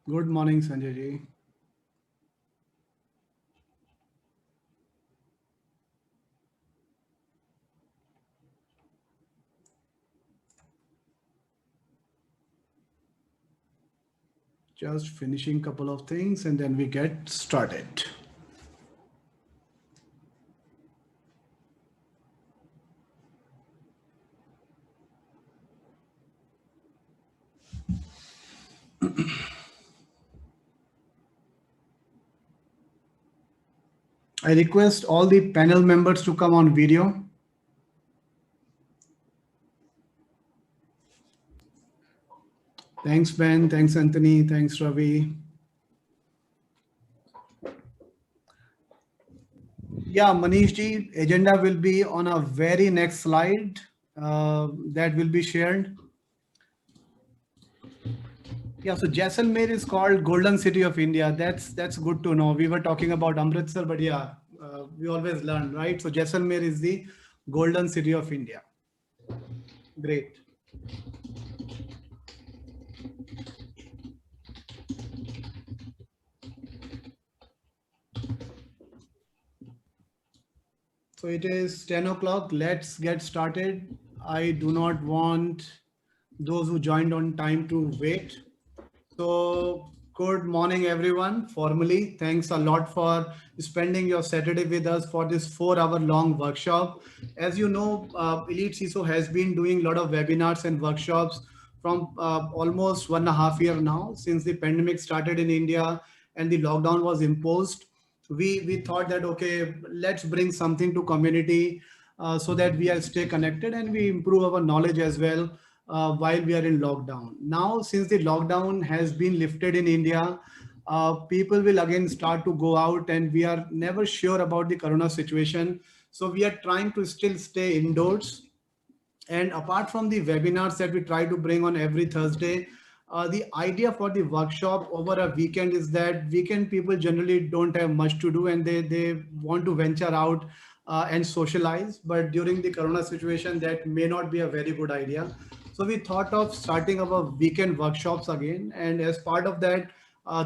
Good morning, Sanjay ji. Just finishing couple of things and then we get started. I request all the panel members to come on video. Thanks, Ben. Thanks, Anthony. Thanks, Ravi. Yeah, Manish ji, agenda will be on a very next slide that will be shared. Yeah, so Jaisalmer is called Golden City of India. That's good to know. We were talking about Amritsar, but yeah, we always learn, right? So Jaisalmer is the Golden City of India. Great. So it is 10 o'clock. Let's get started. I do not want those who joined on time to wait. So good morning, everyone. Formally, thanks a lot for spending your Saturday with us for this 4-hour long workshop. As you know, Elite CISO has been doing a lot of webinars and workshops from almost 1.5 years now since the pandemic started in India and the lockdown was imposed. We thought that, okay, let's bring something to community so that we are stay connected and we improve our knowledge as well while we are in lockdown. Now, since the lockdown has been lifted in India, people will again start to go out and we are never sure about the corona situation. So we are trying to still stay indoors. And apart from the webinars that we try to bring on every Thursday, the idea for the workshop over a weekend is that weekend people generally don't have much to do and they want to venture out and socialize. But during the corona situation, that may not be a very good idea. So we thought of starting our weekend workshops again. And as part of that,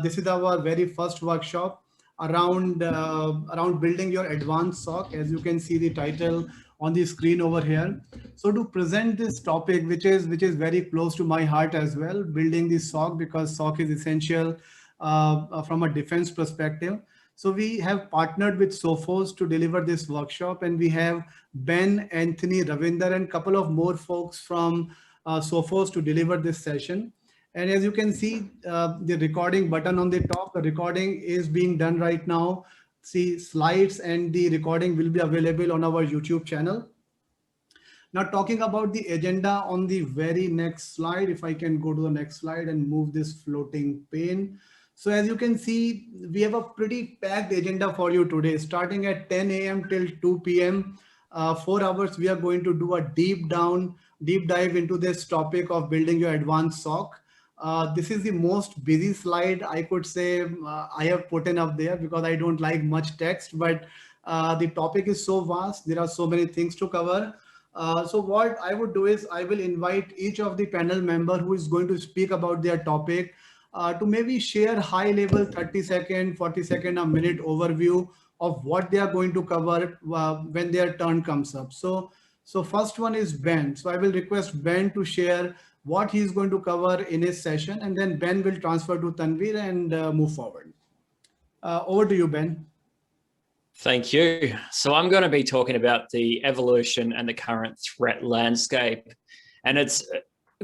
this is our very first workshop around building your advanced SOC. As you can see the title on the screen over here. So to present this topic, which is very close to my heart as well, building the SOC, because SOC is essential from a defense perspective. So we have partnered with Sophos to deliver this workshop, and we have Ben, Anthony, Ravinder, and a couple of more folks from Sophos to deliver this session. And as you can see, the recording button on the top, the recording is being done right now. See slides and the recording will be available on our YouTube channel. Now talking about the agenda on the very next slide, if I can go to the next slide and move this floating pane. So as you can see, we have a pretty packed agenda for you today, starting at 10 a.m. till 2 p.m. 4 hours, we are going to do a deep dive into this topic of building your advanced SOC. This is the most busy slide I could say I have put in up there because I don't like much text, but the topic is so vast. There are so many things to cover. So what I would do is I will invite each of the panel member who is going to speak about their topic to maybe share high level 30-second, 40-second, a minute overview of what they are going to cover when their turn comes up. So first one is Ben. So I will request Ben to share what he is going to cover in his session, and then Ben will transfer to Tanvir and move forward. Over to you, Ben. Thank you. So I'm going to be talking about the evolution and the current threat landscape. And it's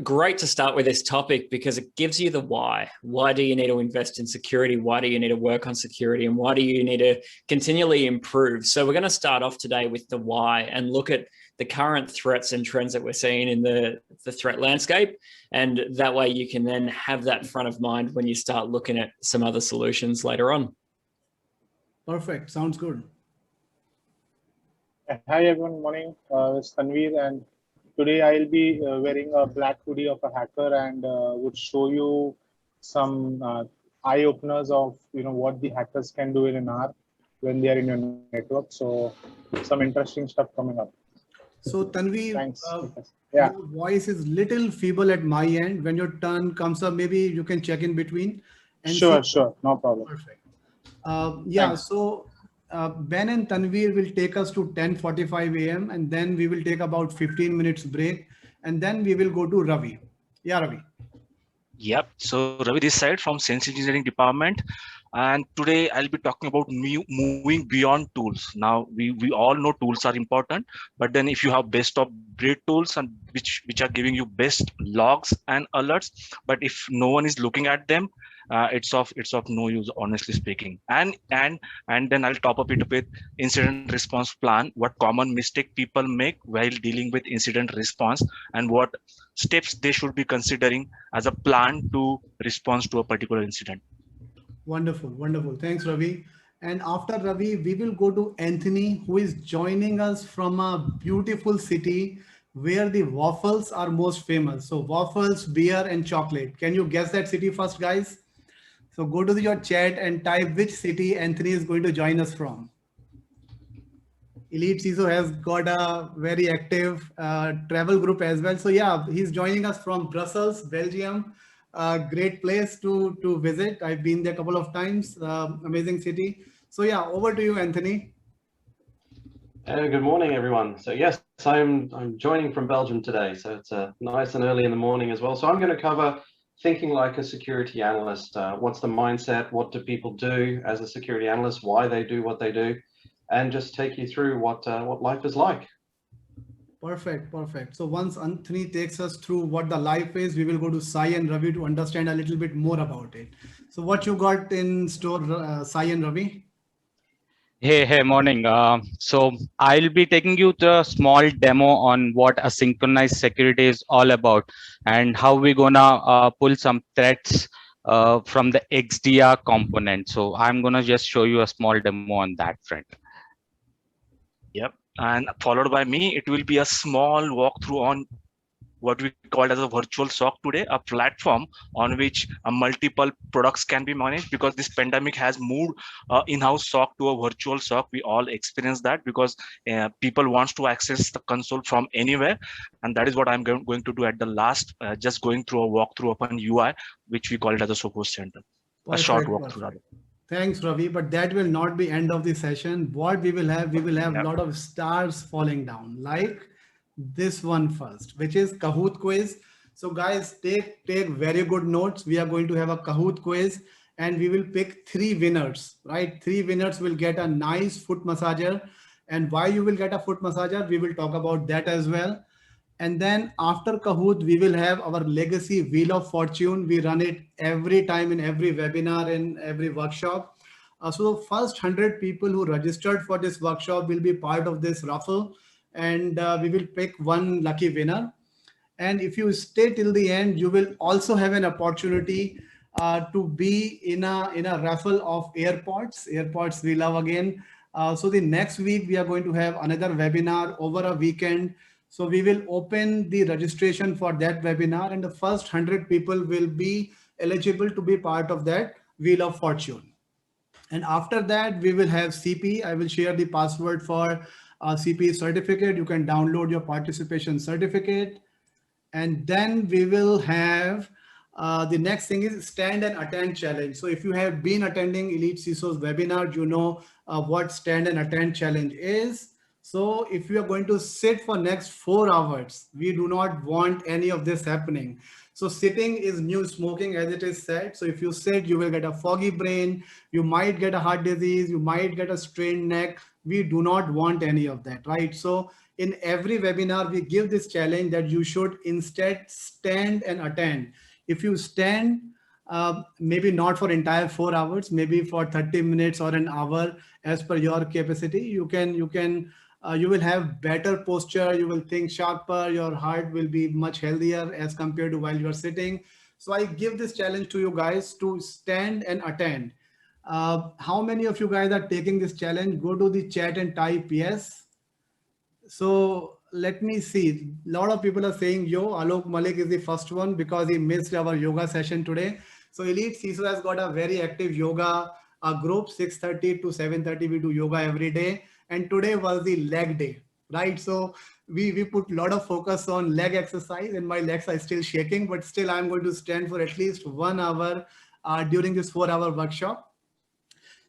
great to start with this topic because it gives you the why. Why do you need to invest in security? Why do you need to work on security? And why do you need to continually improve? So we're going to start off today with the why and look at the current threats and trends that we're seeing in the threat landscape. And that way you can then have that front of mind when you start looking at some other solutions later on. Perfect. Sounds good. Hi everyone, morning. It's Tanvir, and today I'll be wearing a black hoodie of a hacker and would show you some eye openers of what the hackers can do in an hour when they are in your network. So some interesting stuff coming up. So Tanvir, Thanks. Your voice is little feeble at my end. When your turn comes up, maybe you can check in between. Sure, sure. No problem. Perfect. Yeah, so Ben and Tanveer will take us to 10:45 a.m. and then we will take about 15 minutes break and then we will go to Ravi. Yeah, Ravi. Yep. So Ravi, this side from Science Engineering Department, and today I'll be talking about moving beyond tools. Now we all know tools are important, but then if you have best of breed tools and which are giving you best logs and alerts, but if no one is looking at them, it's of no use, honestly speaking. And then I'll top up it with incident response plan, what common mistake people make while dealing with incident response, and what steps they should be considering as a plan to respond to a particular incident. Wonderful, wonderful. Thanks, Ravi. And after Ravi, we will go to Anthony, who is joining us from a beautiful city where the waffles are most famous. So waffles, beer, and chocolate. Can you guess that city first, guys? So go to your chat and type which city Anthony is going to join us from. Elite CISO has got a very active travel group as well. So yeah, he's joining us from Brussels, Belgium. Great place to visit. I've been there a couple of times. Amazing city. So yeah, over to you, Anthony. Good morning, everyone. So yes, I'm joining from Belgium today. So it's nice and early in the morning as well. So I'm going to cover thinking like a security analyst. What's the mindset? What do people do as a security analyst? Why they do what they do? And just take you through what life is like. Perfect, perfect. So once Anthony takes us through what the life is, we will go to Sai and Ravi to understand a little bit more about it. So what you got in store, Sai and Ravi? Hey, morning. So I'll be taking you to a small demo on what asynchronous security is all about and how we're gonna pull some threats from the XDR component. So I'm gonna just show you a small demo on that front. Yep. And followed by me, it will be a small walkthrough on what we call as a virtual SOC today, a platform on which multiple products can be managed, because this pandemic has moved in-house SOC to a virtual SOC. We all experience that because people want to access the console from anywhere. And that is what I'm going to do at the last, just going through a walkthrough of an UI, which we call it as a Sophos center. Perfect, a short walkthrough rather. Thanks, Ravi. But that will not be end of the session. What we will have a lot of stars falling down, like this one first, which is Kahoot quiz. So guys, take very good notes. We are going to have a Kahoot quiz and we will pick 3 winners, right? 3 winners will get a nice foot massager. And why you will get a foot massager, we will talk about that as well. And then after Kahoot, we will have our legacy Wheel of Fortune. We run it every time in every webinar, in every workshop. So the first 100 people who registered for this workshop will be part of this raffle. And we will pick one lucky winner. And if you stay till the end, you will also have an opportunity to be in a raffle of AirPods. AirPods we love again. So the next week, we are going to have another webinar over a weekend. So we will open the registration for that webinar and the first 100 people will be eligible to be part of that Wheel of Fortune. And after that, we will have CP. I will share the password for CP certificate. You can download your participation certificate. And then we will have the next thing is stand and attend challenge. So if you have been attending Elite CISOs webinar, you know what stand and attend challenge is. So if you are going to sit for next 4 hours, we do not want any of this happening. So sitting is new smoking, as it is said. So if you sit, you will get a foggy brain, you might get a heart disease, you might get a strained neck. We do not want any of that, right? So in every webinar, we give this challenge that you should instead stand and attend. If you stand, maybe not for entire 4 hours, maybe for 30 minutes or an hour, as per your capacity, you will have better posture, you will think sharper, your heart will be much healthier as compared to while you're sitting. So I give this challenge to you guys to stand and attend. How many of you guys are taking this challenge? Go to the chat and type yes. So let me see. A lot of people are saying yo. Alok Malik is the first one because he missed our yoga session today. So Elite CISO has got a very active yoga group, 6:30 to 7:30. We do yoga every day. And today was the leg day, right? So we put a lot of focus on leg exercise and my legs are still shaking, but still I'm going to stand for at least 1 hour during this 4-hour workshop.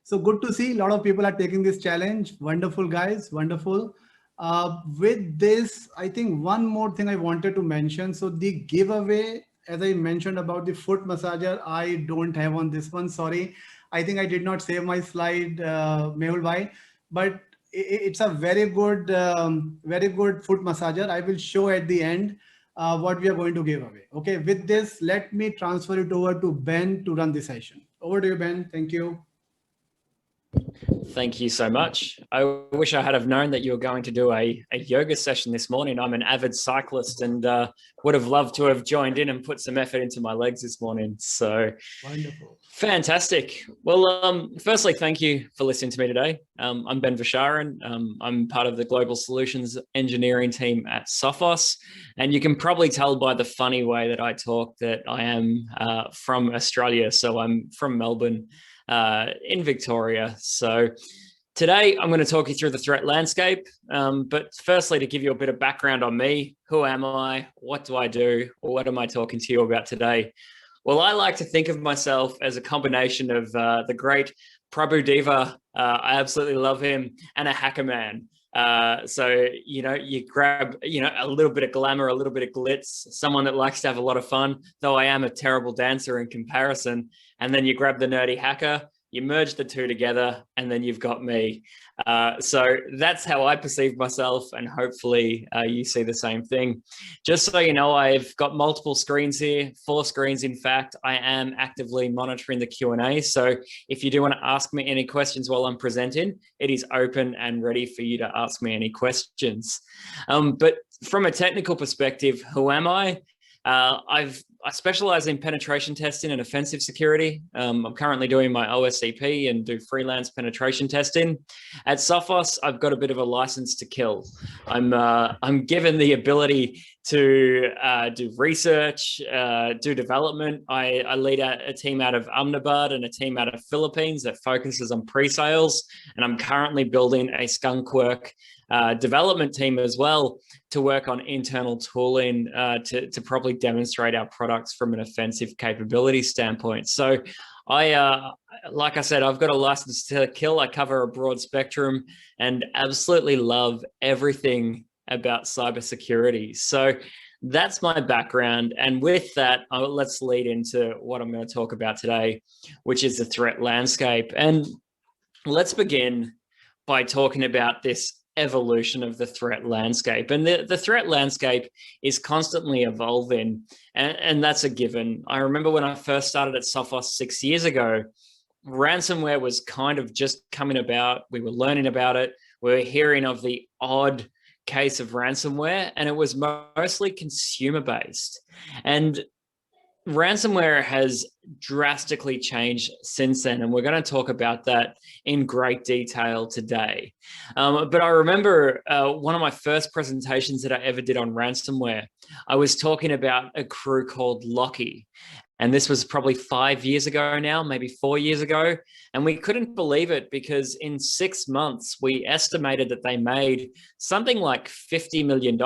So good to see a lot of people are taking this challenge. Wonderful, guys. Wonderful. With this, I think one more thing I wanted to mention. So the giveaway, as I mentioned about the foot massager, I don't have on this one. Sorry. I think I did not save my slide, Mehul bhai, but it's a very good foot massager. I will show at the end what we are going to give away. Okay. With this, let me transfer it over to Ben to run the session. Over to you, Ben. Thank you. Thank you so much. I wish I had have known that you were going to do a yoga session this morning. I'm an avid cyclist and would have loved to have joined in and put some effort into my legs this morning. So wonderful. Fantastic. Well, firstly, thank you for listening to me today. I'm Ben Verschaeren. I'm part of the Global Solutions Engineering team at Sophos. And you can probably tell by the funny way that I talk that I am from Australia. So I'm from Melbourne. In Victoria. So today I'm going to talk you through the threat landscape. But firstly, to give you a bit of background on me, who am I? What do I do? Or what am I talking to you about today? Well, I like to think of myself as a combination of the great Prabhu Deva, I absolutely love him, and a hacker man. So, you grab, a little bit of glamour, a little bit of glitz, someone that likes to have a lot of fun, though I am a terrible dancer in comparison. And then you grab the nerdy hacker, you merge the two together, and then you've got me. So that's how I perceive myself, and hopefully you see the same thing. Just so you know, I've got multiple screens here, 4 screens in fact. I am actively monitoring the Q&A, so if you do want to ask me any questions while I'm presenting, it is open and ready for you to ask me any questions. But from a technical perspective, who am I? I specialize in penetration testing and offensive security. I'm currently doing my OSCP and do freelance penetration testing. At Sophos, I've got a bit of a license to kill. I'm given the ability to do research, do development. I lead a team out of Ahmedabad and a team out of Philippines that focuses on pre-sales. And I'm currently building a skunkwork development team as well to work on internal tooling to properly demonstrate our products from an offensive capability standpoint. So like I said, I've got a license to kill. I cover a broad spectrum and absolutely love everything about cybersecurity. So that's my background. And with that, let's lead into what I'm going to talk about today, which is the threat landscape. And let's begin by talking about this evolution of the threat landscape. And the threat landscape is constantly evolving, and that's a given. I remember when I first started at Sophos 6 years ago, ransomware was kind of just coming about. We were learning about it. We were hearing of the odd case of ransomware, and it was mostly consumer-based. And ransomware has drastically changed since then, and we're going to talk about that in great detail today. But I remember one of my first presentations that I ever did on ransomware, I was talking about a crew called Locky. And this was probably 5 years ago now, maybe 4 years ago. And we couldn't believe it because in 6 months, we estimated that they made something like $50 million.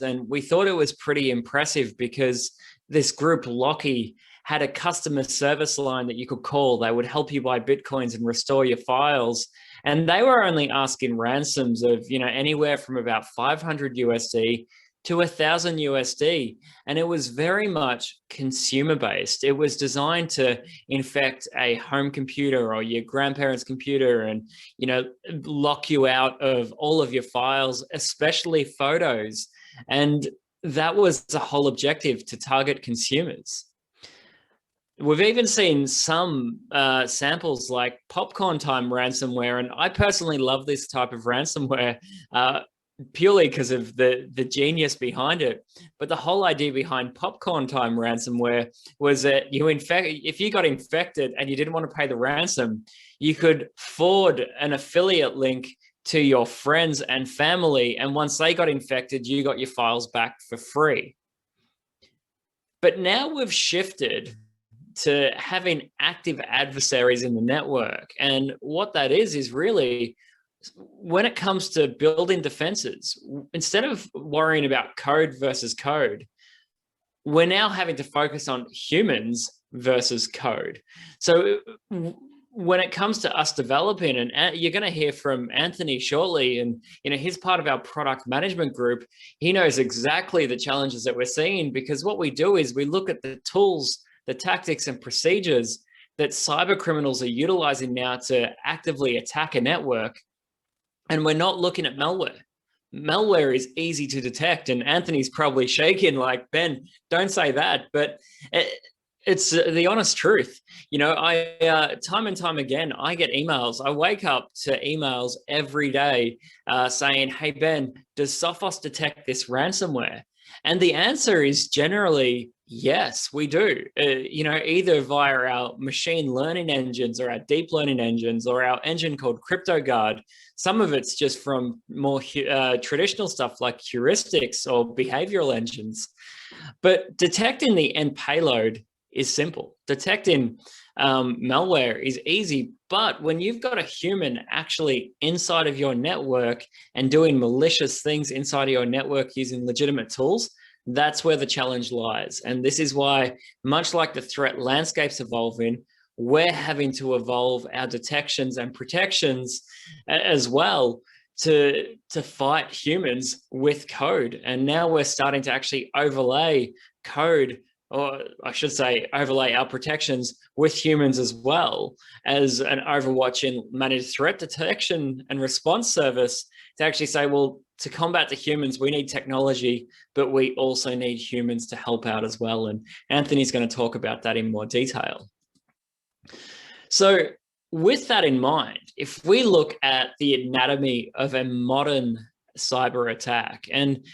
And we thought it was pretty impressive because this group, Locky, had a customer service line that you could call. They would help you buy Bitcoins and restore your files. And they were only asking ransoms of, anywhere from about 500 USD to 1,000 USD. And it was very much consumer based. It was designed to infect a home computer or your grandparents' computer and, lock you out of all of your files, especially photos. And that was the whole objective, to target consumers. We've even seen some samples like popcorn time ransomware. And I personally love this type of ransomware purely because of the genius behind it. But the whole idea behind popcorn time ransomware was that if you got infected and you didn't want to pay the ransom, you could forward an affiliate link to your friends and family. And once they got infected, you got your files back for free. But now we've shifted to having active adversaries in the network. And what that is really, when it comes to building defenses, instead of worrying about code versus code, we're now having to focus on humans versus code. So when it comes to us developing, and you're going to hear from Anthony shortly, and he's part of our product management group. He knows exactly the challenges that we're seeing, because what we do is we look at the tools, the tactics and procedures that cyber criminals are utilizing now to actively attack a network, and we're not looking at malware. Malware is easy to detect, and Anthony's probably shaking like, Ben, don't say that, but it's the honest truth. I time and time again, I get emails. I wake up to emails every day saying, hey, Ben, does Sophos detect this ransomware? And the answer is generally, yes, we do. Either via our machine learning engines or our deep learning engines or our engine called CryptoGuard. Some of it's just from more traditional stuff like heuristics or behavioral engines. But detecting the end payload is simple. Detecting malware is easy, but when you've got a human actually inside of your network and doing malicious things inside of your network using legitimate tools, that's where the challenge lies. And this is why, much like the threat landscape's evolving, we're having to evolve our detections and protections as well to fight humans with code. And now we're starting to actually overlay code, or I should say overlay our protections with humans as well, as an overwatching managed threat detection and response service, to actually say, well, to combat the humans, we need technology, but we also need humans to help out as well. And Anthony's going to talk about that in more detail. So with that in mind, if we look at the anatomy of a modern cyber attack, and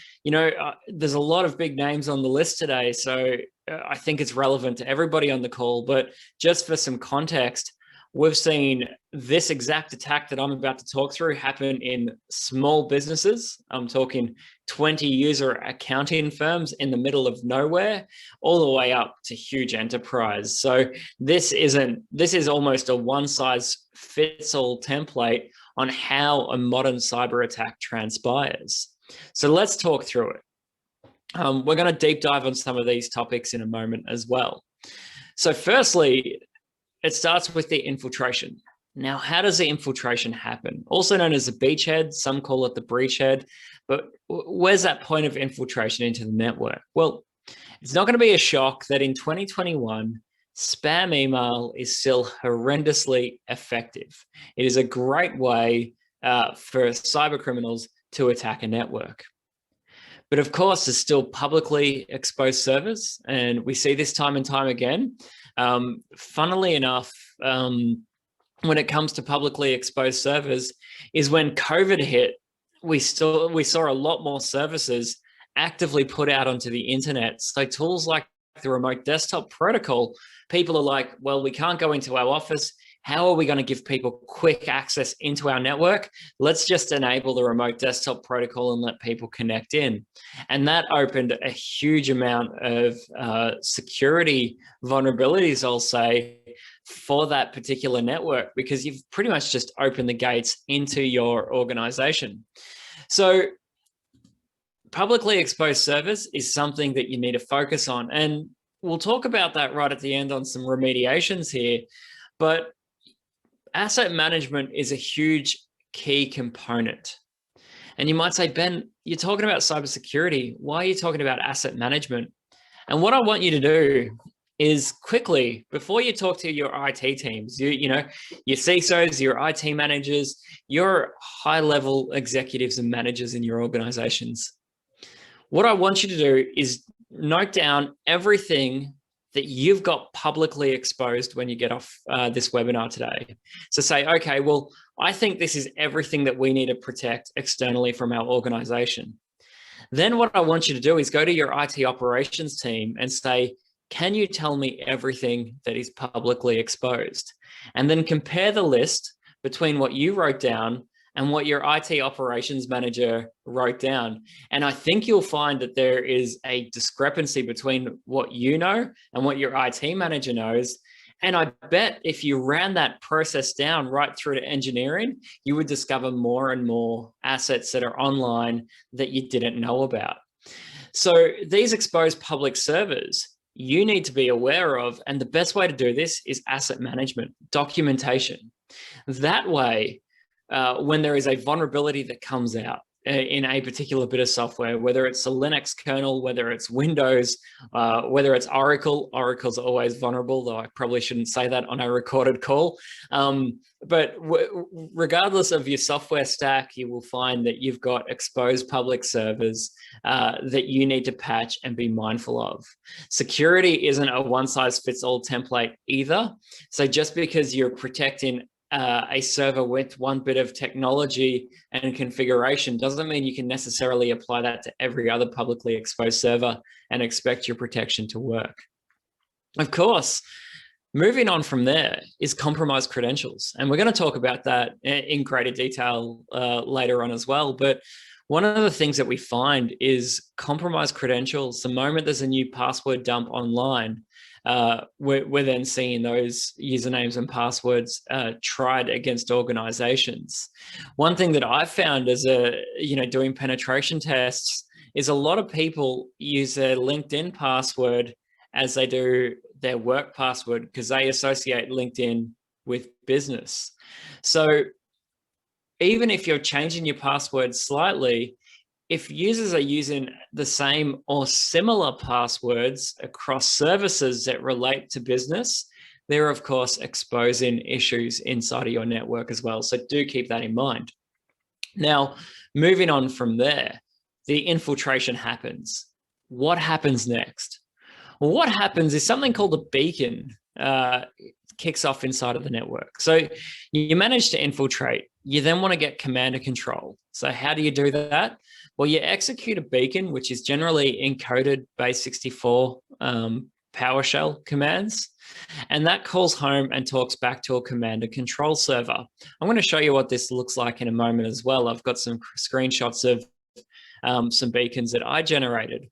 there's a lot of big names on the list today, so I think it's relevant to everybody on the call, but just for some context, we've seen this exact attack that I'm about to talk through happen in small businesses. I'm talking 20 user accounting firms in the middle of nowhere, all the way up to huge enterprise. So this is almost a one size fits all template on how a modern cyber attack transpires. So let's talk through it. We're going to deep dive on some of these topics in a moment as well. So firstly, it starts with the infiltration. Now, how does the infiltration happen? Also known as the beachhead, some call it the breachhead, but where's that point of infiltration into the network? Well, it's not going to be a shock that in 2021, spam email is still horrendously effective. It is a great way for cyber criminals to attack a network. But of course, there's still publicly exposed servers, and we see this time and time again. Funnily enough, when it comes to publicly exposed servers, is when COVID hit, we saw a lot more services actively put out onto the internet. So tools like the remote desktop protocol, people are like, well, we can't go into our office. How are we going to give people quick access into our network? Let's just enable the remote desktop protocol and let people connect in. And that opened a huge amount of security vulnerabilities, I'll say, for that particular network, because you've pretty much just opened the gates into your organization. So publicly exposed servers is something that you need to focus on. And we'll talk about that right at the end on some remediations here. But asset management is a huge key component. And you might say, Ben, you're talking about cybersecurity. Why are you talking about asset management? And what I want you to do is quickly, before you talk to your IT teams, your CISOs, your IT managers, your high-level executives and managers in your organizations, what I want you to do is note down everything that you've got publicly exposed when you get off this webinar today. So say, okay, well, I think this is everything that we need to protect externally from our organization. Then what I want you to do is go to your IT operations team and say, can you tell me everything that is publicly exposed? And then compare the list between what you wrote down and what your IT operations manager wrote down. And I think you'll find that there is a discrepancy between what you know and what your IT manager knows. And I bet if you ran that process down right through to engineering, you would discover more and more assets that are online that you didn't know about. So these exposed public servers, you need to be aware of. And the best way to do this is asset management, documentation. That way, when there is a vulnerability that comes out in a particular bit of software, whether it's a Linux kernel, whether it's Windows, whether it's Oracle, Oracle's always vulnerable, though I probably shouldn't say that on a recorded call. But regardless of your software stack, you will find that you've got exposed public servers that you need to patch and be mindful of. Security isn't a one-size-fits-all template either. So just because you're protecting a server with one bit of technology and configuration doesn't mean you can necessarily apply that to every other publicly exposed server and expect your protection to work. Of course, moving on from there is compromised credentials. And we're going to talk about that in greater detail later on as well. But one of the things that we find is compromised credentials. The moment there's a new password dump online, we're then seeing those usernames and passwords tried against organizations. One thing that I've found as doing penetration tests is a lot of people use their LinkedIn password as they do their work password because they associate LinkedIn with business. So even if you're changing your password slightly, if users are using the same or similar passwords across services that relate to business, they're of course exposing issues inside of your network as well. So do keep that in mind. Now, moving on from there, the infiltration happens. What happens next? Well, what happens is something called a beacon kicks off inside of the network. So you manage to infiltrate. You then want to get command and control. So how do you do that? Well, you execute a beacon, which is generally encoded base64 PowerShell commands, and that calls home and talks back to a command and control server. I'm going to show you what this looks like in a moment as well. I've got some screenshots of some beacons that I generated.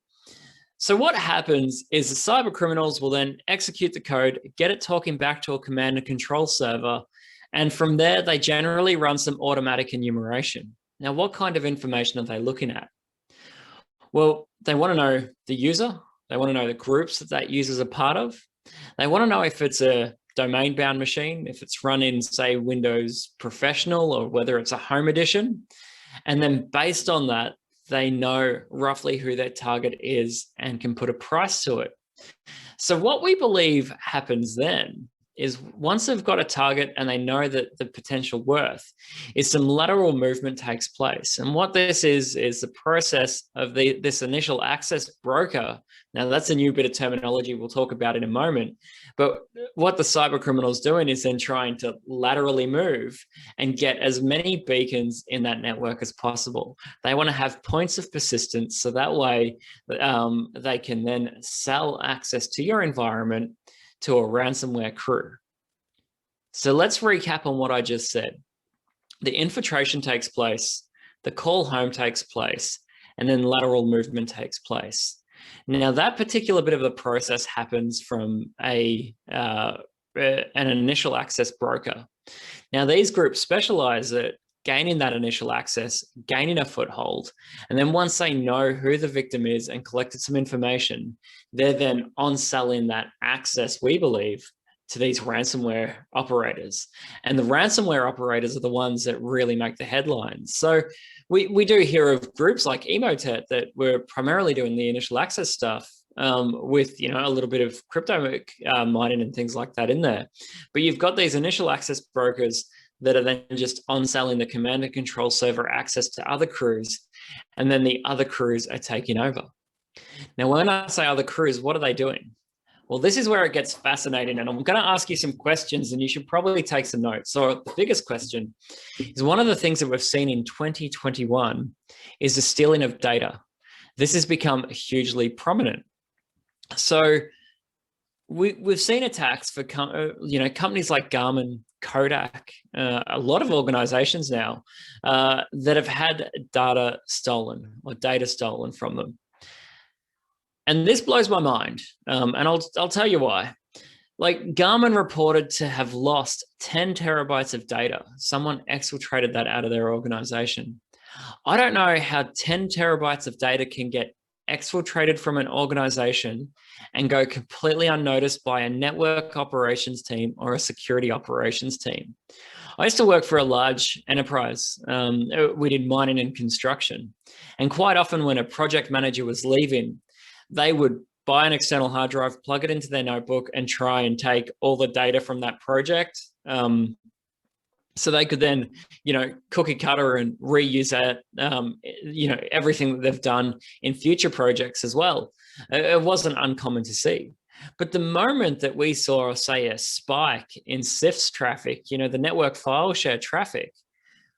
So what happens is the cyber criminals will then execute the code, get it talking back to a command and control server, and from there, they generally run some automatic enumeration. Now, what kind of information are they looking at? Well, they want to know the user. They want to know the groups that that user's a part of. They want to know if it's a domain-bound machine, if it's running, say, Windows Professional, or whether it's a home edition. And then based on that, they know roughly who their target is and can put a price to it. So what we believe happens then is once they've got a target and they know that the potential worth is some lateral movement takes place. And what this is the process of this initial access broker. Now that's a new bit of terminology we'll talk about in a moment. But what the cyber criminals doing is then trying to laterally move and get as many beacons in that network as possible. They want to have points of persistence. So that way they can then sell access to your environment to a ransomware crew. So let's recap on what I just said. The infiltration takes place, the call home takes place, and then lateral movement takes place. Now that particular bit of the process happens from an initial access broker. Now these groups specialize at gaining that initial access, gaining a foothold, and then once they know who the victim is and collected some information, they're then on selling that access, we believe, to these ransomware operators. And the ransomware operators are the ones that really make the headlines. So we do hear of groups like Emotet that were primarily doing the initial access stuff with a little bit of crypto mining and things like that in there. But you've got these initial access brokers that are then just on selling the command and control server access to other crews, and then the other crews are taking over. Now, when I say other crews, what are they doing? Well, this is where it gets fascinating, and I'm going to ask you some questions, and you should probably take some notes. So the biggest question is, one of the things that we've seen in 2021 is the stealing of data. This has become hugely prominent. So we've seen attacks for companies like Garmin, Kodak, a lot of organizations now that have had data stolen or data stolen from them. And this blows my mind, and I'll tell you why. Like, Garmin reported to have lost 10 terabytes of data. Someone exfiltrated that out of their organization. I don't know how 10 terabytes of data can get exfiltrated from an organization and go completely unnoticed by a network operations team or a security operations team. I used to work for a large enterprise. We did mining and construction. And quite often when a project manager was leaving, they would buy an external hard drive, plug it into their notebook, and try and take all the data from that project. So they could then, cookie cutter and reuse that, everything that they've done in future projects as well. It wasn't uncommon to see. But the moment that we saw, say, a spike in CIFS traffic, the network file share traffic,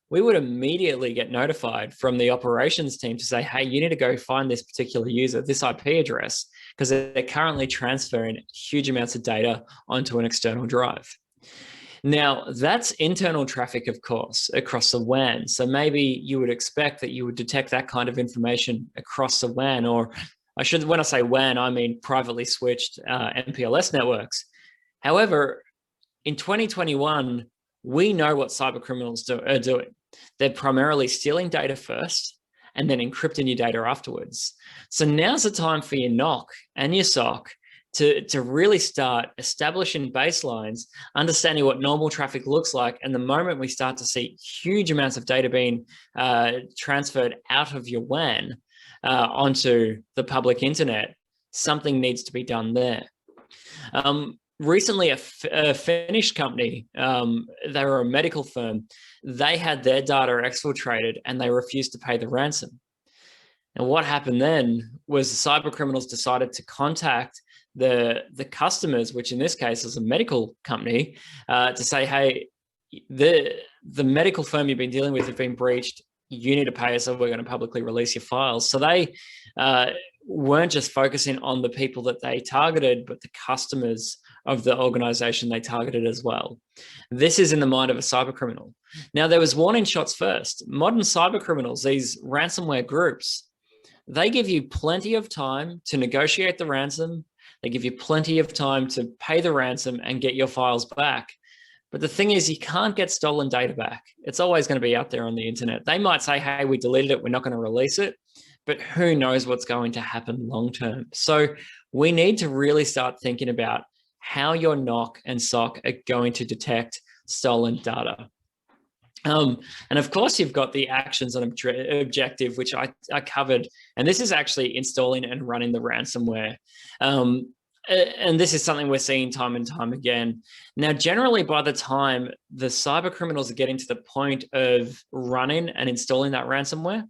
we would immediately get notified from the operations team to say, hey, you need to go find this particular user, this IP address, because they're currently transferring huge amounts of data onto an external drive. Now, that's internal traffic, of course, across the WAN. So maybe you would expect that you would detect that kind of information across the WAN, or when I say WAN, I mean privately switched MPLS networks. However, in 2021, we know what cyber criminals are doing. They're primarily stealing data first and then encrypting your data afterwards. So now's the time for your NOC and your SOC to really start establishing baselines, understanding what normal traffic looks like. And the moment we start to see huge amounts of data being transferred out of your WAN onto the public internet, something needs to be done there. Recently, a Finnish company, they were a medical firm, they had their data exfiltrated and they refused to pay the ransom. And what happened then was the cyber criminals decided to contact the customers, which in this case is a medical company, to say, hey, the medical firm you've been dealing with have been breached. You need to pay us or we're going to publicly release your files. So they weren't just focusing on the people that they targeted, but the customers of the organization they targeted as well. This is in the mind of a cyber criminal. Now, there was warning shots first. Modern cyber criminals, these ransomware groups, they give you plenty of time to negotiate the ransom. They give you plenty of time to pay the ransom and get your files back. But the thing is, you can't get stolen data back. It's always going to be out there on the internet. They might say, hey, we deleted it, we're not going to release it, but who knows what's going to happen long term. So we need to really start thinking about how your NOC and SOC are going to detect stolen data. And of course, you've got the actions and objective, which I covered. And this is actually installing and running the ransomware. And this is something we're seeing time and time again. Now, generally, by the time the cyber criminals are getting to the point of running and installing that ransomware,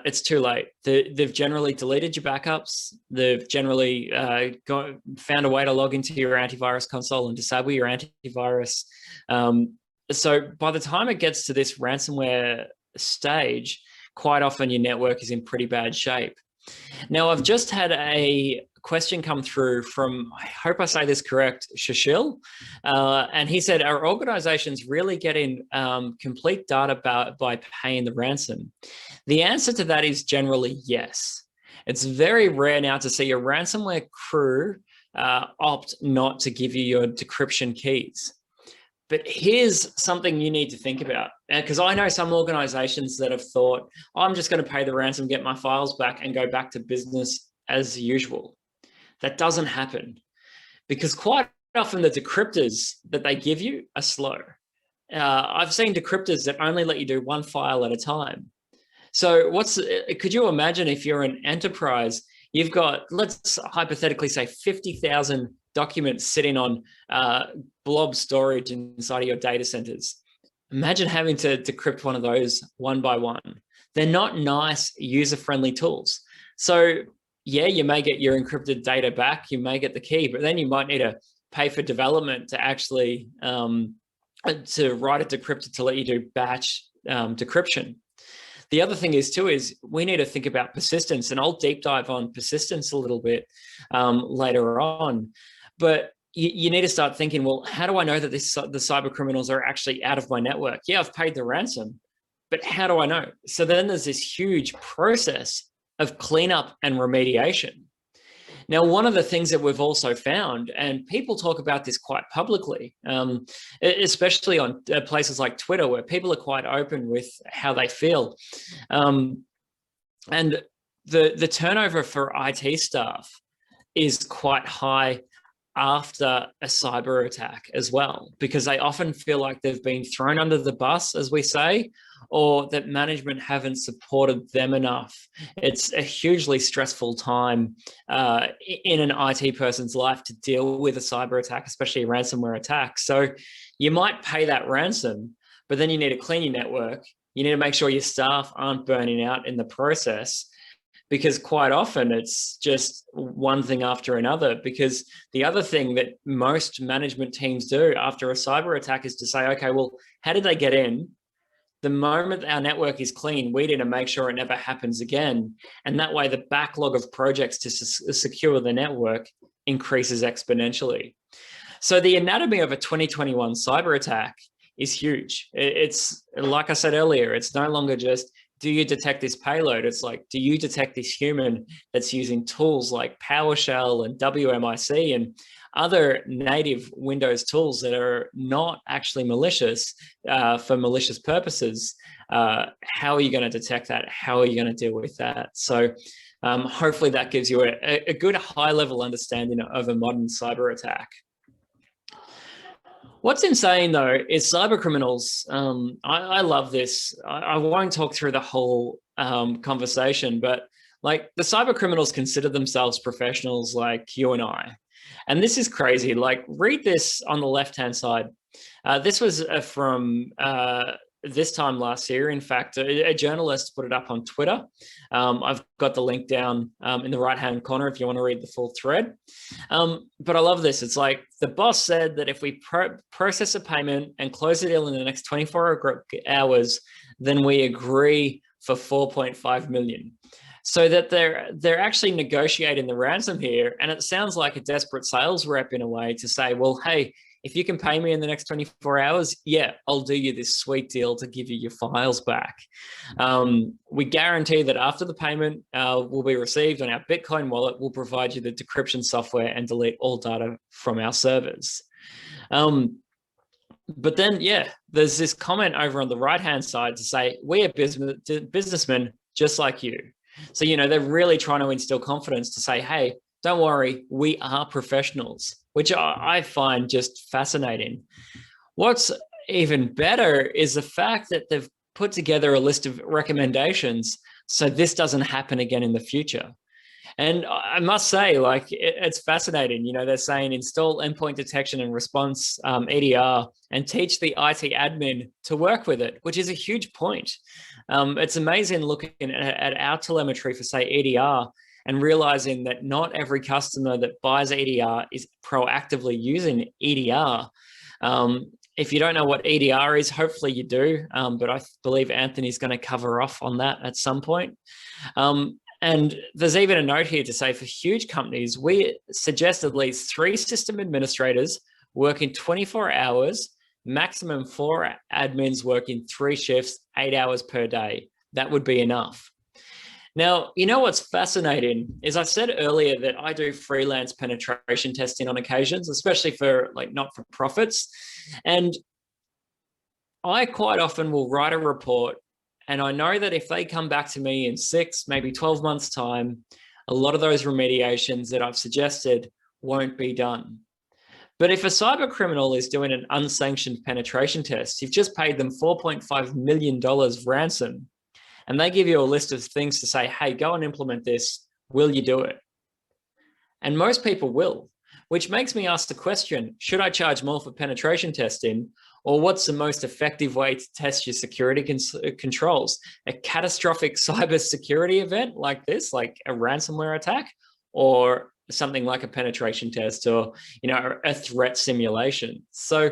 it's too late. They've generally deleted your backups. They've generally found a way to log into your antivirus console and disable your antivirus. So by the time it gets to this ransomware stage, quite often your network is in pretty bad shape. Now, I've just had a question come through from, I hope I say this correct, Shashil. And he said, are organizations really getting complete data by paying the ransom? The answer to that is generally yes. It's very rare now to see a ransomware crew opt not to give you your decryption keys. But here's something you need to think about, because I know some organizations that have thought, I'm just going to pay the ransom, get my files back and go back to business as usual. That doesn't happen, because quite often the decryptors that they give you are slow. I've seen decryptors that only let you do one file at a time. So could you imagine if you're an enterprise, you've got, let's hypothetically say 50,000 documents sitting on blob storage inside of your data centers. Imagine having to decrypt one of those one by one. They're not nice, user-friendly tools. So yeah, you may get your encrypted data back, you may get the key, but then you might need to pay for development to actually to write a decryptor to let you do batch decryption. The other thing is we need to think about persistence, and I'll deep dive on persistence a little bit later on. But you need to start thinking, well, how do I know that the cyber criminals are actually out of my network? Yeah, I've paid the ransom, but how do I know? So then there's this huge process of cleanup and remediation. Now, one of the things that we've also found, and people talk about this quite publicly, especially on places like Twitter, where people are quite open with how they feel. And the turnover for IT staff is quite high after a cyber attack as well, because they often feel like they've been thrown under the bus, as we say, or that management haven't supported them enough. It's a hugely stressful time in an IT person's life to deal with a cyber attack, especially a ransomware attack. So you might pay that ransom, but then you need to clean your network. You need to make sure your staff aren't burning out in the process, because quite often it's just one thing after another. Because the other thing that most management teams do after a cyber attack is to say, okay, well, how did they get in? The moment our network is clean, we need to make sure it never happens again. And that way the backlog of projects to secure the network increases exponentially. So the anatomy of a 2021 cyber attack is huge. It's, like I said earlier, it's no longer just, do you detect this payload? It's like, do you detect this human that's using tools like PowerShell and WMIC and other native Windows tools that are not actually malicious for malicious purposes? How are you going to detect that? How are you going to deal with that? So hopefully that gives you a good high-level understanding of a modern cyber attack. What's insane though is cyber criminals. I love this. I won't talk through the whole conversation, but like the cyber criminals consider themselves professionals like you and I. And this is crazy. Like, read this on the left-hand side. This was from this time last year. In fact, a journalist put it up on Twitter. I've got the link down in the right-hand corner if you want to read the full thread. But I love this. It's like, the boss said that if we process a payment and close the deal in the next 24 hours, then we agree for 4.5 million. So that they're actually negotiating the ransom here. And it sounds like a desperate sales rep in a way to say, well, hey, if you can pay me in the next 24 hours, yeah, I'll do you this sweet deal to give you your files back. We guarantee that after the payment will be received on our Bitcoin wallet, we'll provide you the decryption software and delete all data from our servers. But then, yeah, there's this comment over on the right-hand side to say, we are businessmen just like you. So, you know, they're really trying to instill confidence to say, hey, don't worry, we are professionals, which I find just fascinating. What's even better is the fact that they've put together a list of recommendations so this doesn't happen again in the future. And I must say, like, it's fascinating. You know, they're saying install endpoint detection and response, EDR, and teach the IT admin to work with it, which is a huge point. It's amazing looking at our telemetry for, say, EDR and realizing that not every customer that buys EDR is proactively using EDR. If you don't know what EDR is, hopefully you do, but I believe Anthony's going to cover off on that at some point. And there's even a note here to say, for huge companies, we suggest at least 3 system administrators working 24 hours, maximum 4 admins working 3 shifts, 8 hours per day. That would be enough. Now, you know what's fascinating is I said earlier that I do freelance penetration testing on occasions, especially for like not-for-profits. And I quite often will write a report, and I know that if they come back to me in 6, maybe 12 months' time, a lot of those remediations that I've suggested won't be done. But if a cyber criminal is doing an unsanctioned penetration test, you've just paid them $4.5 million ransom, and they give you a list of things to say, hey, go and implement this. Will you do it? And most people will, which makes me ask the question, should I charge more for penetration testing? Or what's the most effective way to test your security controls? A catastrophic cybersecurity event like this, like a ransomware attack, or something like a penetration test, or, you know, a threat simulation? So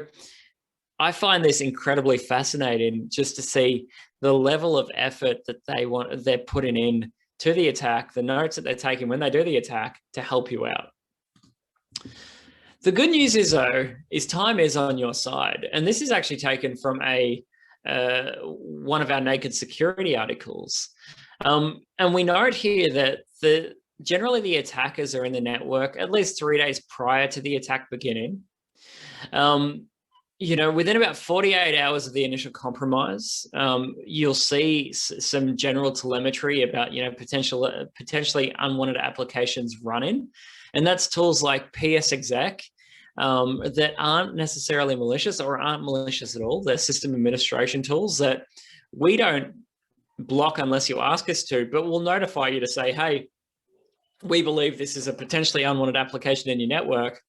I find this incredibly fascinating, just to see the level of effort that they're putting in to the attack, the notes that they're taking when they do the attack to help you out. The good news is, though, is time is on your side. And this is actually taken from one of our Naked Security articles. And we note here that generally the attackers are in the network at least 3 days prior to the attack beginning. within about 48 hours of the initial compromise, you'll see some general telemetry about, potentially unwanted applications running. And that's tools like PSExec that aren't necessarily malicious or aren't malicious at all. They're system administration tools that we don't block unless you ask us to, but we'll notify you to say, hey, we believe this is a potentially unwanted application in your network.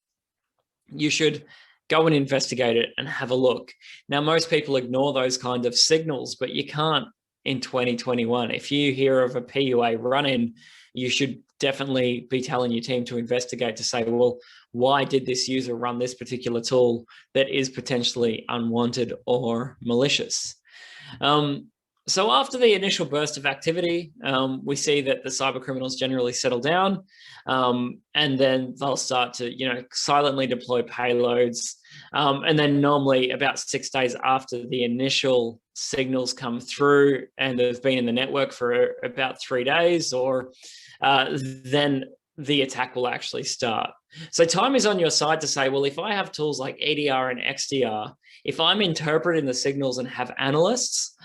You should go and investigate it and have a look. Now, most people ignore those kind of signals, but you can't in 2021. If you hear of a PUA run-in, you should definitely be telling your team to investigate, to say, well, why did this user run this particular tool that is potentially unwanted or malicious? So after the initial burst of activity, we see that the cyber criminals generally settle down, and then they'll start to, silently deploy payloads. And then normally about 6 days after the initial signals come through and they've been in the network for about 3 days, or then the attack will actually start. So time is on your side to say, well, if I have tools like EDR and XDR, if I'm interpreting the signals and have analysts,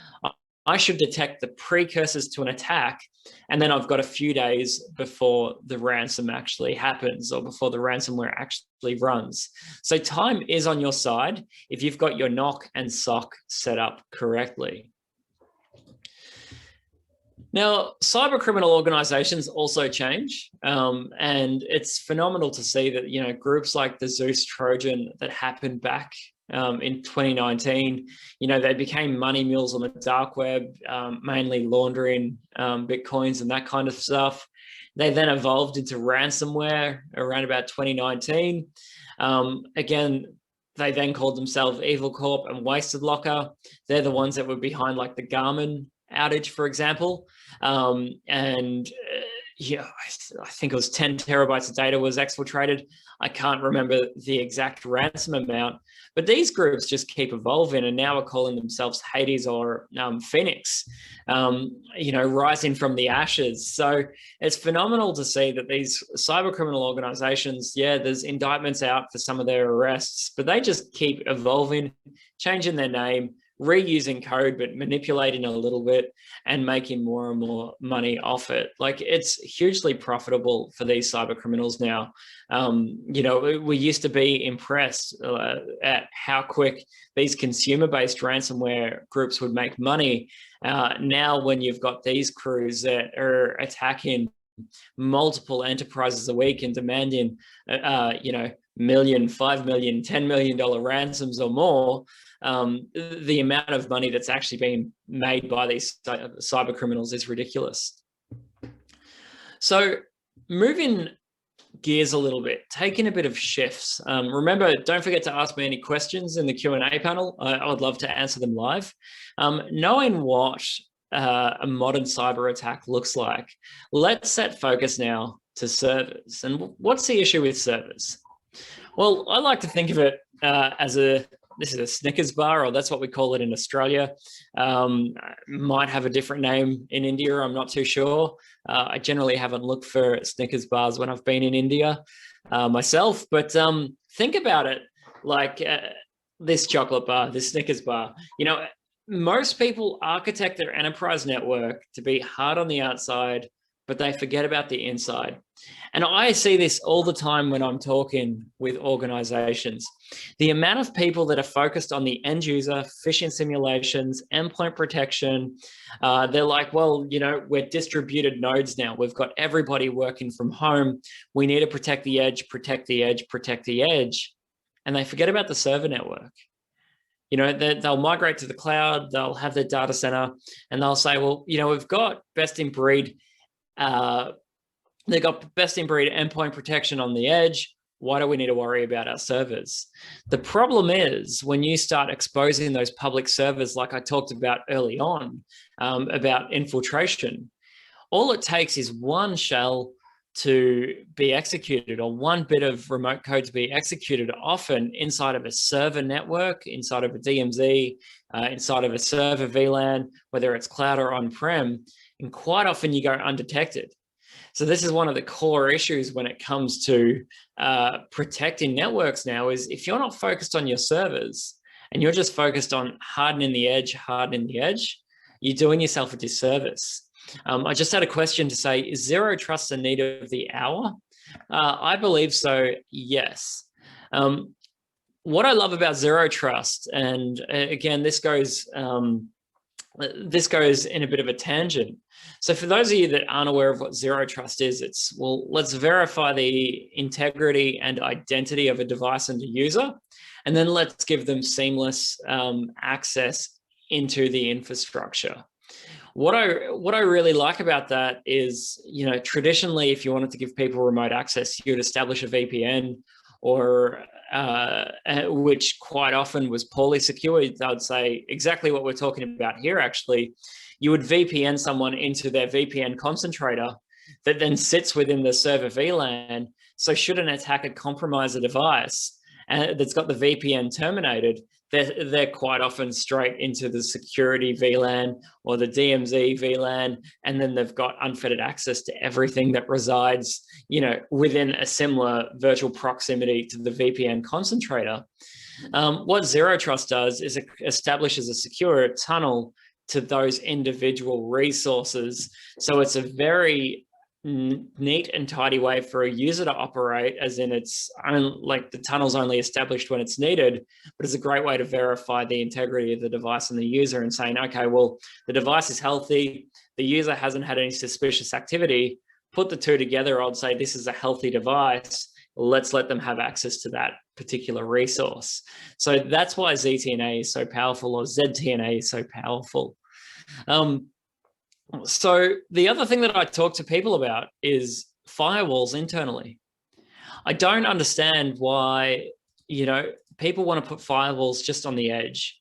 I should detect the precursors to an attack, and then I've got a few days before the ransom actually happens or before the ransomware actually runs. So time is on your side if you've got your NOC and SOC set up correctly. Now, cyber criminal organizations also change, and it's phenomenal to see that, groups like the Zeus Trojan that happened back in 2019, they became money mules on the dark web, mainly laundering Bitcoins and that kind of stuff. They then evolved into ransomware around about 2019. Again, they then called themselves Evil Corp and Wasted Locker. They're the ones that were behind like the Garmin outage, for example. I think it was 10 terabytes of data was exfiltrated. I can't remember the exact ransom amount, but these groups just keep evolving and now are calling themselves Hades or Phoenix, rising from the ashes. So it's phenomenal to see that these cyber criminal organizations, there's indictments out for some of their arrests, but they just keep evolving, changing their name, reusing code, but manipulating a little bit and making more and more money off it. Like, it's hugely profitable for these cyber criminals now. We used to be impressed at how quick these consumer-based ransomware groups would make money. Now, when you've got these crews that are attacking multiple enterprises a week and demanding, million, $5 million, $10 million ransoms or more, the amount of money that's actually being made by these cyber criminals is ridiculous. So moving gears a little bit, taking a bit of shifts. Remember, don't forget to ask me any questions in the Q&A panel. I would love to answer them live. Knowing what a modern cyber attack looks like, let's set focus now to servers. And what's the issue with servers? Well, I like to think of it as this is a Snickers bar, or that's what we call it in Australia. Might have a different name in India, I'm not too sure. I generally haven't looked for Snickers bars when I've been in India myself, but think about it like this chocolate bar, this Snickers bar. Most people architect their enterprise network to be hard on the outside, but they forget about the inside. And I see this all the time when I'm talking with organizations. The amount of people that are focused on the end user, phishing simulations, endpoint protection, they're like, well, we're distributed nodes now. We've got everybody working from home. We need to protect the edge, protect the edge, protect the edge. And they forget about the server network. They'll migrate to the cloud, they'll have their data center, and they'll say, well, we've got best in breed they've got best in breed endpoint protection on the edge. Why do we need to worry about our servers? The problem is when you start exposing those public servers, like I talked about early on, about infiltration, all it takes is one shell to be executed or one bit of remote code to be executed, often inside of a server network, inside of a DMZ, inside of a server VLAN, whether it's cloud or on-prem, and quite often you go undetected. So this is one of the core issues when it comes to protecting networks now, is if you're not focused on your servers, and you're just focused on hardening the edge, you're doing yourself a disservice. I just had a question to say, is zero trust the need of the hour? I believe so, yes. What I love about zero trust, and again, this goes in a bit of a tangent. So for those of you that aren't aware of what zero trust is, it's, well, let's verify the integrity and identity of a device and a user, and then let's give them seamless access into the infrastructure. What I really like about that is, you know, traditionally, if you wanted to give people remote access, you would establish a VPN, or which quite often was poorly secured. I would say exactly what we're talking about here, actually. You would VPN someone into their VPN concentrator that then sits within the server VLAN. So should an attacker compromise a device that's got the VPN terminated, they're quite often straight into the security VLAN or the DMZ VLAN, and then they've got unfettered access to everything that resides, you know, within a similar virtual proximity to the VPN concentrator. What zero trust does is it establishes a secure tunnel to those individual resources. So it's a very neat and tidy way for a user to operate, as in it's like the tunnel's only established when it's needed, but it's a great way to verify the integrity of the device and the user, and saying, okay, well, the device is healthy, the user hasn't had any suspicious activity, put the two together, I'd say this is a healthy device, let's let them have access to that particular resource. So that's why ZTNA is so powerful, or ZTNA is so powerful. So the other thing that I talk to people about is firewalls internally. I don't understand why, you know, people want to put firewalls just on the edge.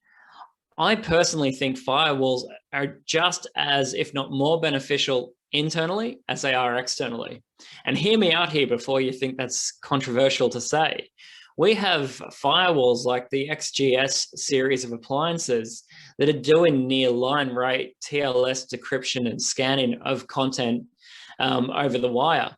I personally think firewalls are just as, if not more, beneficial internally as they are externally. And hear me out here before you think that's controversial to say. We have firewalls like the XGS series of appliances that are doing near line rate TLS decryption and scanning of content over the wire.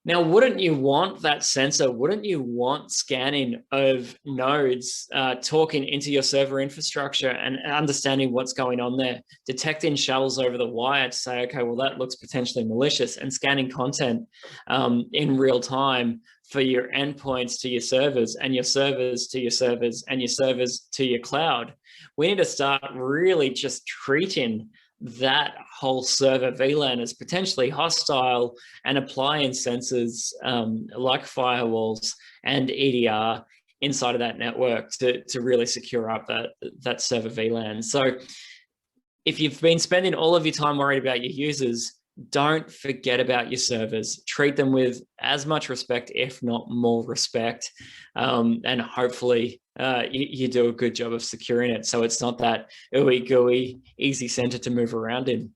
Now, wouldn't you want that sensor? Wouldn't you want scanning of nodes talking into your server infrastructure and understanding what's going on there, detecting shells over the wire to say, okay, well, that looks potentially malicious, and scanning content in real time for your endpoints to your servers, and your servers to your servers, and your servers to your cloud? We need to start really just treating that whole server VLAN as potentially hostile, and applying sensors like firewalls and EDR inside of that network to really secure up that server VLAN. So if you've been spending all of your time worried about your users, don't forget about your servers. Treat them with as much respect, if not more respect, and hopefully you do a good job of securing it, so it's not that ooey gooey easy center to move around in.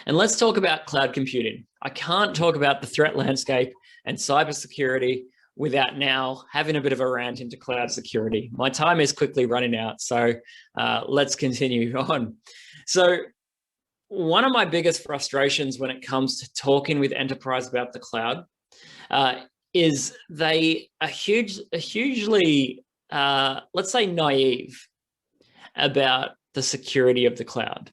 And let's talk about cloud computing. I can't talk about the threat landscape and cybersecurity without now having a bit of a rant into cloud security. My time is quickly running out, so let's continue on. So one of my biggest frustrations when it comes to talking with enterprise about the cloud is they are hugely, let's say, naive about the security of the cloud.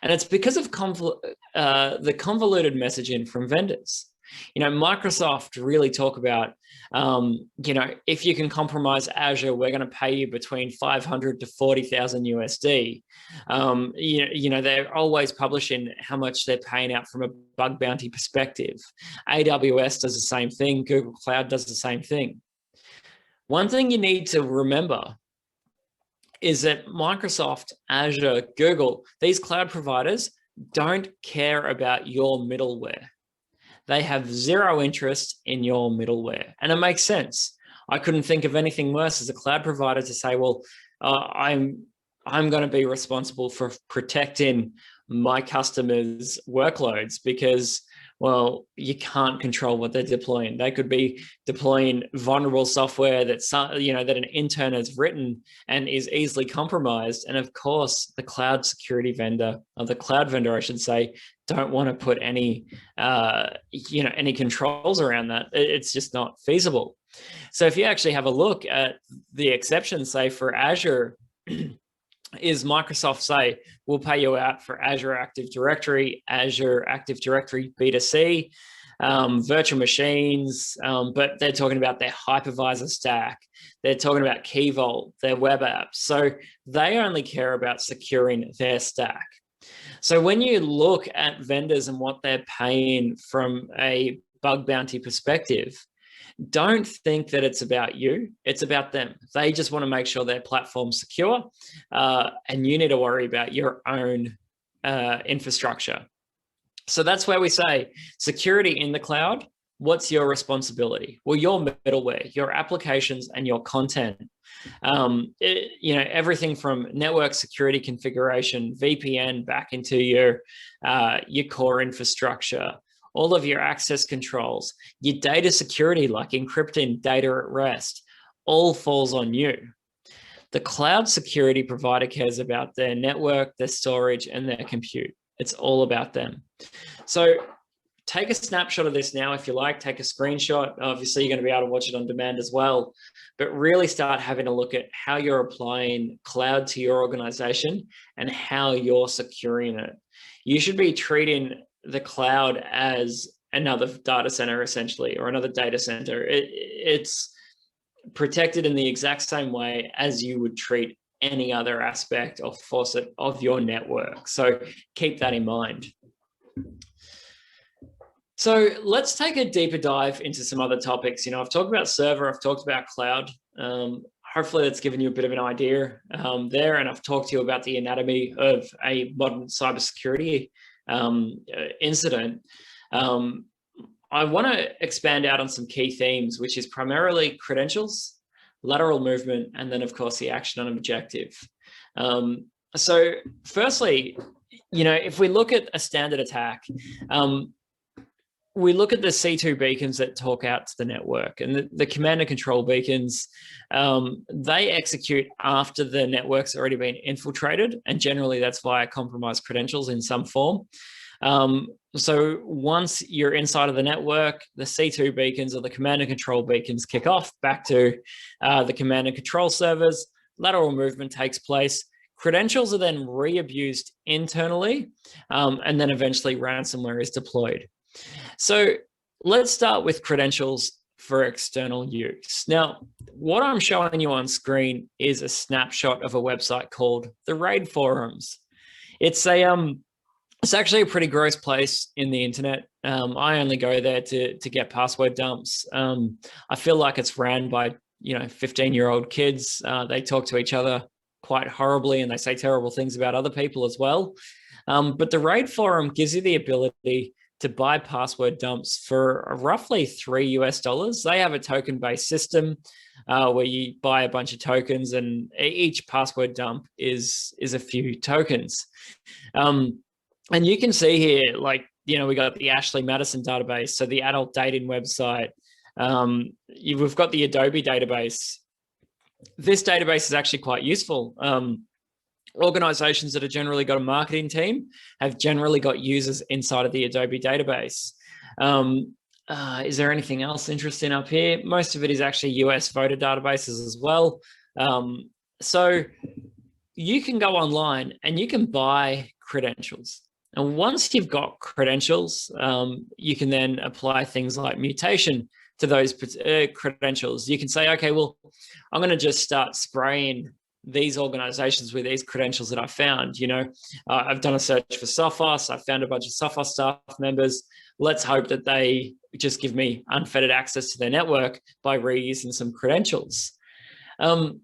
And it's because of the convoluted messaging from vendors. You know, Microsoft really talk about, you know, if you can compromise Azure, we're going to pay you between 500 to 40,000 USD. You know, they're always publishing how much they're paying out from a bug bounty perspective. AWS does the same thing. Google Cloud does the same thing. One thing you need to remember is that Microsoft, Azure, Google, these cloud providers don't care about your middleware. They have zero interest in your middleware. And it makes sense. I couldn't think of anything worse as a cloud provider to say, well, I'm going to be responsible for protecting my customers' workloads, because Well, you can't control what they're deploying. They could be deploying vulnerable software that that an intern has written and is easily compromised. And of course, the cloud security vendor, or the cloud vendor, I should say, don't want to put any any controls around that. It's just not feasible. So if you actually have a look at the exceptions, say for Azure, is Microsoft say, we'll pay you out for Azure Active Directory, Azure Active Directory B2C, virtual machines, but they're talking about their hypervisor stack. They're talking about Key Vault, their web apps. So they only care about securing their stack. So when you look at vendors and what they're paying from a bug bounty perspective, don't think that it's about you, it's about them. They just want to make sure their platform's secure, and you need to worry about your own infrastructure. So that's where we say security in the cloud, what's your responsibility? Well, your middleware, your applications and your content. Everything from network security configuration, VPN back into your core infrastructure, all of your access controls, your data security, like encrypting data at rest, all falls on you. The cloud security provider cares about their network, their storage, and their compute. It's all about them. So take a snapshot of this now, if you like, take a screenshot. Obviously, you're going to be able to watch it on demand as well, but really start having a look at how you're applying cloud to your organization and how you're securing it. You should be treating the cloud as another data center, essentially, or another data center. It's protected in the exact same way as you would treat any other aspect or facet of your network. So keep that in mind. So let's take a deeper dive into some other topics. I've talked about server, I've talked about cloud. Hopefully that's given you a bit of an idea there. And I've talked to you about the anatomy of a modern cybersecurity incident. I want to expand out on some key themes, which is primarily credentials, lateral movement, and then of course the action on objective. So firstly, if we look at a standard attack, we look at the C2 beacons that talk out to the network, and the command and control beacons, they execute after the network's already been infiltrated, and generally that's via compromised credentials in some form. So once you're inside of the network, the C2 beacons or the command and control beacons kick off back to the command and control servers, lateral movement takes place, credentials are then re-abused internally, and then eventually ransomware is deployed. So let's start with credentials for external use. Now, what I'm showing you on screen is a snapshot of a website called the Raid Forums. It's actually a pretty gross place in the internet. I only go there to get password dumps. I feel like it's ran by 15-year-old kids. They talk to each other quite horribly and they say terrible things about other people as well. But the Raid Forum gives you the ability to buy password dumps for roughly $3 US. They have a token-based system where you buy a bunch of tokens, and each password dump is a few tokens. And you can see here, we got the Ashley Madison database, so the adult dating website. We've got the Adobe database. This database is actually quite useful. Organizations that have generally got a marketing team have generally got users inside of the Adobe database. Is there anything else interesting up here? Most of it is actually US voter databases as well. So you can go online and you can buy credentials. And once you've got credentials, you can then apply things like mutation to those credentials. You can say, okay, well, I'm going to just start spraying these organizations with these credentials that I found. I've done a search for Sophos. I found a bunch of Sophos staff members. Let's hope that they just give me unfettered access to their network by reusing some credentials. Now,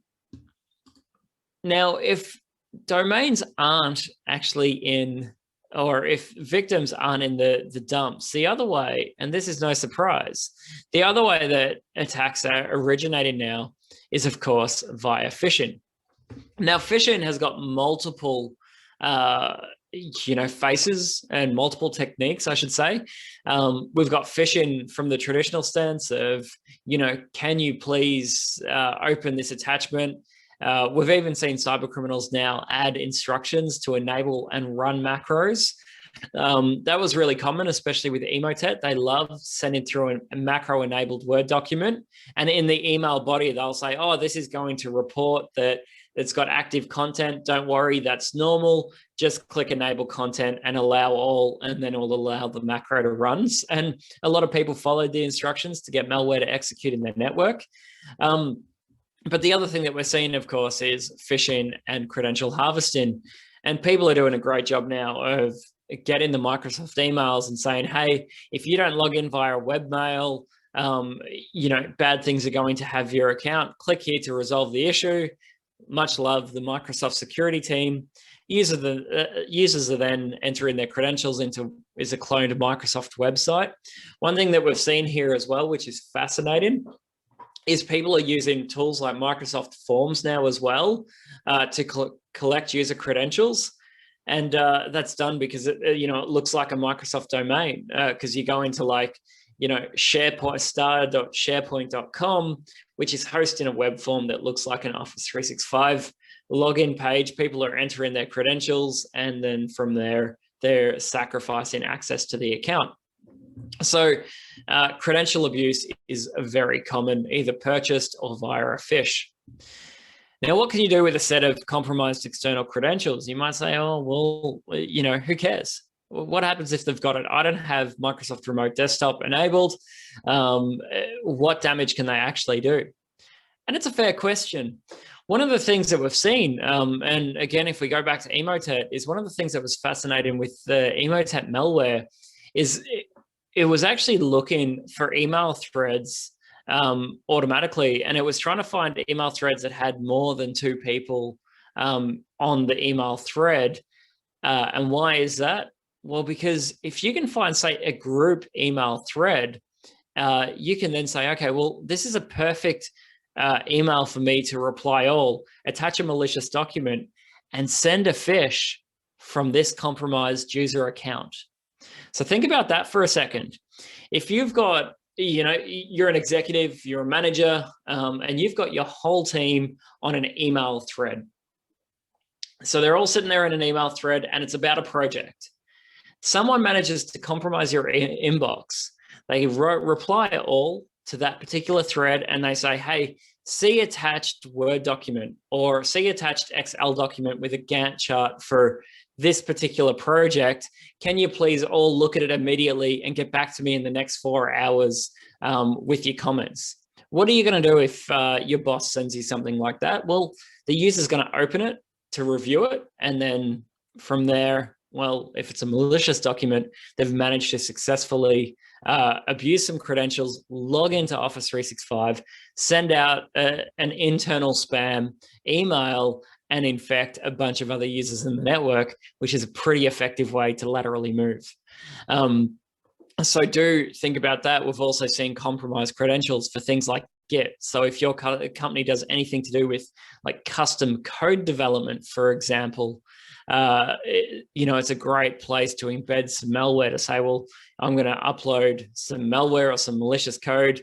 if domains aren't actually in, or if victims aren't in the dumps, the other way, and this is no surprise, the other way that attacks are originating now is, of course, via phishing. Now, phishing has got multiple faces and multiple techniques, I should say. We've got phishing from the traditional stance of, can you please open this attachment? We've even seen cyber criminals now add instructions to enable and run macros. That was really common, especially with Emotet. They love sending through a macro-enabled Word document. And in the email body, they'll say, oh, this is going to report that it's got active content. Don't worry, that's normal. Just click enable content and allow all, and then it will allow the macro to run. And a lot of people followed the instructions to get malware to execute in their network. But the other thing that we're seeing, of course, is phishing and credential harvesting. And people are doing a great job now of getting the Microsoft emails and saying, hey, if you don't log in via webmail, bad things are going to have your account. Click here to resolve the issue. Much love, the Microsoft security team. Users are then entering their credentials into a cloned Microsoft website. One thing that we've seen here as well, which is fascinating, is people are using tools like Microsoft Forms now as well to collect user credentials. And that's done because it looks like a Microsoft domain, because you go into SharePoint, star.sharepoint.com, which is hosting a web form that looks like an Office 365 login page. People are entering their credentials, and then from there, they're sacrificing access to the account. So credential abuse is very common, either purchased or via a phish. Now, what can you do with a set of compromised external credentials? You might say, oh, well, who cares? What happens if they've got it? I don't have Microsoft Remote Desktop enabled. What damage can they actually do? And it's a fair question. One of the things that we've seen, and again, if we go back to Emotet, is one of the things that was fascinating with the Emotet malware is it was actually looking for email threads automatically, and it was trying to find email threads that had more than 2 people on the email thread. And why is that? Well, because if you can find, say, a group email thread, you can then say, okay, well, this is a perfect email for me to reply all, attach a malicious document, and send a phish from this compromised user account. So think about that for a second. If you've got, you're an executive, you're a manager, and you've got your whole team on an email thread. So they're all sitting there in an email thread, and it's about a project. Someone manages to compromise your inbox. They reply all to that particular thread, and they say, hey, see attached Word document, or see attached Excel document with a Gantt chart for this particular project. Can you please all look at it immediately and get back to me in the next 4 hours with your comments? What are you going to do if your boss sends you something like that? Well, the user's going to open it to review it. And then from there, well, if it's a malicious document, they've managed to successfully abuse some credentials, log into Office 365, send out an internal spam email, and infect a bunch of other users in the network, which is a pretty effective way to laterally move. So do think about that. We've also seen compromised credentials for things like Git. So if your company does anything to do with like custom code development, for example, it's a great place to embed some malware to say, well, I'm going to upload some malware or some malicious code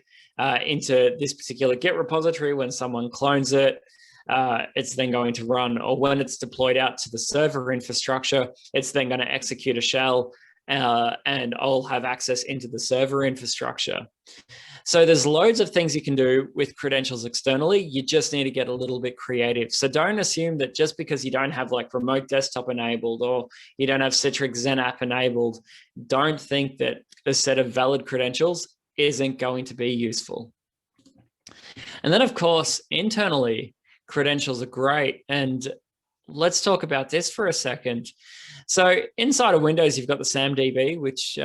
into this particular Git repository. When someone clones it, it's then going to run, or when it's deployed out to the server infrastructure, it's then going to execute a shell and I'll have access into the server infrastructure. So there's loads of things you can do with credentials externally. You just need to get a little bit creative. So don't assume that just because you don't have like remote desktop enabled or you don't have Citrix Zen app enabled, don't think that a set of valid credentials isn't going to be useful. And then of course, internally, credentials are great. And let's talk about this for a second. So inside of Windows, you've got the SAMDB, which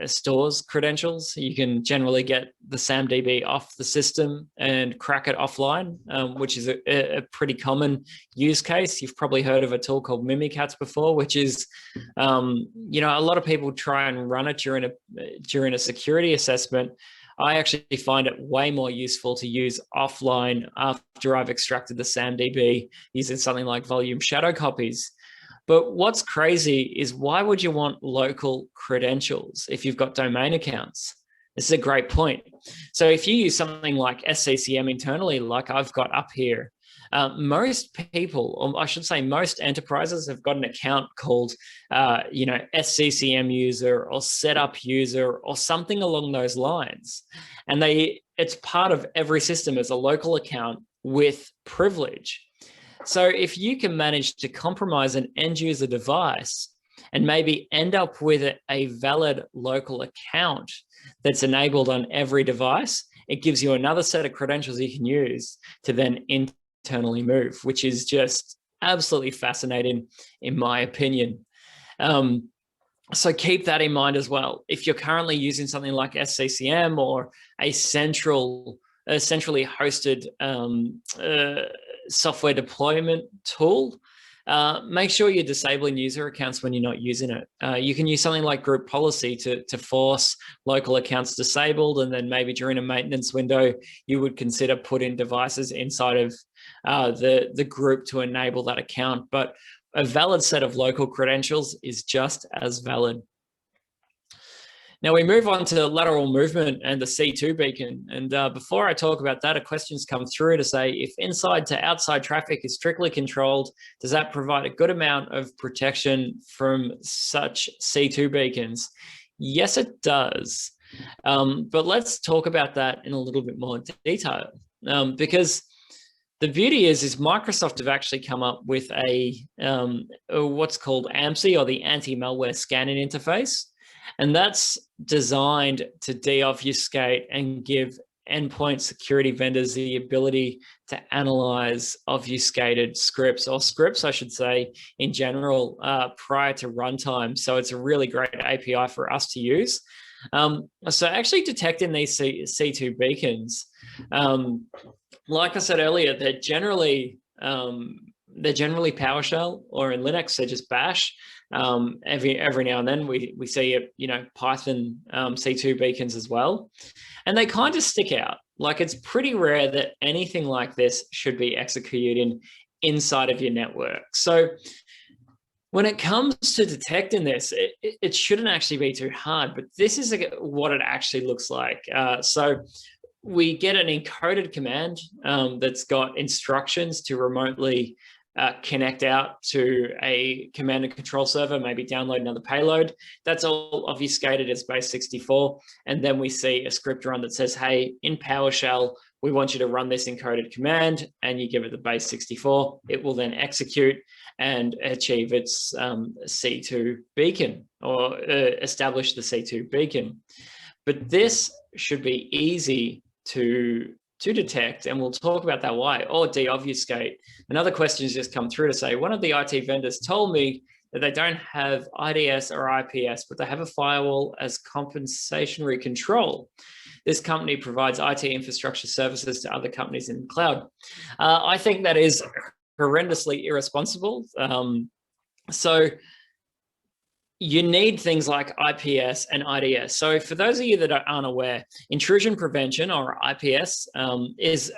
stores credentials. You can generally get the SAMDB off the system and crack it offline, which is a pretty common use case. You've probably heard of a tool called Mimikatz before, which is, a lot of people try and run it during a security assessment. I actually find it way more useful to use offline after I've extracted the SAMDB using something like volume shadow copies. But what's crazy is, why would you want local credentials if you've got domain accounts? This is a great point. So if you use something like SCCM internally, like I've got up here, most people, or I should say most enterprises, have got an account called, SCCM user or setup user or something along those lines. And it's part of every system as a local account with privilege. So if you can manage to compromise an end user device and maybe end up with a valid local account that's enabled on every device, it gives you another set of credentials you can use to then internally move, which is just absolutely fascinating, in my opinion. So keep that in mind as well. If you're currently using something like SCCM or a centrally hosted software deployment tool, make sure you're disabling user accounts when you're not using it. You can use something like group policy to force local accounts disabled, and then maybe during a maintenance window, you would consider putting devices inside of the group to enable that account. But a valid set of local credentials is just as valid. Now we move on to lateral movement and the C2 beacon. And before I talk about that, a question's come through to say, if inside to outside traffic is strictly controlled, does that provide a good amount of protection from such C2 beacons? Yes, it does. But let's talk about that in a little bit more detail, because the beauty is Microsoft have actually come up with what's called AMSI, or the anti-malware scanning interface. And that's designed to deobfuscate and give endpoint security vendors the ability to analyze obfuscated scripts, or scripts, I should say, in general, prior to runtime. So it's a really great API for us to use. So actually detecting these C2 beacons, like I said earlier, they're generally PowerShell, or in Linux, they're just Bash. Every now and then we see Python C2 beacons as well, and they kind of stick out. Like, it's pretty rare that anything like this should be executing inside of your network. So when it comes to detecting this, it shouldn't actually be too hard, but this is what it actually looks like. So we get an encoded command that's got instructions to remotely connect out to a command and control server, maybe download another payload. That's all obfuscated as base 64. And then we see a script run that says, hey, in PowerShell, we want you to run this encoded command, and you give it the base 64. It will then execute and achieve its C2 beacon, or establish the C2 beacon. But this should be easy to detect, and we'll talk about that why, or deobfuscate. Another question has just come through to say, one of the IT vendors told me that they don't have IDS or IPS, but they have a firewall as compensatory control. This company provides IT infrastructure services to other companies in the cloud. I think that is horrendously irresponsible. So you need things like IPS and IDS. So for those of you that aren't aware, intrusion prevention, or IPS, is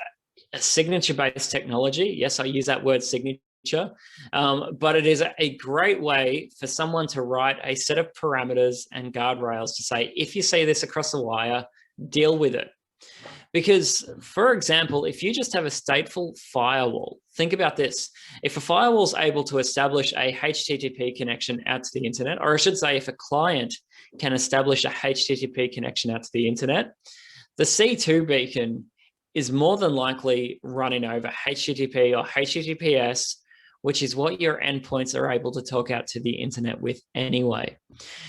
a signature-based technology. Yes, I use that word signature, but it is a great way for someone to write a set of parameters and guardrails to say, if you see this across the wire, deal with it. Because, for example, if you just have a stateful firewall, think about this. If a firewall is able to establish a HTTP connection out to the internet, or I should say, if a client can establish a HTTP connection out to the internet, the C2 beacon is more than likely running over HTTP or HTTPS, which is what your endpoints are able to talk out to the internet with anyway.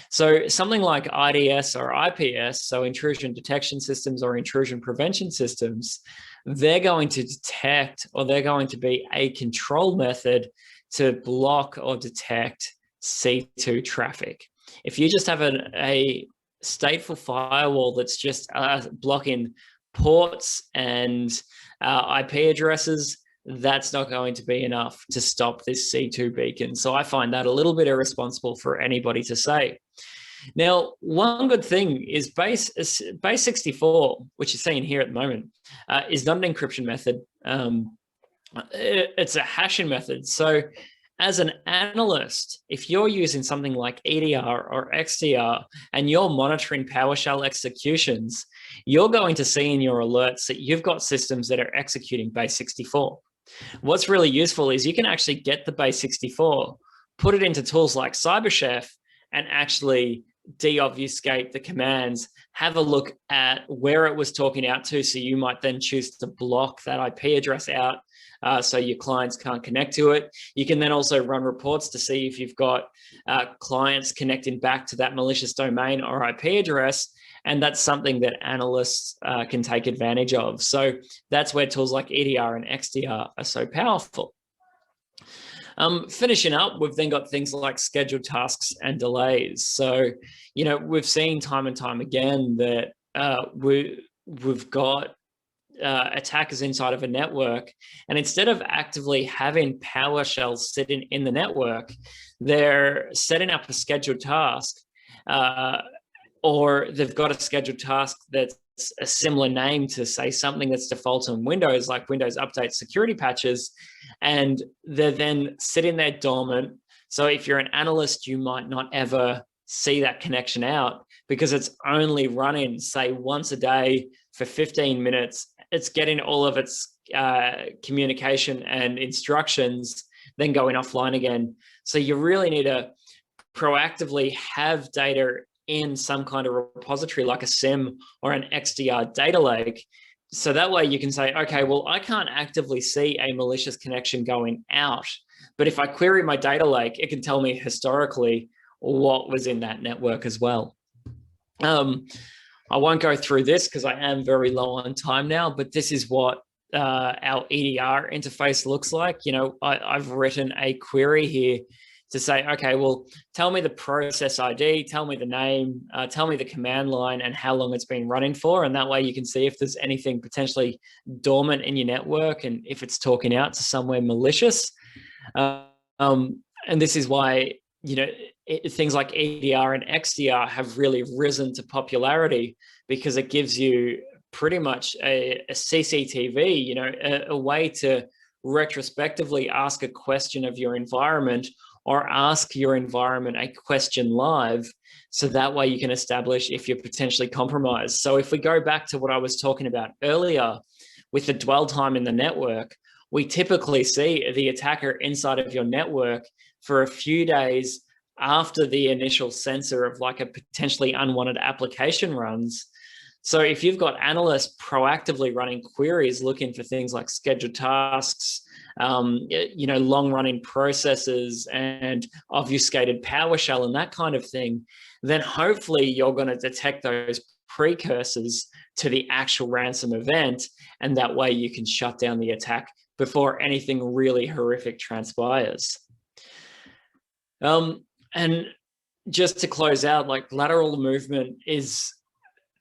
So something like IDS or IPS, so intrusion detection systems or intrusion prevention systems, they're going to detect, or they're going to be a control method to block or detect C2 traffic. If you just have a stateful firewall that's just blocking ports and IP addresses, that's not going to be enough to stop this C2 beacon. So I find that a little bit irresponsible for anybody to say. Now, one good thing is base 64, which you're seeing here at the moment, is not an encryption method. It's a hashing method. So as an analyst, if you're using something like EDR or XDR and you're monitoring PowerShell executions, you're going to see in your alerts that you've got systems that are executing base 64. What's really useful is you can actually get the base 64, put it into tools like CyberChef, and actually deobfuscate the commands, have a look at where it was talking out to. So you might then choose to block that IP address out so your clients can't connect to it. You can then also run reports to see if you've got clients connecting back to that malicious domain or IP address. And that's something that analysts can take advantage of. So that's where tools like EDR and XDR are so powerful. Finishing up, we've then got things like scheduled tasks and delays. So, we've seen time and time again that we've got attackers inside of a network, and instead of actively having PowerShell sitting in the network, they're setting up a scheduled task, or they've got a scheduled task that's a similar name to, say, something that's default on Windows, like Windows Update security patches, and they're then sitting there dormant. So if you're an analyst, you might not ever see that connection out because it's only running, say, once a day for 15 minutes. It's getting all of its communication and instructions, then going offline again. So you really need to proactively have data in some kind of repository like a SIM or an XDR data lake. So that way you can say, okay, well, I can't actively see a malicious connection going out, but if I query my data lake, it can tell me historically what was in that network as well. I won't go through this because I am very low on time now, but this is what our EDR interface looks like. I've written a query here to say, okay, well, tell me the process ID, tell me the name, tell me the command line and how long it's been running for. And that way you can see if there's anything potentially dormant in your network and if it's talking out to somewhere malicious. And this is why, things like EDR and XDR have really risen to popularity because it gives you pretty much a CCTV, a way to retrospectively ask a question of your environment or ask your environment a question live. So that way you can establish if you're potentially compromised. So if we go back to what I was talking about earlier with the dwell time in the network, we typically see the attacker inside of your network for a few days after the initial sensor of like a potentially unwanted application runs. So if you've got analysts proactively running queries, looking for things like scheduled tasks, long-running processes and obfuscated PowerShell and that kind of thing, then hopefully you're going to detect those precursors to the actual ransom event. And that way you can shut down the attack before anything really horrific transpires. And just to close out, like lateral movement is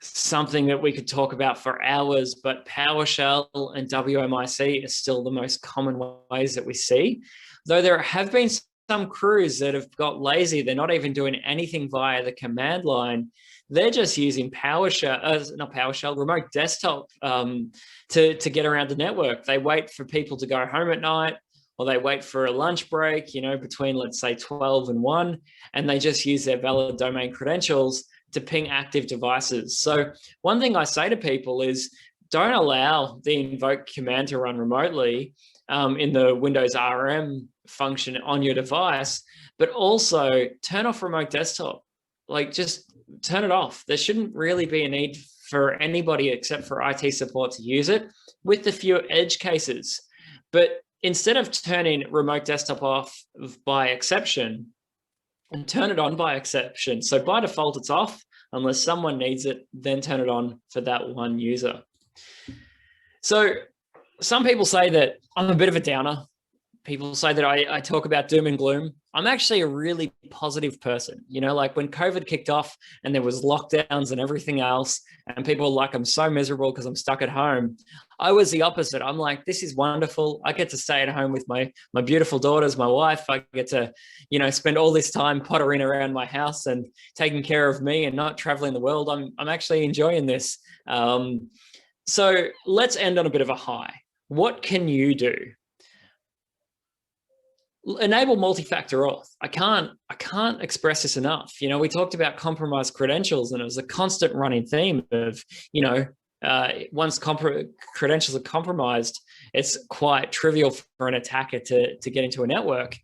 something that we could talk about for hours, but PowerShell and WMIC are still the most common ways that we see. Though there have been some crews that have got lazy, they're not even doing anything via the command line. They're just using remote desktop to get around the network. They wait for people to go home at night, or they wait for a lunch break, between, let's say, 12 and 1, and they just use their valid domain credentials to ping active devices. So one thing I say to people is don't allow the invoke command to run remotely in the Windows RM function on your device, but also turn off remote desktop. Like just turn it off. There shouldn't really be a need for anybody except for IT support to use it, with the few edge cases. But instead of turning remote desktop off by exception, and turn it on by exception. So by default, it's off unless someone needs it, then turn it on for that one user. So some people say that I'm a bit of a downer. People say that I talk about doom and gloom. I'm actually a really positive person. Like when COVID kicked off and there was lockdowns and everything else, and people were like, I'm so miserable because I'm stuck at home. I was the opposite. I'm like, this is wonderful. I get to stay at home with my beautiful daughters, my wife. I get to, spend all this time pottering around my house and taking care of me and not traveling the world. I'm actually enjoying this. So let's end on a bit of a high. What can you do? enable multi-factor auth. I can't express this enough. You know, we talked about compromised credentials, and it was a constant running theme of, you know, once credentials are compromised, it's quite trivial for an attacker to get into a network.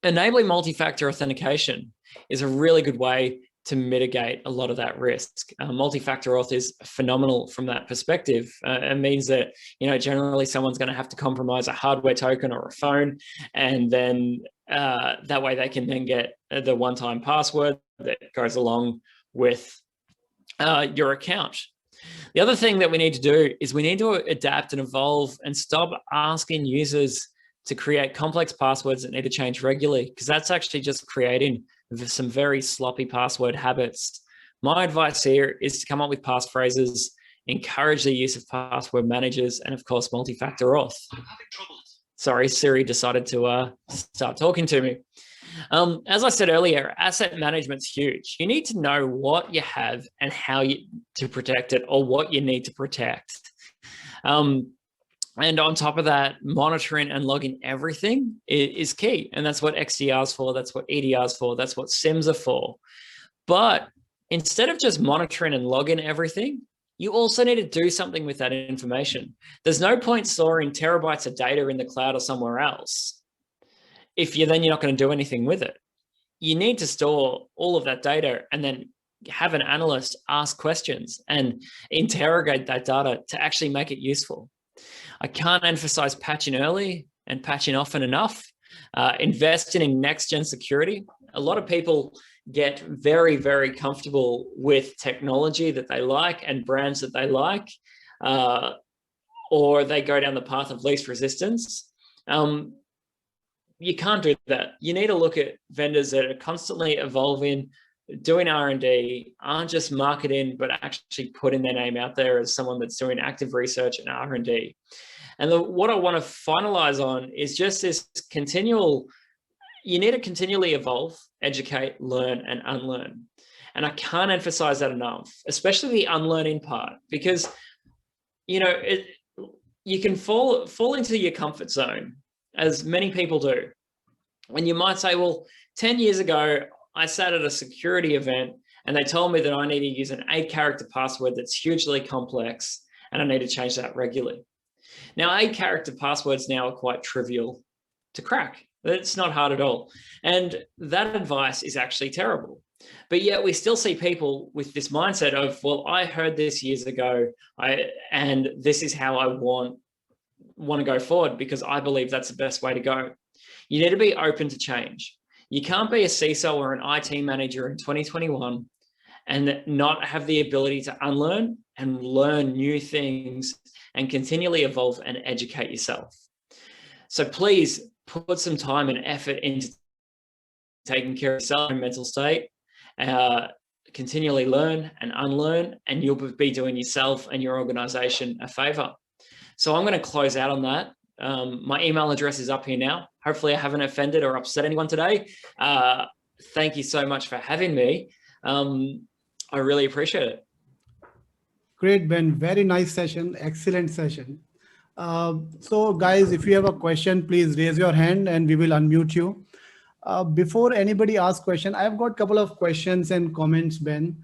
Enabling multi-factor authentication is a really good way to mitigate a lot of that risk. Multi-factor auth is phenomenal from that perspective. It means that, you know, generally someone's going to have to compromise a hardware token or a phone, and then that way they can then get the one-time password that goes along with your account. The other thing that we need to do is we need to adapt and evolve and stop asking users to create complex passwords that need to change regularly, because that's actually just creating some very sloppy password habits. My advice here is to come up with passphrases, encourage the use of password managers, and of course, multi-factor auth. I'm having trouble. Sorry, Siri decided to start talking to me. As I said earlier, asset management's huge. You need to know what you have and how to protect it, or what you need to protect. And on top of that, monitoring and logging everything is key. And that's what XDR is for. That's what EDR is for. That's what SIMs are for. But instead of just monitoring and logging everything, you also need to do something with that information. There's no point storing terabytes of data in the cloud or somewhere else if you're not going to do anything with it. You need to store all of that data and then have an analyst ask questions and interrogate that data to actually make it useful. I can't emphasize patching early and patching often enough. Investing in next-gen security. A lot of people get very, very comfortable with technology that they like and brands that they like, or they go down the path of least resistance. You can't do that. You need to look at vendors that are constantly evolving, doing R&D, aren't just marketing, but actually putting their name out there as someone that's doing active research and R&D. And what I want to finalize on is just this you need to continually evolve, educate, learn, and unlearn. And I can't emphasize that enough, especially the unlearning part, because, you know, you can fall into your comfort zone, as many people do. And you might say, well, 10 years ago, I sat at a security event and they told me that I need to use an 8-character password that's hugely complex and I need to change that regularly. Now, 8-character passwords now are quite trivial to crack. It's not hard at all. And that advice is actually terrible. But yet we still see people with this mindset of, well, I heard this years ago, and this is how I want to go forward because I believe that's the best way to go. You need to be open to change. You can't be a CISO or an IT manager in 2021 and not have the ability to unlearn and learn new things and continually evolve and educate yourself. So please put some time and effort into taking care of yourself and mental state, continually learn and unlearn, and you'll be doing yourself and your organization a favor. So I'm going to close out on that. My email address is up here now. Hopefully I haven't offended or upset anyone today. Thank you so much for having me. I really appreciate it. Great, Ben. Very nice session. Excellent session. So guys, if you have a question, please raise your hand and we will unmute you. Before anybody asks question, I've got a couple of questions and comments, Ben.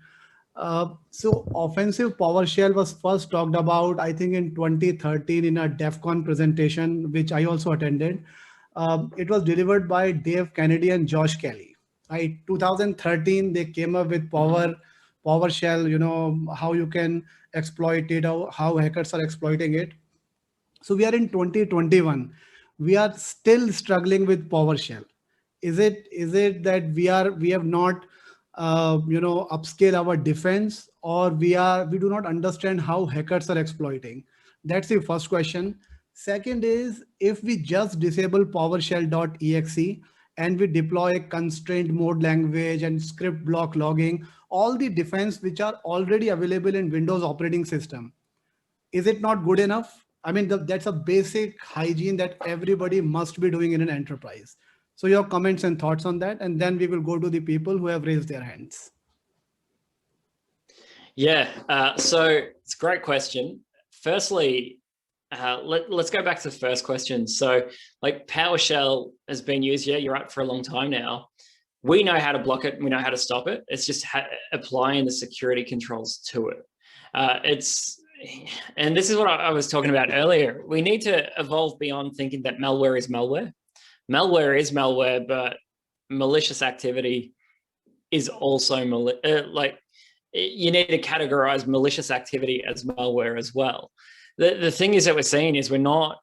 So offensive PowerShell was first talked about, I think in 2013 in a DEF CON presentation, which I also attended. It was delivered by Dave Kennedy and Josh Kelly. Right, 2013, they came up with PowerShell, you know, how you can exploit it, how hackers are exploiting it. So we are in 2021. We are still struggling with PowerShell. Is it that we have not upscale our defense, or we do not understand how hackers are exploiting? That's the first question. Second is, if we just disable PowerShell.exe and we deploy a constraint mode language and script block logging, all the defense which are already available in Windows operating system, is it not good enough? I mean, that's a basic hygiene that everybody must be doing in an enterprise. So your comments and thoughts on that, and then we will go to the people who have raised their hands. Yeah, so it's a great question. Firstly, let's go back to the first question. So like PowerShell has been used, yeah, you're right, for a long time now. We know how to block it. We know how to stop it. It's just applying the security controls to it. And this is what I was talking about earlier. We need to evolve beyond thinking that malware is malware. Malware is malware, but malicious activity is also like you need to categorize malicious activity as malware as well. The thing is that we're seeing is we're not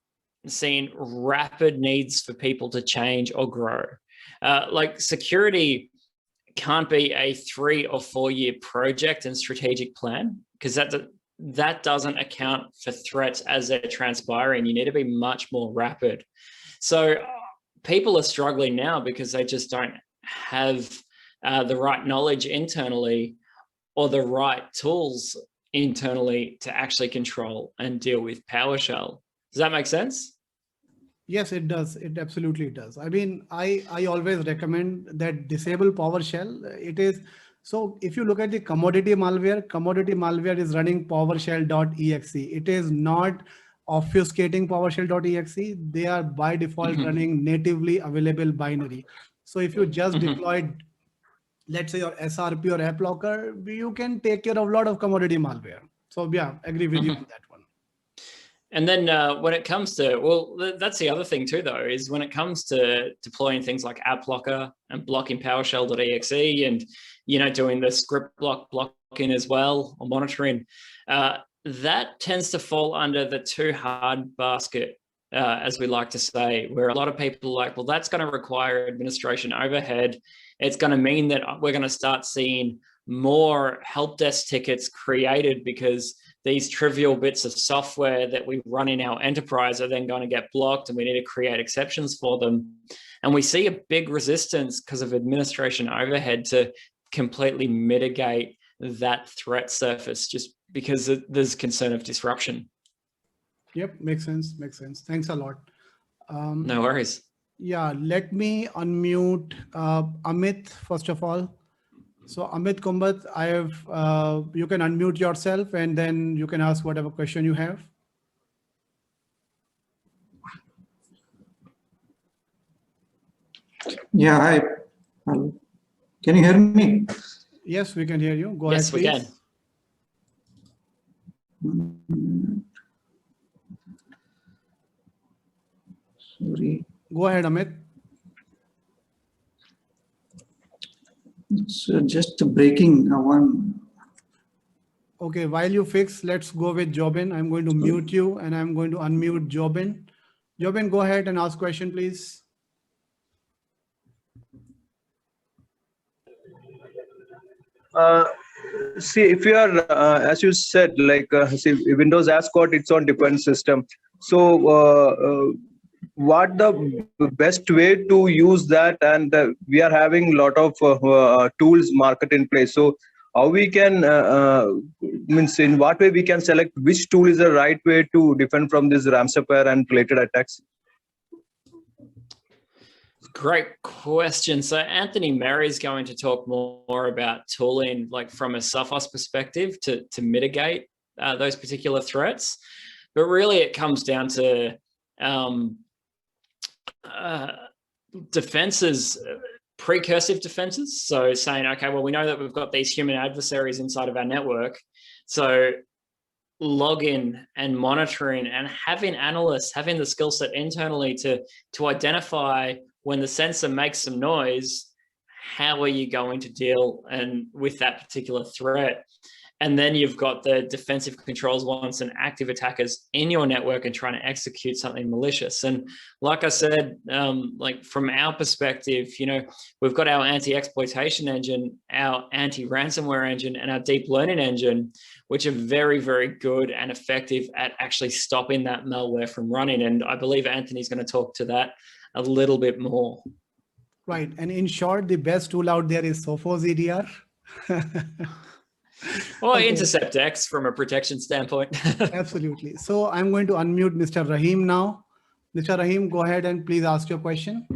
seeing rapid needs for people to change or grow. Like security can't be a 3 or 4 year project and strategic plan, because that doesn't account for threats as they're transpiring. You need to be much more rapid. So people are struggling now because they just don't have the right knowledge internally or the right tools internally to actually control and deal with PowerShell. Does that make sense? Yes, it does. It absolutely does. I mean, I always recommend that disable PowerShell. It is, so if you look at the commodity malware is running PowerShell.exe. It is not obfuscating PowerShell.exe. They are by default running natively available binary. So if you just deployed, let's say, your SRP or app locker, you can take care of a lot of commodity malware. So yeah, agree with you on that one. And then when it comes to, well, that's the other thing too, though, is when it comes to deploying things like app blocker and blocking PowerShell.exe and, you know, doing the script blocking as well, or monitoring, that tends to fall under the too hard basket, as we like to say, where a lot of people are like, well, that's going to require administration overhead. It's going to mean that we're going to start seeing more help desk tickets created because these trivial bits of software that we run in our enterprise are then going to get blocked, and we need to create exceptions for them. And we see a big resistance because of administration overhead to completely mitigate that threat surface, just because there's concern of disruption. Yep, makes sense. Makes sense. Thanks a lot. No worries. Yeah, let me unmute Amit first of all. So Amit Kumbat, you can unmute yourself and then you can ask whatever question you have. Yeah, hi. Can you hear me? Yes, we can hear you. Go Yes, ahead, we please. Can. Sorry. Go ahead, Amit. It's just breaking one. Okay, while you fix, let's go with Jobin. I'm going to mute you and I'm going to unmute Jobin. Jobin, go ahead and ask question, please. See, if you are, as you said, like, see, Windows has got its own deployment system. So, what the best way to use that? And we are having a lot of tools market in place. So, how we can means in what way we can select which tool is the right way to defend from this ransomware and related attacks? Great question. So Anthony Merry is going to talk more about tooling, like from a Sophos perspective, to mitigate those particular threats. But really, it comes down to defenses, precursive defenses. So saying, okay, well, we know that we've got these human adversaries inside of our network. So login and monitoring and having analysts, having the skill set internally to identify when the sensor makes some noise, how are you going to deal with that particular threat? And then you've got the defensive controls once an active attacker's in your network and trying to execute something malicious. And like I said, like from our perspective, you know, we've got our anti-exploitation engine, our anti-ransomware engine, and our deep learning engine, which are very, very good and effective at actually stopping that malware from running. And I believe Anthony's going to talk to that a little bit more. Right. And in short, the best tool out there is Sophos EDR. Or okay. Intercept X from a protection standpoint. Absolutely. So I'm going to unmute Mr. Rahim now. Mr. Rahim, go ahead and please ask your question.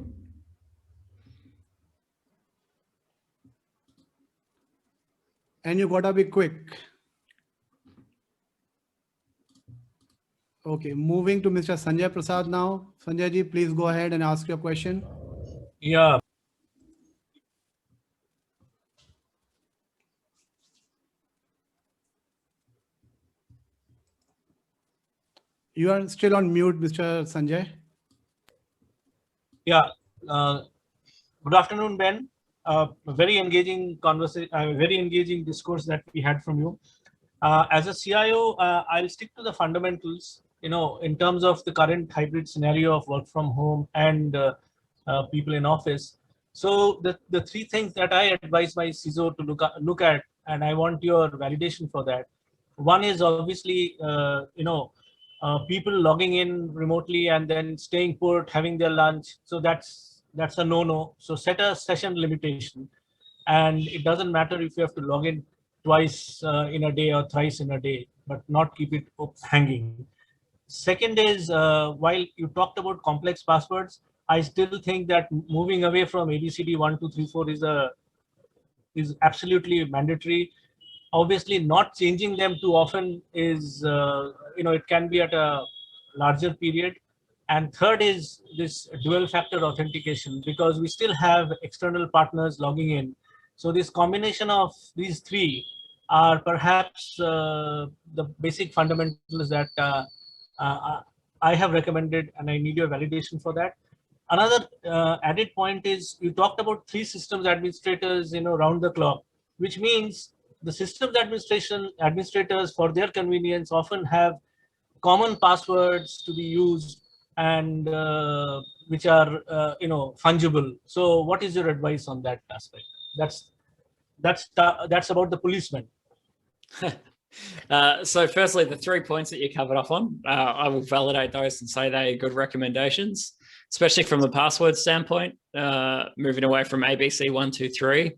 And you gotta be quick. Okay, moving to Mr. Sanjay Prasad now. Sanjay ji, please go ahead and ask your question. Yeah. You are still on mute, Mr. Sanjay. Yeah. Good afternoon, Ben. Very engaging conversation, very engaging discourse that we had from you. As a CIO, I'll stick to the fundamentals, in terms of the current hybrid scenario of work from home and people in office. So the three things that I advise my CISO to look at, and I want your validation for that. One is obviously, people logging in remotely and then staying put, having their lunch. So that's a no-no. So set a session limitation, and it doesn't matter if you have to log in twice in a day or thrice in a day, but not keep it hanging. Second is, while you talked about complex passwords, I still think that moving away from ABCD 1, 2, 3, 4 is absolutely mandatory. Obviously, not changing them too often is, it can be at a larger period. And third is this dual factor authentication, because we still have external partners logging in. So this combination of these three are perhaps the basic fundamentals that I have recommended, and I need your validation for that. Another added point is, you talked about 3 systems administrators, round the clock, which means the systems administrators, for their convenience, often have common passwords to be used, and which are fungible. So what is your advice on that aspect? That's about the policeman. So firstly, the 3 points that you covered off on, I will validate those and say they are good recommendations, especially from a password standpoint, moving away from ABC 1, 2, 3.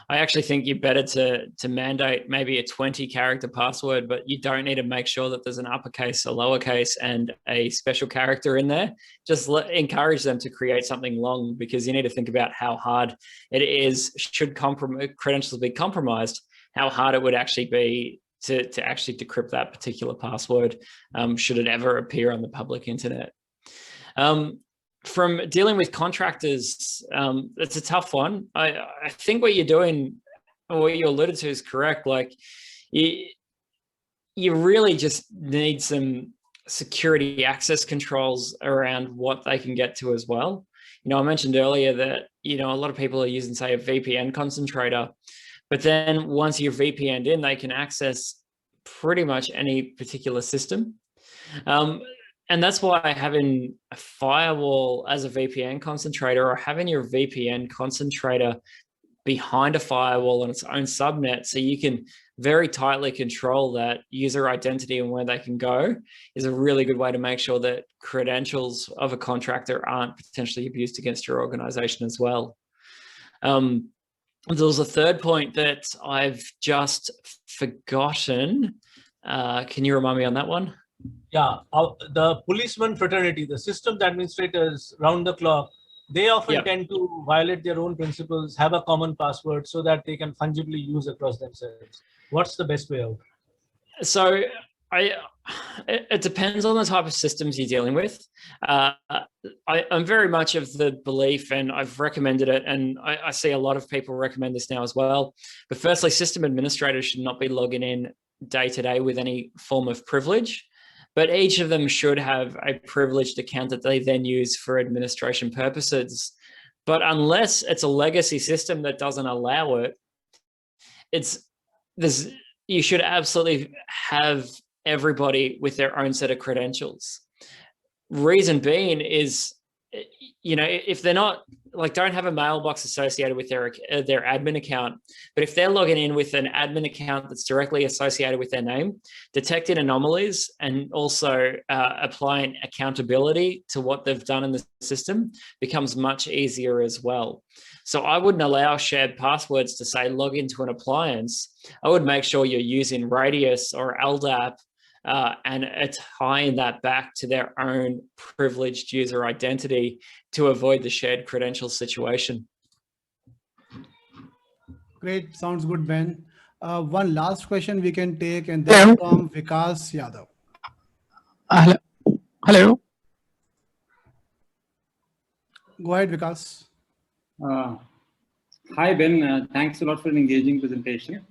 I actually think you're better to mandate maybe a 20-character password, but you don't need to make sure that there's an uppercase, a lowercase, and a special character in there. Just encourage them to create something long, because you need to think about how hard it is, should credentials be compromised, how hard it would actually be to actually decrypt that particular password, should it ever appear on the public internet. From dealing with contractors, it's a tough one. I think what you're doing, or what you alluded to, is correct. Like, you really just need some security access controls around what they can get to as well. I mentioned earlier that, a lot of people are using, say, a VPN concentrator, but then once you're VPN'd in, they can access pretty much any particular system. And that's why having a firewall as a VPN concentrator, or having your VPN concentrator behind a firewall on its own subnet, so you can very tightly control that user identity and where they can go, is a really good way to make sure that credentials of a contractor aren't potentially abused against your organization as well. There was a third point that I've just forgotten. Can you remind me on that one? Yeah, the policeman fraternity, the systems administrators round the clock, they often tend to violate their own principles, have a common password so that they can fungibly use across themselves. What's the best way out? So it depends on the type of systems you're dealing with. I'm very much of the belief, and I've recommended it, and I see a lot of people recommend this now as well. But firstly, system administrators should not be logging in day to day with any form of privilege, but each of them should have a privileged account that they then use for administration purposes. But unless it's a legacy system that doesn't allow it, you should absolutely have everybody with their own set of credentials. Reason being is, if they're not, don't have a mailbox associated with their admin account, but if they're logging in with an admin account that's directly associated with their name, detecting anomalies and also applying accountability to what they've done in the system becomes much easier as well. So I wouldn't allow shared passwords to say log into an appliance. I would make sure you're using Radius or LDAP and tying that back to their own privileged user identity to avoid the shared credentials situation. Great, sounds good, Ben. One last question we can take, and then from Vikas Yadav. Hello. Go ahead, Vikas. Hi, Ben. Thanks a lot for an engaging presentation.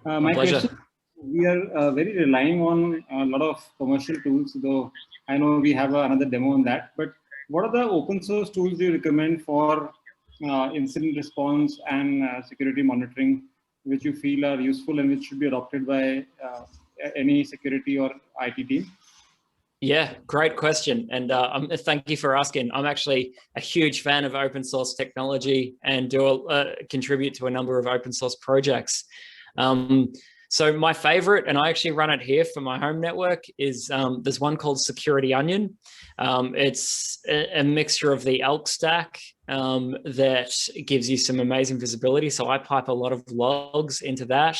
My pleasure. question, we are very relying on a lot of commercial tools, though I know we have another demo on that. But what are the open source tools do you recommend for incident response and security monitoring, which you feel are useful and which should be adopted by any security or IT team? Yeah, great question. And thank you for asking. I'm actually a huge fan of open source technology and contribute to a number of open source projects. So my favorite, and I actually run it here for my home network, is there's one called Security Onion. It's a mixture of the ELK stack that gives you some amazing visibility. So I pipe a lot of logs into that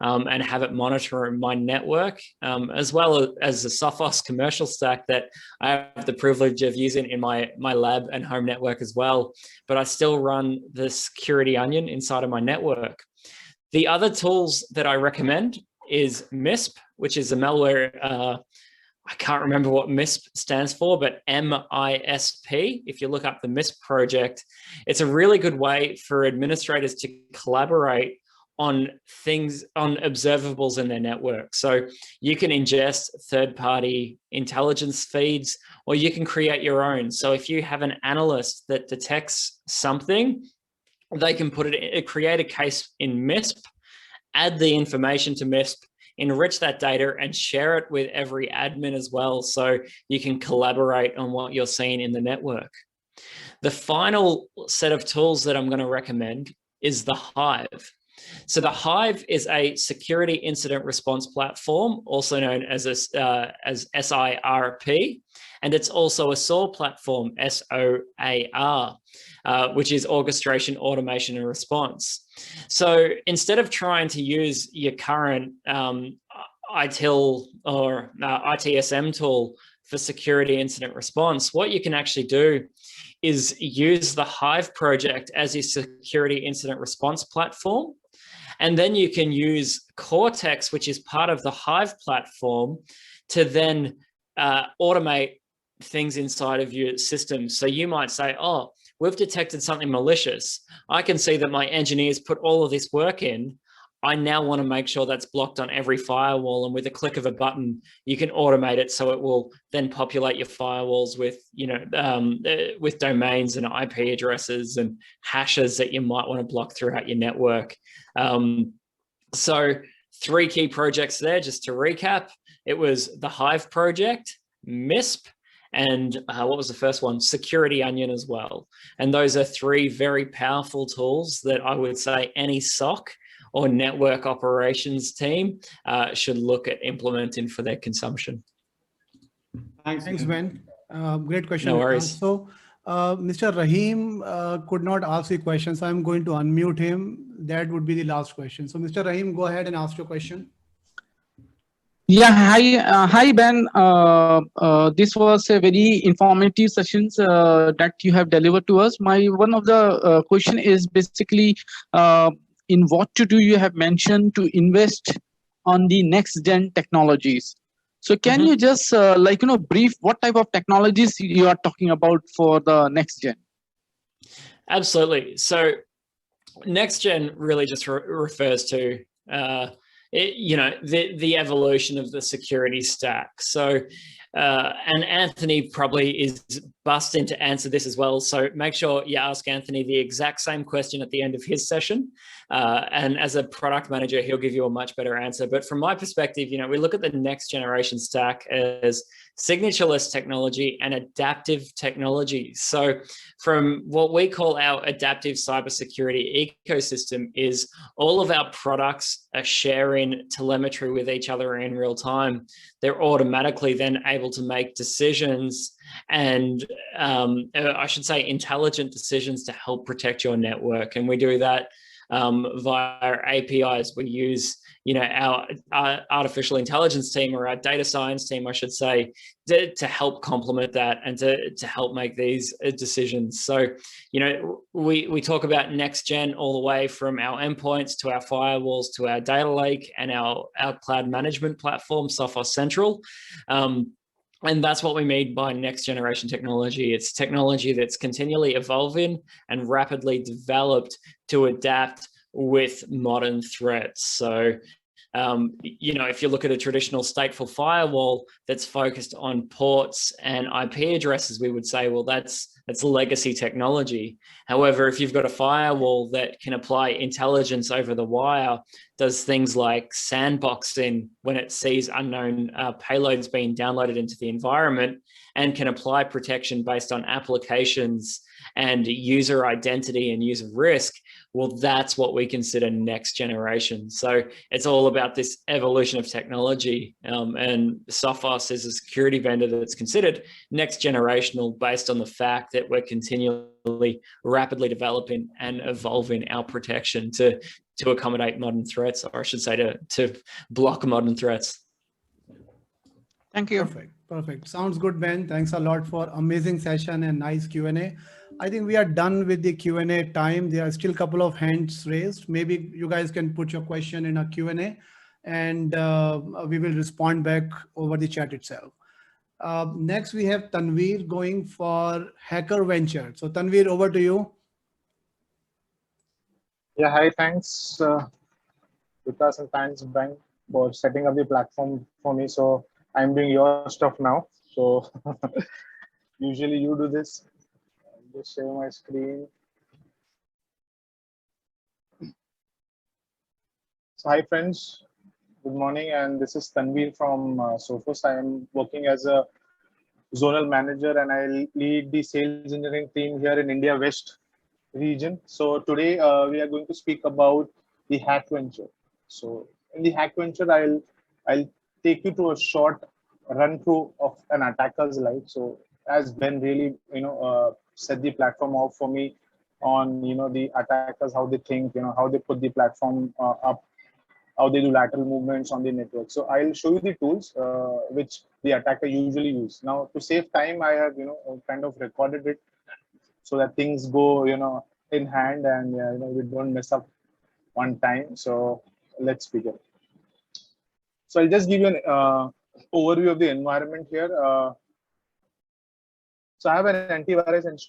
and have it monitor my network, as well as the Sophos commercial stack that I have the privilege of using in my lab and home network as well. But I still run the Security Onion inside of my network. The other tools that I recommend is MISP, which is a malware. I can't remember what MISP stands for, but MISP. If you look up the MISP project, it's a really good way for administrators to collaborate on things, on observables in their network. So you can ingest third-party intelligence feeds, or you can create your own. So if you have an analyst that detects something, they can create a case in MISP, add the information to MISP, enrich that data and share it with every admin as well. So you can collaborate on what you're seeing in the network. The final set of tools that I'm going to recommend is the Hive. So the Hive is a security incident response platform, also known as SIRP, and it's also a SOAR platform, SOAR, which is orchestration, automation, and response. So instead of trying to use your current ITIL or ITSM tool for security incident response, what you can actually do is use the Hive project as your security incident response platform. And then you can use Cortex, which is part of the Hive platform, to then automate things inside of your system. So you might say, oh, we've detected something malicious. I can see that my engineers put all of this work in. I now want to make sure that's blocked on every firewall, and with a click of a button, you can automate it so it will then populate your firewalls with, with domains and IP addresses and hashes that you might want to block throughout your network. So 3 key projects there, just to recap. It was the Hive project, MISP, and what was the first one? Security Onion as well. And those are 3 very powerful tools that I would say any SOC or network operations team should look at implementing for their consumption. Thanks, Ben. Great question. No worries. So Mr. Rahim could not ask a question, so I'm going to unmute him. That would be the last question. So Mr. Rahim, go ahead and ask your question. Yeah, hi Ben. This was a very informative sessions that you have delivered to us. One of the question is basically in what to do. You have mentioned to invest on the next gen technologies. So can you just brief what type of technologies you are talking about for the next gen? Absolutely. So next gen really just refers to the evolution of the security stack. So and Anthony probably is busting to answer this as well. So make sure you ask Anthony the exact same question at the end of his session. And as a product manager, he'll give you a much better answer. But from my perspective, we look at the next generation stack as signatureless technology and adaptive technology. So from what we call our adaptive cybersecurity ecosystem is all of our products are sharing telemetry with each other in real time. They're automatically then able to make decisions and I should say intelligent decisions to help protect your network. And we do that via APIs. We use, our artificial intelligence team, or our data science team, I should say, to help complement that and to help make these decisions. So, we talk about next gen all the way from our endpoints to our firewalls to our data lake and our cloud management platform, Sophos Central. And that's what we mean by next generation technology. It's technology that's continually evolving and rapidly developed to adapt with modern threats. So, if you look at a traditional stateful firewall that's focused on ports and IP addresses, we would say, well, that's legacy technology. However, if you've got a firewall that can apply intelligence over the wire, does things like sandboxing when it sees unknown payloads being downloaded into the environment, and can apply protection based on applications and user identity and user risk, well, that's what we consider next generation. So it's all about this evolution of technology. And Sophos is a security vendor that's considered next generational based on the fact that we're continually rapidly developing and evolving our protection to accommodate modern threats, or I should say to block modern threats. Thank you. Perfect. Sounds good, Ben. Thanks a lot for amazing session and nice Q&A. I think we are done with the Q&A time. There are still a couple of hands raised. Maybe you guys can put your question in a Q&A and we will respond back over the chat itself. Next, we have Tanveer going for Hackventure. So Tanveer, over to you. Yeah, hi, thanks, Vikas, and thanks, Ben, for setting up the platform for me. So I'm doing your stuff now. So usually you do this. I'll just share my screen. So hi, friends. Good morning. And this is Tanveer from Sophos. I am working as a zonal manager and I lead the sales engineering team here in India West region. So today we are going to speak about the Hackventure. So in the Hackventure, I'll take you to a short run through of an attacker's life. So as Ben really set the platform out for me on the attackers, how they think, how they put the platform up, how they do lateral movements on the network. So I'll show you the tools which the attacker usually use. Now to save time, I have kind of recorded it so that things go in hand and we don't mess up one time. So let's begin. So I'll just give you an overview of the environment here. So I have an antivirus and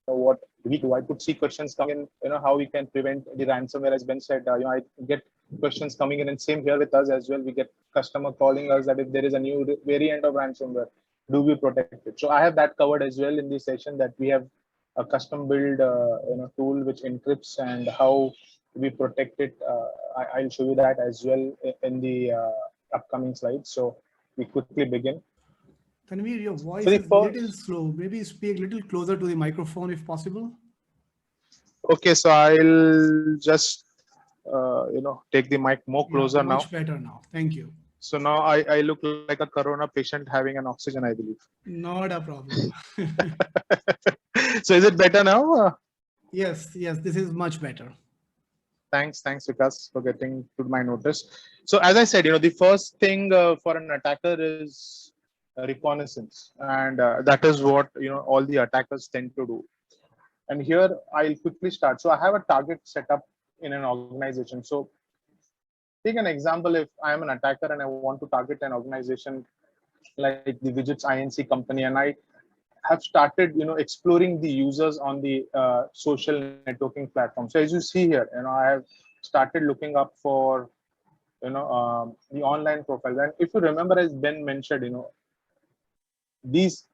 what we do. I could see questions coming in, how we can prevent the ransomware, as Ben said. I get questions coming in, and same here with us as well. We get customer calling us that if there is a new variant of ransomware, do we protect it? So I have that covered as well in this session, that we have a custom build tool which encrypts and how we protect it. I'll show you that as well in the upcoming slides. So we quickly begin. Tanveer, your voice is a little slow. Maybe speak a little closer to the microphone if possible. Okay, so I'll just take the mic more closer now. Much better now. Thank you. So now I look like a corona patient having an oxygen, I believe. Not a problem. So is it better now? Yes, this is much better. Thanks, Vikas, for getting to my notice. So as I said, the first thing for an attacker is reconnaissance, and that is what all the attackers tend to do. And here I'll quickly start. So I have a target set up in an organization. So take an example. If I am an attacker and I want to target an organization like the Widgets Inc. company, and I have started exploring the users on the social networking platform. So as you see here, I have started looking up for the online profiles. And if you remember, as Ben mentioned, these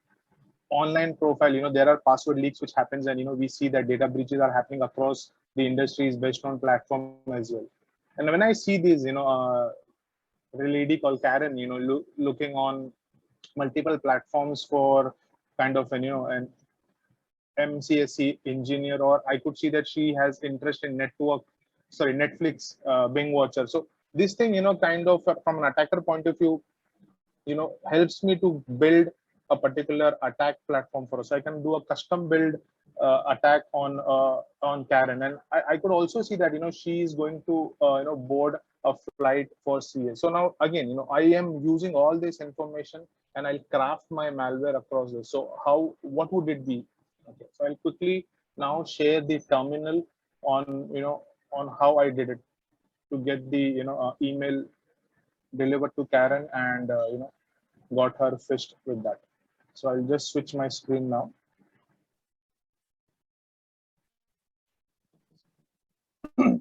online profile, there are password leaks which happens, and we see that data breaches are happening across the industries based on platform as well. And when I see these, a lady called Karen, looking on multiple platforms for kind of an MCSE engineer, or I could see that she has interest in Netflix Bing Watcher. So this thing, kind of from an attacker point of view, helps me to build a particular attack platform for us. So I can do a custom build attack on Karen, and I could also see that she is going to board a flight for CA. So now again, I am using all this information and I'll craft my malware across this. So what would it be? Okay, so I'll quickly now share the terminal on, on how I did it to get the, email delivered to Karen, and, got her fished with that. So I'll just switch my screen now. Okay,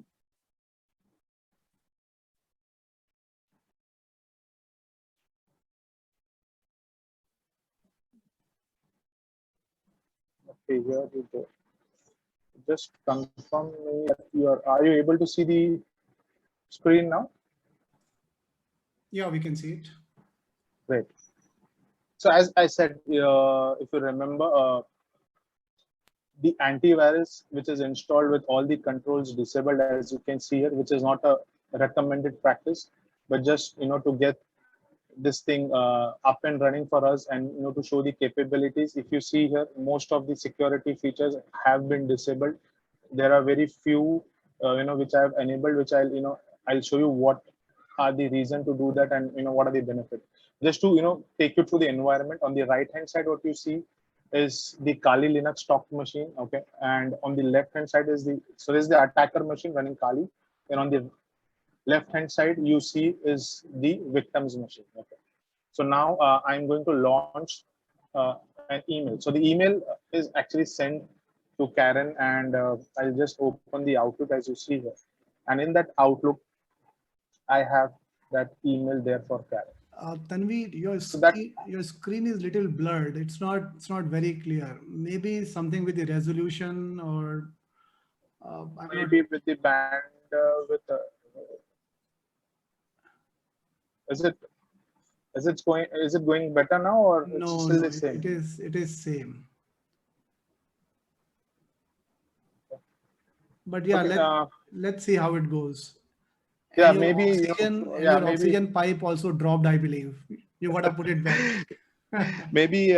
here we go. Just confirm me that are you able to see the screen now? Yeah, we can see it. Great. So as I said, if you remember, the antivirus which is installed with all the controls disabled, as you can see here, which is not a recommended practice, but just to get this thing up and running for us, and to show the capabilities. If you see here, most of the security features have been disabled. There are very few which I have enabled, which I'll show you what are the reason to do that, and what are the benefits. Just to take you through the environment. On the right hand side, what you see is the Kali Linux stock machine, okay, and on the left hand side is this is the attacker machine running Kali, and on the left hand side you see is the victim's machine. Okay, so now I'm going to launch an email. So the email is actually sent to Karen, and I'll just open the Outlook, as you see here, and in that Outlook I have that email there for Karen. Tanvi, your screen is little blurred. It's not very clear. Maybe something with the resolution, or maybe with the bandwidth. Is it going better now, or no, it's still no, the same? it is same. But yeah, okay, let's see how it goes. Yeah, and maybe your oxygen pipe also dropped, I believe. You gotta put it back. maybe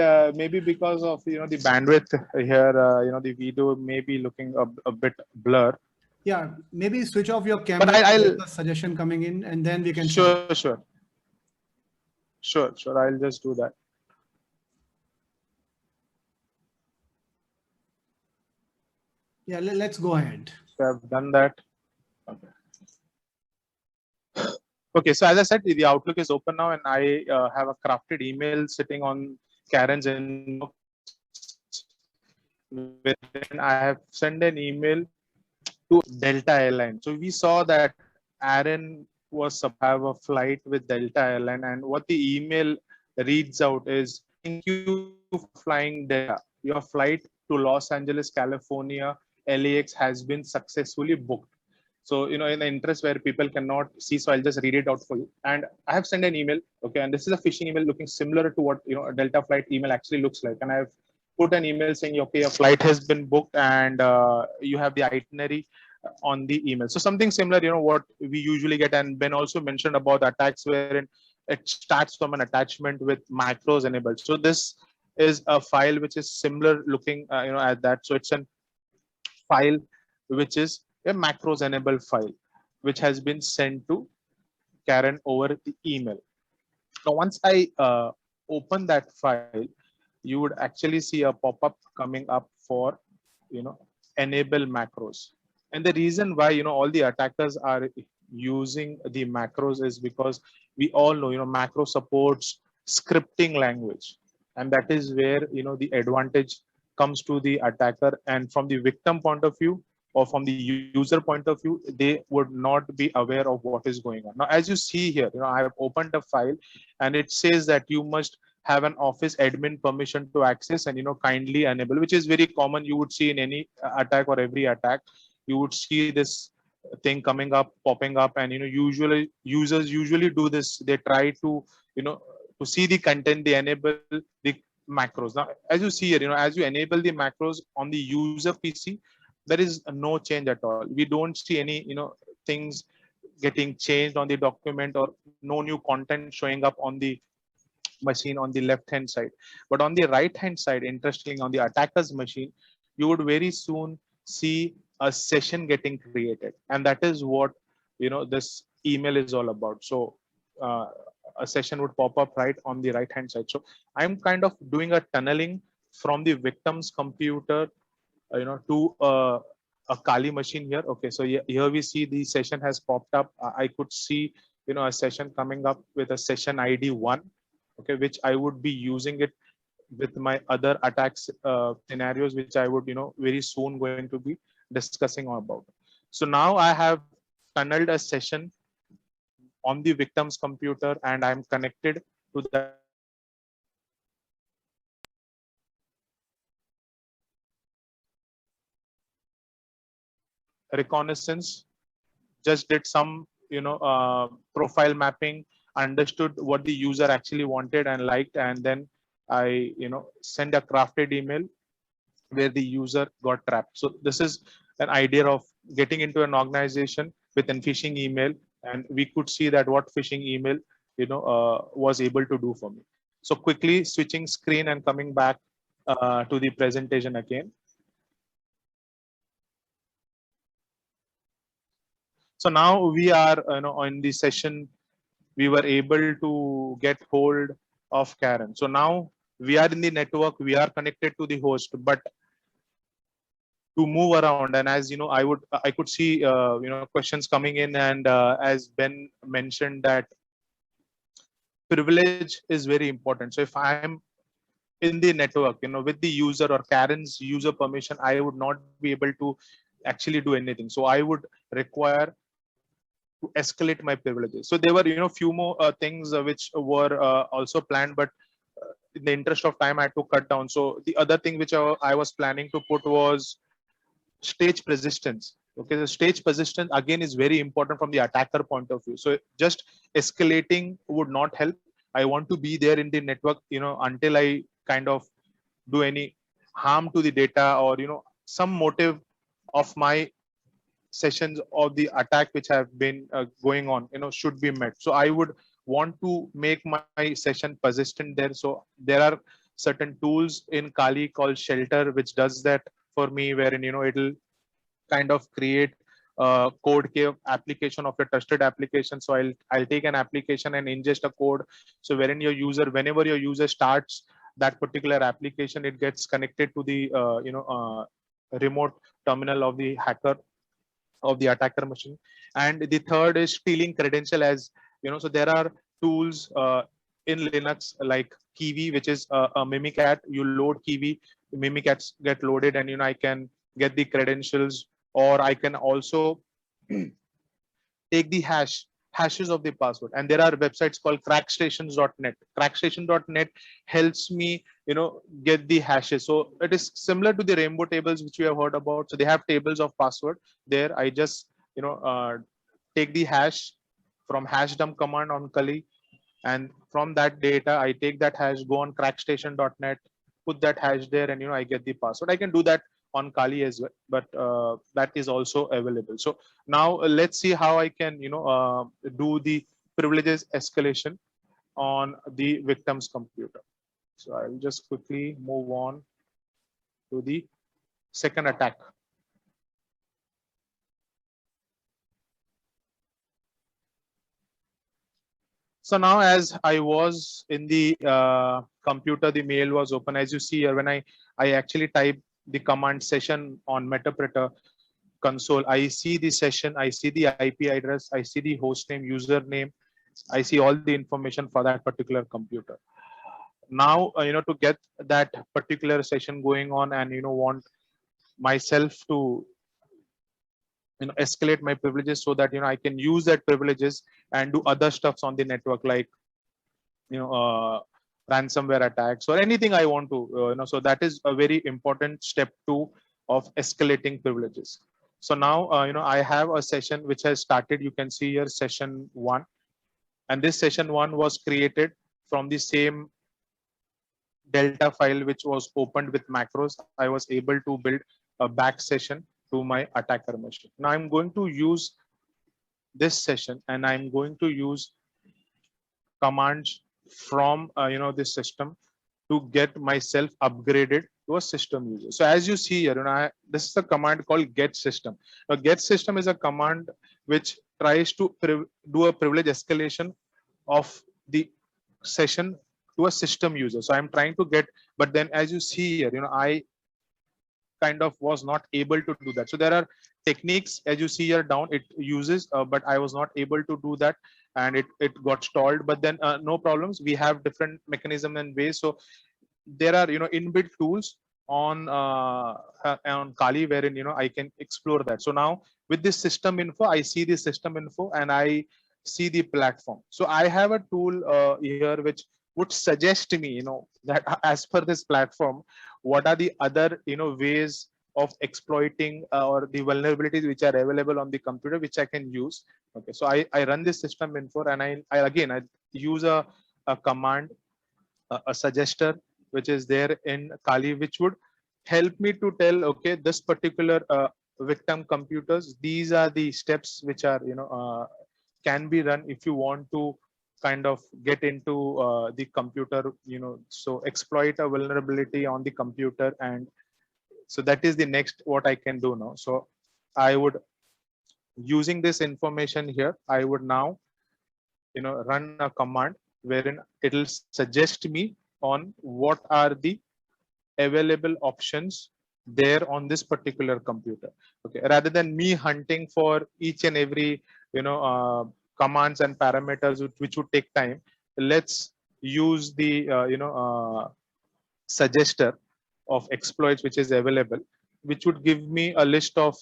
because of the bandwidth here, the video may be looking a bit blur. Yeah, maybe switch off your camera. I'll a suggestion coming in, and then we can sure. I'll just do that. Yeah, let's go ahead. So I've done that. Okay, so as I said, the Outlook is open now, and I have a crafted email sitting on Karen's inbox, wherein I have sent an email to Delta Airline. So we saw that Aaron was supposed to have a flight with Delta Airline, and what the email reads out is, "Thank you for flying Delta. Your flight to Los Angeles, California, LAX has been successfully booked." So, in the interest where people cannot see, so I'll just read it out for you. And I have sent an email, okay, and this is a phishing email looking similar to what a Delta flight email actually looks like. And I've put an email saying, okay, your flight has been booked, and you have the itinerary on the email. So something similar, what we usually get. And Ben also mentioned about attacks wherein it starts from an attachment with macros enabled. So this is a file which is similar looking, at that. So it's a file which is a macros enabled file, which has been sent to Karen over the email. Now, once I open that file, you would actually see a pop-up coming up for, enable macros. And the reason why, all the attackers are using the macros is because we all know, macro supports scripting language. And that is where, the advantage comes to the attacker. And from the victim point of view, or from the user point of view, they would not be aware of what is going on. Now, as you see here, I have opened a file, and it says that you must have an office admin permission to access, and kindly enable, which is very common. You would see in any attack or every attack, you would see this thing coming up, popping up, and usually users usually do this. They try to to see the content, they enable the macros. Now, as you see here, as you enable the macros on the user PC, there is no change at all. We don't see any things getting changed on the document, or no new content showing up on the machine on the left hand side. But on the right hand side, interestingly, on the attacker's machine, you would very soon see a session getting created, and that is what this email is all about. So a session would pop up right on the right hand side. So I'm kind of doing a tunneling from the victim's computer, to a Kali machine here. Okay, so here we see the session has popped up. I could see, a session coming up with a session ID 1, okay, which I would be using it with my other attacks scenarios, which I would, very soon going to be discussing about. So now I have tunneled a session on the victim's computer, and I'm connected to that reconnaissance, just did some, profile mapping, understood what the user actually wanted and liked, and then I, send a crafted email where the user got trapped. So this is an idea of getting into an organization with a phishing email, and we could see that what phishing email, was able to do for me. So quickly switching screen and coming back to the presentation again. So now we are, on the session, we were able to get hold of Karen. So now we are in the network, we are connected to the host, but to move around, and as I could see, questions coming in, and as Ben mentioned that privilege is very important. So if I'm in the network, with the user or Karen's user permission, I would not be able to actually do anything. So I would require to escalate my privileges. So there were, few more things which were also planned, but in the interest of time, I had to cut down. So the other thing which I was planning to put was stage persistence. Okay, the stage persistence again is very important from the attacker point of view. So just escalating would not help. I want to be there in the network, until I kind of do any harm to the data, or some motive of my sessions or the attack which have been going on, should be met. So I would want to make my session persistent there. So there are certain tools in Kali called Shelter, which does that for me, wherein it'll kind of create a code cave application of a trusted application. So I'll take an application and ingest a code. So wherein whenever your user starts that particular application, it gets connected to the remote terminal of the hacker, of the attacker machine. And the third is stealing credential, as so there are tools in Linux like Kiwi, which is a Mimikat. You load Kiwi, Mimikats get loaded, and I can get the credentials, or I can also take the hashes of the password. And there are websites called crackstations.net. Crackstation.net helps me, get the hashes. So it is similar to the rainbow tables which we have heard about. So they have tables of password there. I just, take the hash from hash dump command on Kali, and from that data, I take that hash, go on crackstation.net, put that hash there, and I get the password. I can do that on Kali as well, but that is also available. So now let's see how I can, do the privileges escalation on the victim's computer. So I'll just quickly move on to the second attack. So now, as I was in the computer, the mail was open. As you see here, when I actually type the command session on Metapreter console, I see the session, I see the IP address, I see the host name, username, I see all the information for that particular computer. Now, to get that particular session going on, and want myself to escalate my privileges, so that I can use that privileges and do other stuffs on the network, like ransomware attacks or anything I want to. So that is a very important step 2 of escalating privileges. So now I have a session which has started. You can see here session 1, and this session 1 was created from the same Delta file which was opened with macros. I was able to build a back session to my attacker machine. Now I'm going to use this session, and I'm going to use commands from this system to get myself upgraded to a system user. So as you see here, this is a command called get system. Now get system is a command which tries to do a privilege escalation of the session to a system user. So I'm trying to get, but then as you see here, I kind of was not able to do that. So there are techniques, as you see here down, it uses, but I was not able to do that, and it got stalled. But then no problems. We have different mechanism and ways. So there are inbuilt tools on Kali wherein I can explore that. So now with this system info, I see the system info and I see the platform. So I have a tool here which would suggest me that as per this platform, what are the other ways of exploiting or the vulnerabilities which are available on the computer which I can use. Okay, so I run this system info and I again use a command, a suggester which is there in Kali, which would help me to tell, okay, this particular victim computers, these are the steps which are can be run if you want to kind of get into the computer, so exploit a vulnerability on the computer. And so that is the next what I can do now. So I would, using this information here, I would now run a command wherein it'll suggest me on what are the available options there on this particular computer. Okay, rather than me hunting for each and every commands and parameters which would take time, let's use the suggester of exploits which is available, which would give me a list of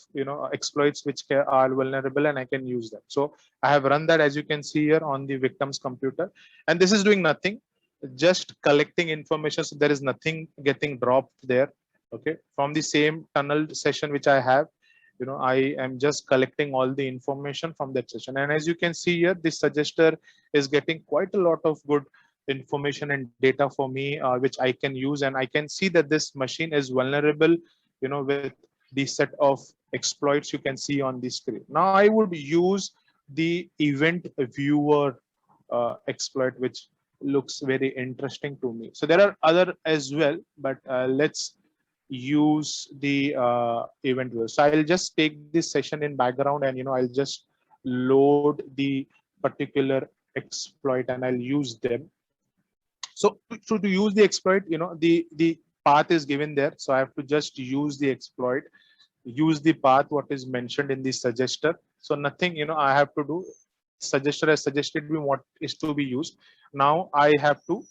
exploits which are vulnerable, and I can use that. So I have run that, as you can see here, on the victim's computer, and this is doing nothing, just collecting information. So there is nothing getting dropped there. Okay, from the same tunnel session which I have, I am just collecting all the information from that session. And as you can see here, this suggester is getting quite a lot of good information and data for me, which I can use, and I can see that this machine is vulnerable with the set of exploits you can see on the screen. Now I would use the event viewer exploit, which looks very interesting to me. So there are other as well, but let's use the event viewer. So I'll just take this session in background, and I'll just load the particular exploit and I'll use them. So to use the exploit, the path is given there. So I have to just use the exploit, use the path what is mentioned in the suggester. So nothing, I have to do. Suggester has suggested me what is to be used. Now I have to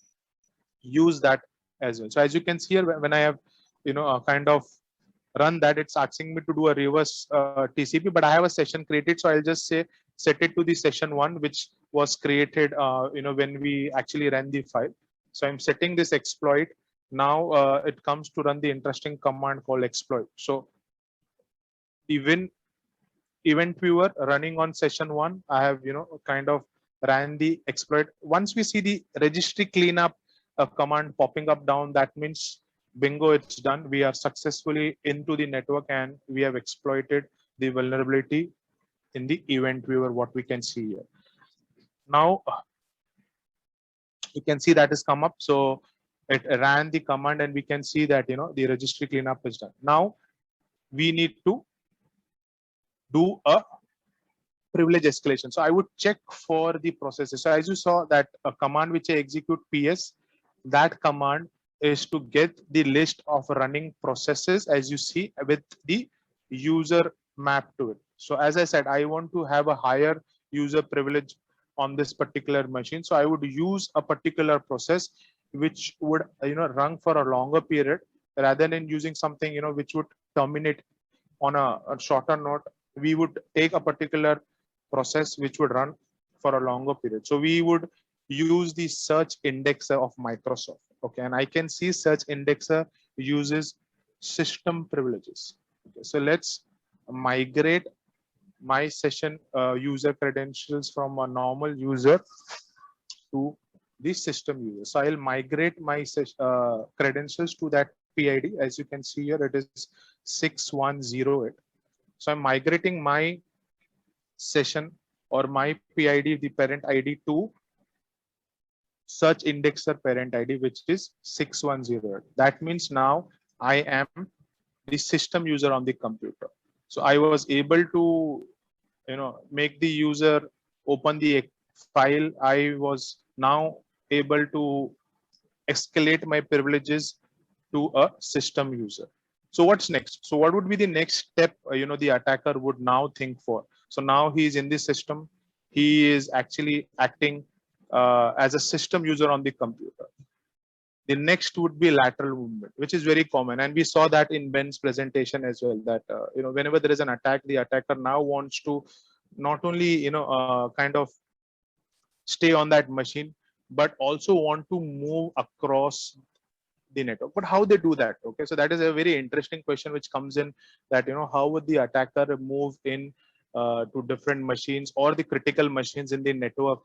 use that as well. So as you can see here, when I have, kind of run that, it's asking me to do a reverse TCP, but I have a session created. So I'll just say, set it to the session 1, which was created, when we actually ran the file. So I'm setting this exploit. Now it comes to run the interesting command called exploit. So even event viewer running on session 1, I have kind of ran the exploit. Once we see the registry cleanup command popping up down, that means bingo, it's done. We are successfully into the network and we have exploited the vulnerability in the event viewer, what we can see here. Now you can see that has come up. So it ran the command and we can see that the registry cleanup is done. Now we need to do a privilege escalation. So I would check for the processes. So as you saw, that a command which I execute PS, that command is to get the list of running processes, as you see, with the user map to it. So as I said, I want to have a higher user privilege on this particular machine. So I would use a particular process which would run for a longer period, rather than using something which would terminate on a shorter note. We would take a particular process which would run for a longer period. So we would use the search indexer of Microsoft. Okay, and I can see search indexer uses system privileges. Okay, so let's migrate my session user credentials from a normal user to the system user. So I'll migrate my credentials to that PID. As you can see here, it is 6108. So I'm migrating my session or my PID, the parent ID, to search indexer parent ID, which is 6108. That means now I am the system user on the computer. So I was able to make the user open the file. I was now able to escalate my privileges to a system user. So what's next? So what would be the next step, the attacker would now think for? So now he is in the system. He is actually acting as a system user on the computer. The next would be lateral movement, which is very common. And we saw that in Ben's presentation as well, that, whenever there is an attack, the attacker now wants to not only, kind of stay on that machine, but also want to move across the network. But how they do that? Okay, so that is a very interesting question which comes in, that how would the attacker move in to different machines or the critical machines in the network,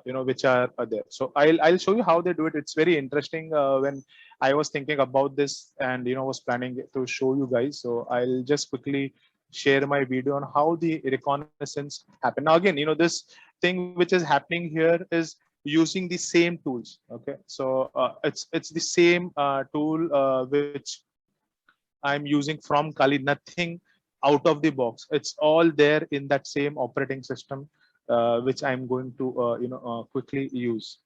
which are there. So I'll show you how they do it. It's very interesting. When I was thinking about this and was planning to show you guys, so I'll just quickly share my video on how the reconnaissance happen. Now again, this thing which is happening here is using the same tools. Okay, so it's the same tool which I'm using from Kali. Nothing out of the box. It's all there in that same operating system, which I'm going to quickly use.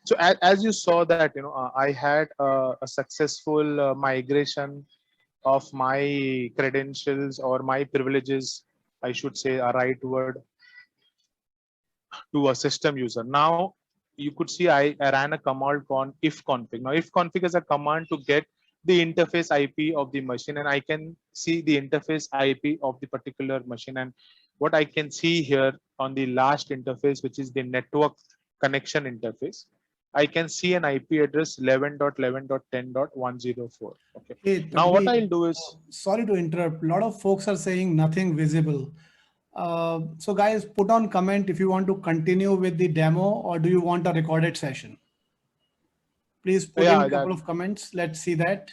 So as you saw that I had a successful migration of my credentials or my privileges, I should say a right word, to a system user. Now you could see I ran a command called ifconfig. Now ifconfig is a command to get the interface IP of the machine, and I can see the interface IP of the particular machine. And what I can see here on the last interface, which is the network connection interface, I can see an IP address 11.11.10.104. Okay. Hey, Now what Tanvi, I'll do is, sorry to interrupt. A lot of folks are saying nothing visible. So guys, put on comment if you want to continue with the demo or do you want a recorded session. Please put in a couple of comments. Let's see that.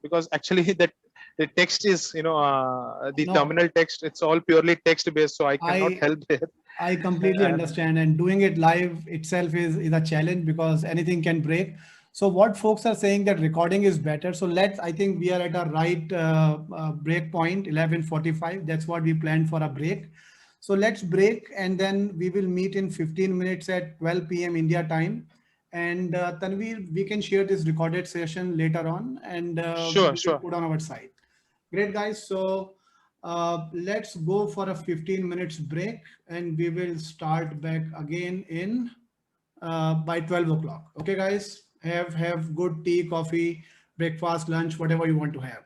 because actually that the text is the No. terminal text, it's all purely text based, so I cannot help there. I completely understand, and doing it live itself is a challenge because anything can break. So what folks are saying that recording is better. So I think we are at a right break point, 11:45. That's what we planned for a break. So let's break and then we will meet in 15 minutes at 12 p.m. India time. And Tanvir, we can share this recorded session later on and Sure. put on our site. Great, guys. So let's go for a 15 minutes break and we will start back again in by 12 o'clock. Okay, guys, have good tea, coffee, breakfast, lunch, whatever you want to have.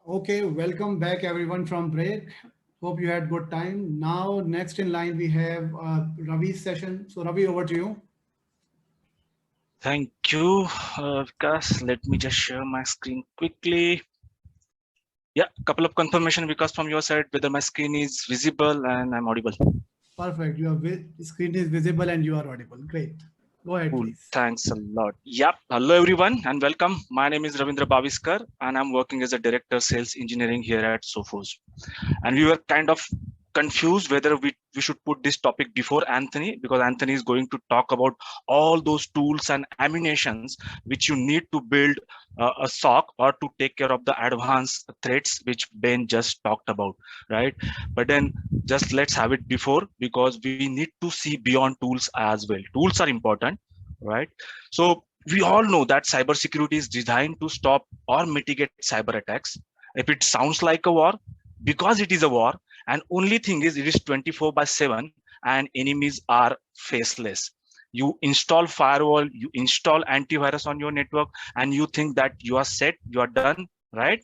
Okay, welcome back everyone from break. Hope you had good time. Now, next in line, we have Ravi's session. So Ravi, over to you. Thank you, Vikas. Let me just share my screen quickly. Yeah, couple of confirmation, Vikas, from your side, whether my screen is visible and I'm audible. Perfect. Your screen is visible and you are audible. Great. Go ahead, Cool. please. Thanks a lot. Yep. Hello, everyone, and welcome. My name is Ravindra Baviskar, and I'm working as a director sales engineering here at Sophos. And we were kind of confused whether we should put this topic before Anthony, because Anthony is going to talk about all those tools and ammunitions which you need to build a SOC or to take care of the advanced threats which Ben just talked about, right? But then just let's have it before, because we need to see beyond tools as well. Tools are important, right? So we all know that cybersecurity is designed to stop or mitigate cyber attacks. If it sounds like a war, because it is a war, and only thing is it is 24/7 and enemies are faceless. You install firewall, you install antivirus on your network, and you think that you are set, you are done, right?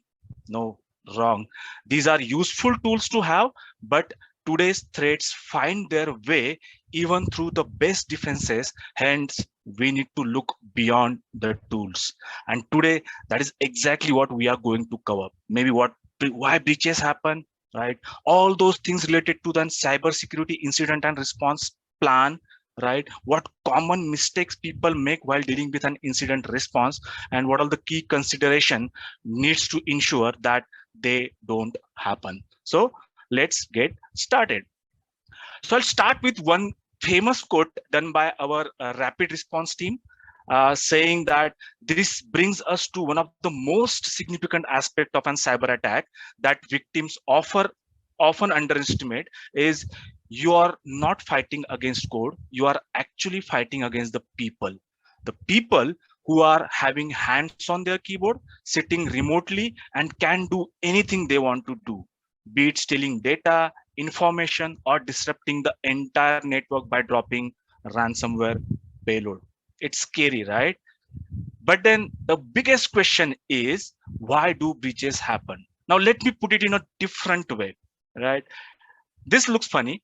No, wrong. These are useful tools to have, but today's threats find their way even through the best defenses. Hence, we need to look beyond the tools. And today, that is exactly what we are going to cover. Maybe why breaches happen, right? All those things related to the cybersecurity incident and response plan, right? What common mistakes people make while dealing with an incident response, and what are the key consideration needs to ensure that they don't happen. So let's get started. So I'll start with one famous quote done by our rapid response team, saying that this brings us to one of the most significant aspect of an cyber attack that victims often underestimate is you are not fighting against code, you are actually fighting against the people. The people who are having hands on their keyboard, sitting remotely, and can do anything they want to do, be it stealing data, information, or disrupting the entire network by dropping ransomware payload. It's scary, right? But then the biggest question is, why do breaches happen? Now, let me put it in a different way, right? This looks funny,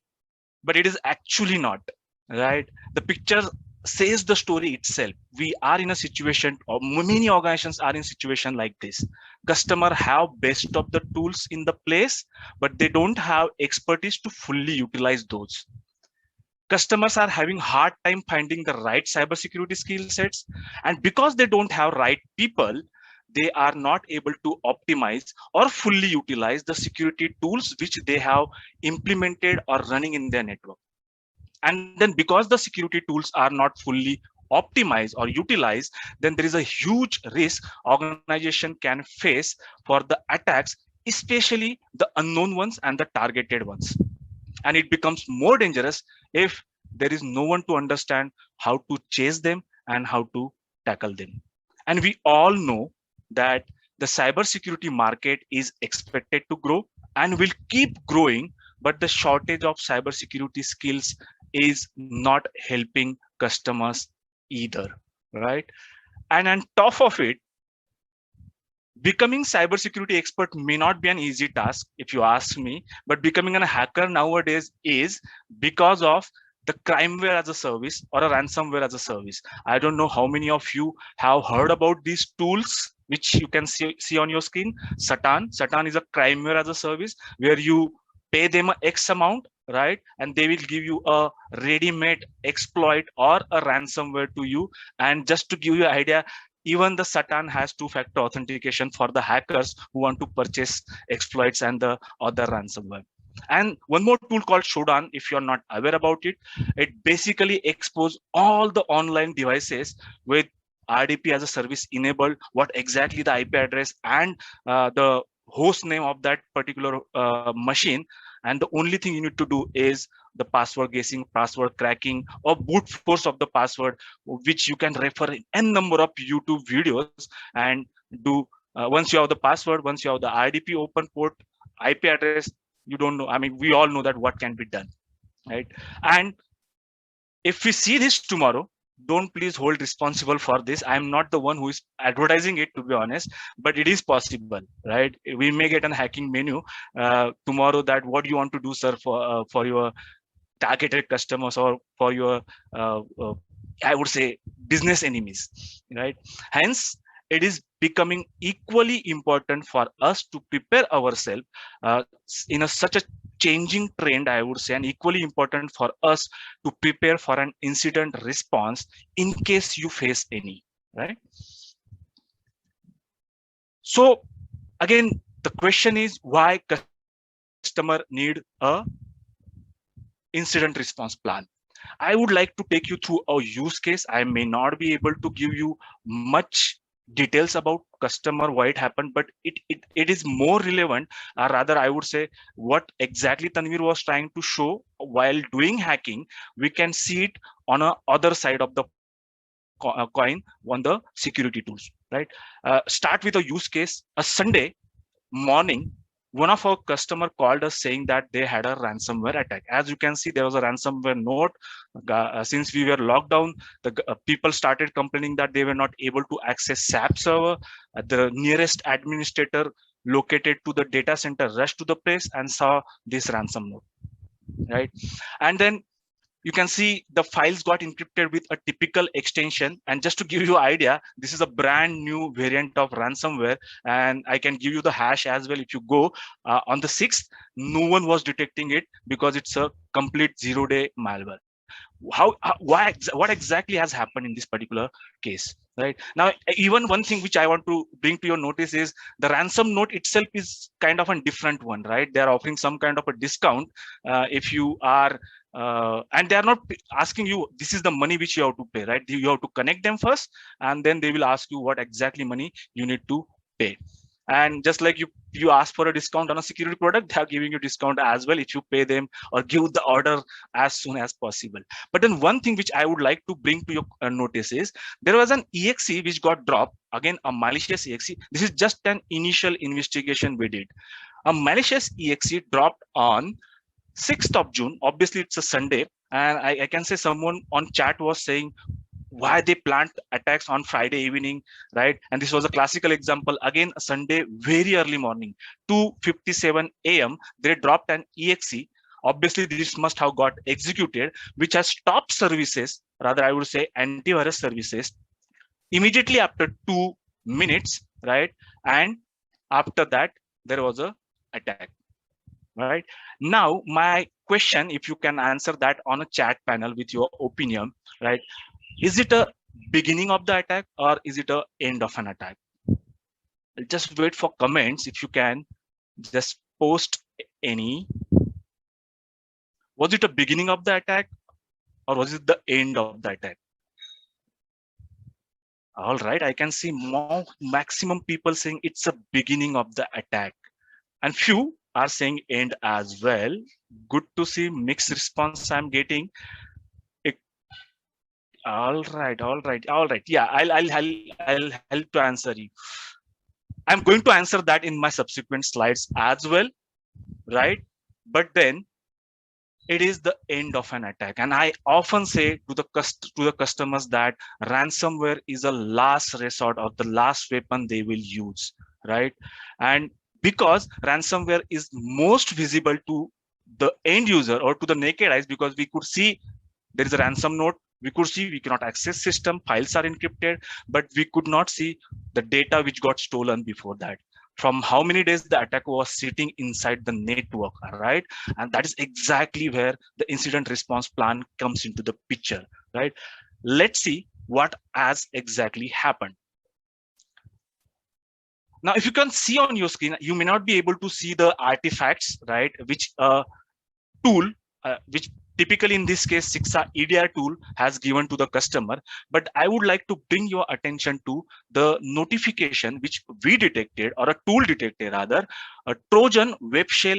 but it is actually not, right? The picture says the story itself. We are in a situation, or many organizations are in a situation like this. Customer have best of the tools in the place, but they don't have expertise to fully utilize those. Customers are having hard time finding the right cybersecurity skill sets, and because they don't have right people, they are not able to optimize or fully utilize the security tools which they have implemented or running in their network. And then because the security tools are not fully optimized or utilized, then there is a huge risk organization can face for the attacks, especially the unknown ones and the targeted ones. And it becomes more dangerous if there is no one to understand how to chase them and how to tackle them. And we all know that the cybersecurity market is expected to grow and will keep growing, but the shortage of cybersecurity skills is not helping customers either, right? And on top of it, becoming cybersecurity expert may not be an easy task, if you ask me, but becoming a hacker nowadays is, because of the crimeware as a service or a ransomware as a service. I don't know how many of you have heard about these tools, which you can see on your screen. Satan is a crimeware as a service where you pay them a X amount, right? And they will give you a ready-made exploit or a ransomware to you. And just to give you an idea, even the Satan has two-factor authentication for the hackers who want to purchase exploits and the other ransomware. And one more tool called Shodan, if you're not aware about it, it basically exposes all the online devices with RDP as a service enabled, what exactly the IP address and the host name of that particular machine. And the only thing you need to do is the password guessing, password cracking, or brute force of the password, which you can refer in n number of YouTube videos and do. Once you have the password, once you have the RDP open port, IP address, you don't know. I mean, we all know that what can be done, right? And if we see this tomorrow, don't please hold responsible for this. I'm not the one who is advertising it, to be honest, but it is possible, right? We may get an hacking menu tomorrow that what do you want to do, sir, for your targeted customers or for your I would say business enemies, right? Hence it is becoming equally important for us to prepare ourselves in such a changing trend, I would say, and equally important for us to prepare for an incident response in case you face any, right? So again, the question is, why customer need a incident response plan? I would like to take you through a use case. I may not be able to give you much details about customer, why it happened, but it is more relevant, rather I would say what exactly Tanvir was trying to show while doing hacking. We can see it on a other side of the coin on the security tools, right? Start with a use case. A Sunday morning, one of our customer called us saying that they had a ransomware attack. As you can see, there was a ransomware note. Since we were locked down, the people started complaining that they were not able to access SAP server. The nearest administrator located to the data center rushed to the place and saw this ransom note, right? And then you can see the files got encrypted with a typical extension. And just to give you an idea, this is a brand new variant of ransomware. And I can give you the hash as well. If you go on the 6th, no one was detecting it because it's a complete 0-day malware. What exactly has happened in this particular case? Right now, even one thing which I want to bring to your notice is the ransom note itself is kind of a different one, right? They're offering some kind of a discount if you are and they are not asking you this is the money which you have to pay, right? You have to connect them first, and then they will ask you what exactly money you need to pay. And just like you ask for a discount on a security product, they are giving you discount as well if you pay them or give the order as soon as possible. But then one thing which I would like to bring to your notice is there was an exe which got dropped, again a malicious exe. This is just an initial investigation we did. A malicious exe dropped on 6th of June. Obviously it's a Sunday, and I can say someone on chat was saying why they planned attacks on Friday evening, right? And this was a classical example. Again, a Sunday, very early morning, 2:57 a.m. they dropped an exe. Obviously this must have got executed, which has stopped services, rather I would say antivirus services, immediately after 2 minutes, right? And after that there was a attack, right? Now my question, if you can answer that on a chat panel with your opinion, right? Is it a beginning of the attack or is it a end of an attack? I'll just wait for comments. If you can just post any. Was it a beginning of the attack or was it the end of the attack? All right, I can see maximum people saying it's a beginning of the attack, and few are saying end as well. Good to see mixed response I'm getting. All right. Yeah, I'll help to answer you. I'm going to answer that in my subsequent slides as well, right? But then it is the end of an attack, and I often say to the customers that ransomware is a last resort or the last weapon they will use, right? And because ransomware is most visible to the end user or to the naked eyes, because we could see there is a ransom note. We could see we cannot access system, files are encrypted, but we could not see the data which got stolen before that. From how many days the attack was sitting inside the network, right? And that is exactly where the incident response plan comes into the picture, right? Let's see what has exactly happened. Now, if you can see on your screen, you may not be able to see the artifacts, right? Which tool, which typically in this case, Sixa EDR tool has given to the customer. But I would like to bring your attention to the notification which we detected, or a tool detected rather, a Trojan web shell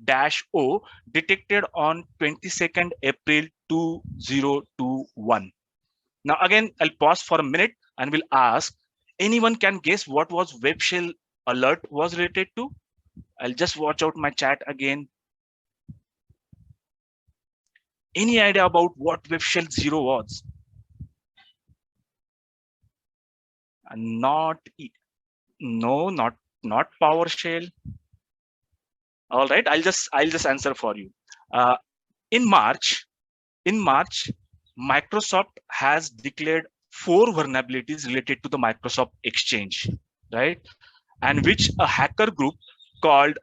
-O detected on 22nd April 2021. Now again, I'll pause for a minute and will ask, anyone can guess what was web shell alert was related to? I'll just watch out my chat again. Any idea about what web shell 0 was? Not no, not PowerShell. All right, I'll just answer for you. In March, Microsoft has declared 4 vulnerabilities related to the Microsoft Exchange, right? And which a hacker group called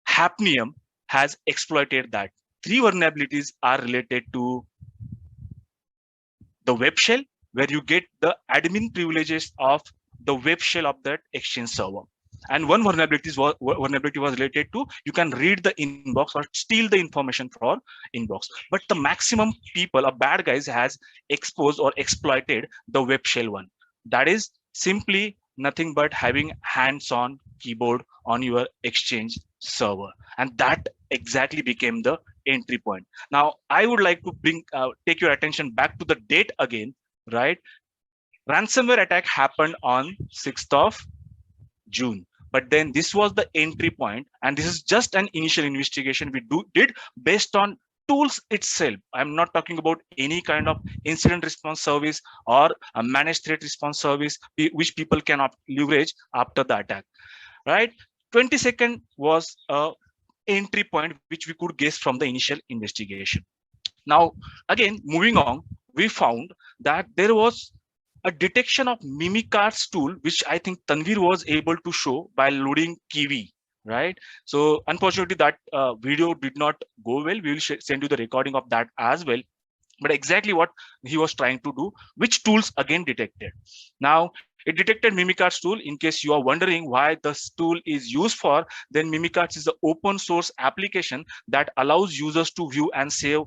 Hapnium has exploited that. 3 vulnerabilities are related to the web shell, where you get the admin privileges of the web shell of that Exchange server. And one vulnerability was related to you can read the inbox or steal the information for inbox. But the maximum people or bad guys has exposed or exploited the web shell one. That is simply nothing but having hands-on keyboard on your Exchange server, and that exactly became the entry point. Now I would like to take your attention back to the date again, right? Ransomware attack happened on 6th of June. But then this was the entry point, and this is just an initial investigation we did based on tools itself. I'm not talking about any kind of incident response service or a managed threat response service which people can leverage after the attack, right? 22nd was a entry point which we could guess from the initial investigation. Now, again, moving on, we found that there was a detection of Mimikatz tool, which I think Tanvir was able to show by loading Kiwi, right? So unfortunately, that video did not go well. We will send you the recording of that as well. But exactly what he was trying to do, which tools again detected. Now, it detected Mimikatz tool. In case you are wondering why this tool is used for, then Mimikatz is an open source application that allows users to view and save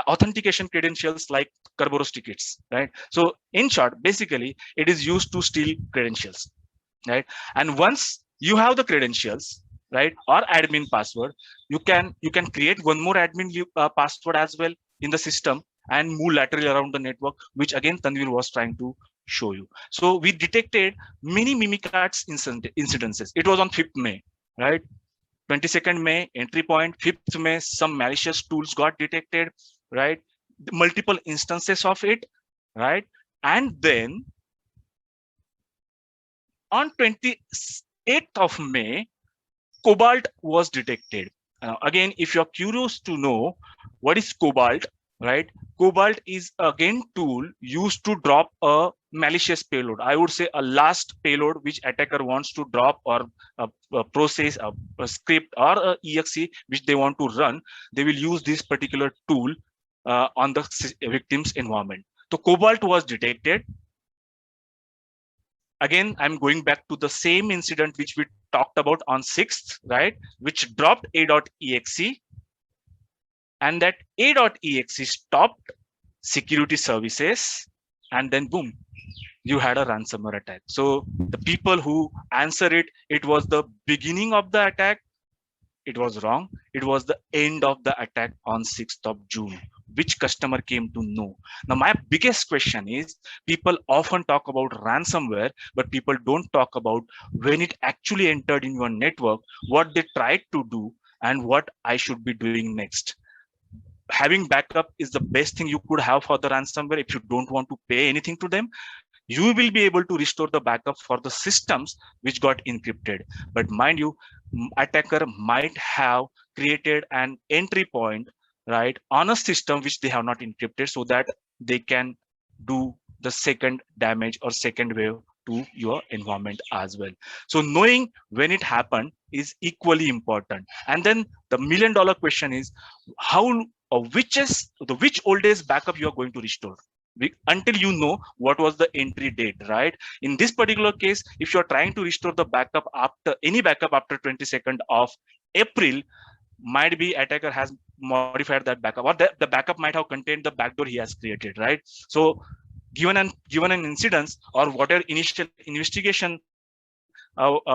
authentication credentials like Kerberos tickets, right? So in short, basically, it is used to steal credentials, right? And once you have the credentials, right, or admin password, you can create one more admin password as well in the system and move laterally around the network, which again Tanvir was trying to show you. So we detected many Mimikatz incidences. It was on 5th May, right? 22nd May, entry point. 5th May, some malicious tools got detected, right? Multiple instances of it, right? And then on 28th of May, Cobalt was detected. Again, if you're curious to know what is Cobalt, right? Cobalt is again tool used to drop a malicious payload. I would say a last payload which attacker wants to drop, or a process, a script, or a exe which they want to run. They will use this particular tool on the victim's environment. So Cobalt was detected. Again, I'm going back to the same incident which we talked about on 6th, right? Which dropped a.exe, and that a.exe stopped security services, and then boom, you had a ransomware attack. So the people who answer it, it was the beginning of the attack. It was wrong. It was the end of the attack on 6th of June. Which customer came to know? Now, my biggest question is, people often talk about ransomware, but people don't talk about when it actually entered in your network, what they tried to do, and what I should be doing next. Having backup is the best thing you could have for the ransomware. If you don't want to pay anything to them, you will be able to restore the backup for the systems which got encrypted. But mind you, attacker might have created an entry point, right, on a system which they have not encrypted, so that they can do the second damage or second wave to your environment as well. So knowing when it happened is equally important. And then the $1 million question is, how or which oldest backup you are going to restore, until you know what was the entry date, right? In this particular case, if you're trying to restore the backup after any backup after 22nd of April, might be attacker has modified that backup, or the backup might have contained the backdoor he has created, right? So given an incidence or whatever initial investigation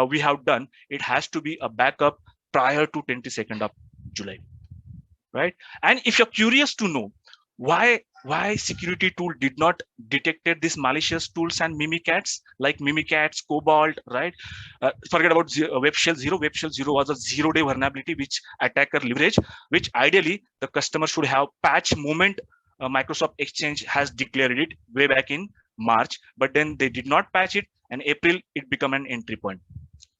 we have done, it has to be a backup prior to 22nd of July, right? And if you're curious to know why security tool did not detected these malicious tools and Mimikatz, like Mimikatz, Cobalt, right? Forget about Web Shell 0. Web Shell 0 was a 0-day vulnerability which attacker leveraged, which ideally the customer should have patch moment. Microsoft Exchange has declared it way back in March, but then they did not patch it, and April it became an entry point.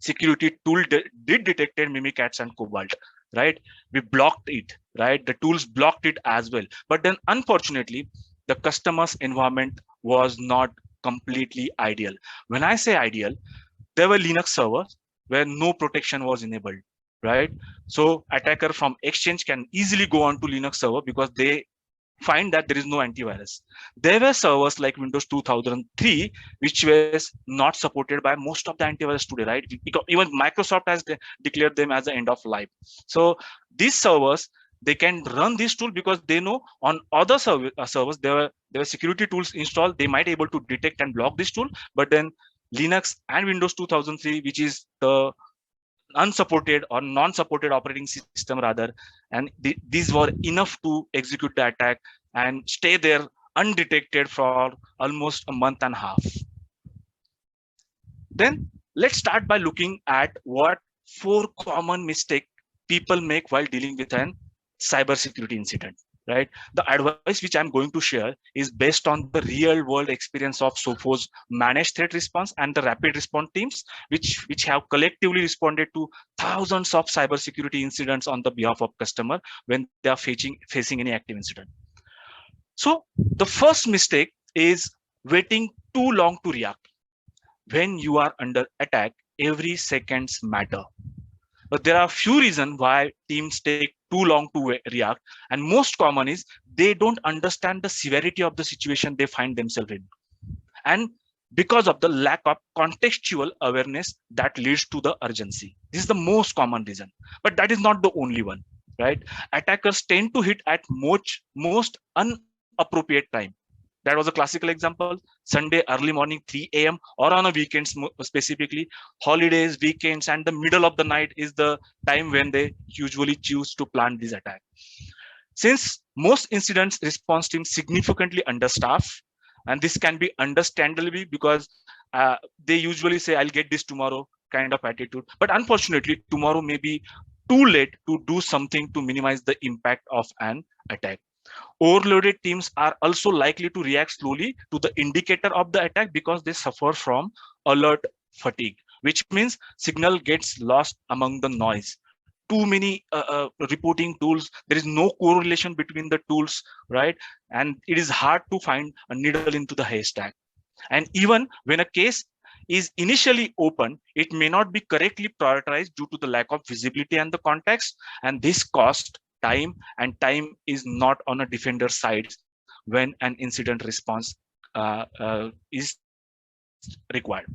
Security tool did detected Mimikatz and Cobalt, right? We blocked it, right? The tools blocked it as well. But then unfortunately, the customer's environment was not completely ideal. When I say ideal, there were Linux servers where no protection was enabled, right? So attacker from Exchange can easily go onto Linux server because they find that there is no antivirus. There were servers like Windows 2003, which was not supported by most of the antivirus today, right? Because even Microsoft has declared them as the end of life. So these servers, they can run this tool because they know on other servers there were security tools installed. They might able to detect and block this tool, but then Linux and Windows 2003, which is the unsupported or non-supported operating system rather, and these were enough to execute the attack and stay there undetected for almost a month and a half. Then let's start by looking at what 4 common mistakes people make while dealing with an cybersecurity incident, right? The advice which I'm going to share is based on the real world experience of Sophos managed threat response and the rapid response teams, which have collectively responded to thousands of cybersecurity incidents on the behalf of customer when they are facing any active incident. So the first mistake is waiting too long to react. When you are under attack, every seconds matter. But there are a few reasons why teams take too long to react. And most common is they don't understand the severity of the situation they find themselves in. And because of the lack of contextual awareness that leads to the urgency. This is the most common reason, but that is not the only one, right? Attackers tend to hit at most inappropriate time. That was a classical example. Sunday, early morning, 3 a.m. or on a weekends specifically. Holidays, weekends, and the middle of the night is the time when they usually choose to plan this attack. Since most incidents response teams significantly understaffed, and this can be understandably because they usually say, I'll get this tomorrow kind of attitude. But unfortunately, tomorrow may be too late to do something to minimize the impact of an attack. Overloaded teams are also likely to react slowly to the indicator of the attack because they suffer from alert fatigue, which means signal gets lost among the noise. Too many reporting tools, there is no correlation between the tools, right? And it is hard to find a needle into the haystack. And even when a case is initially open, it may not be correctly prioritized due to the lack of visibility and the context, and this cost time, and time is not on a defender's side when an incident response is required.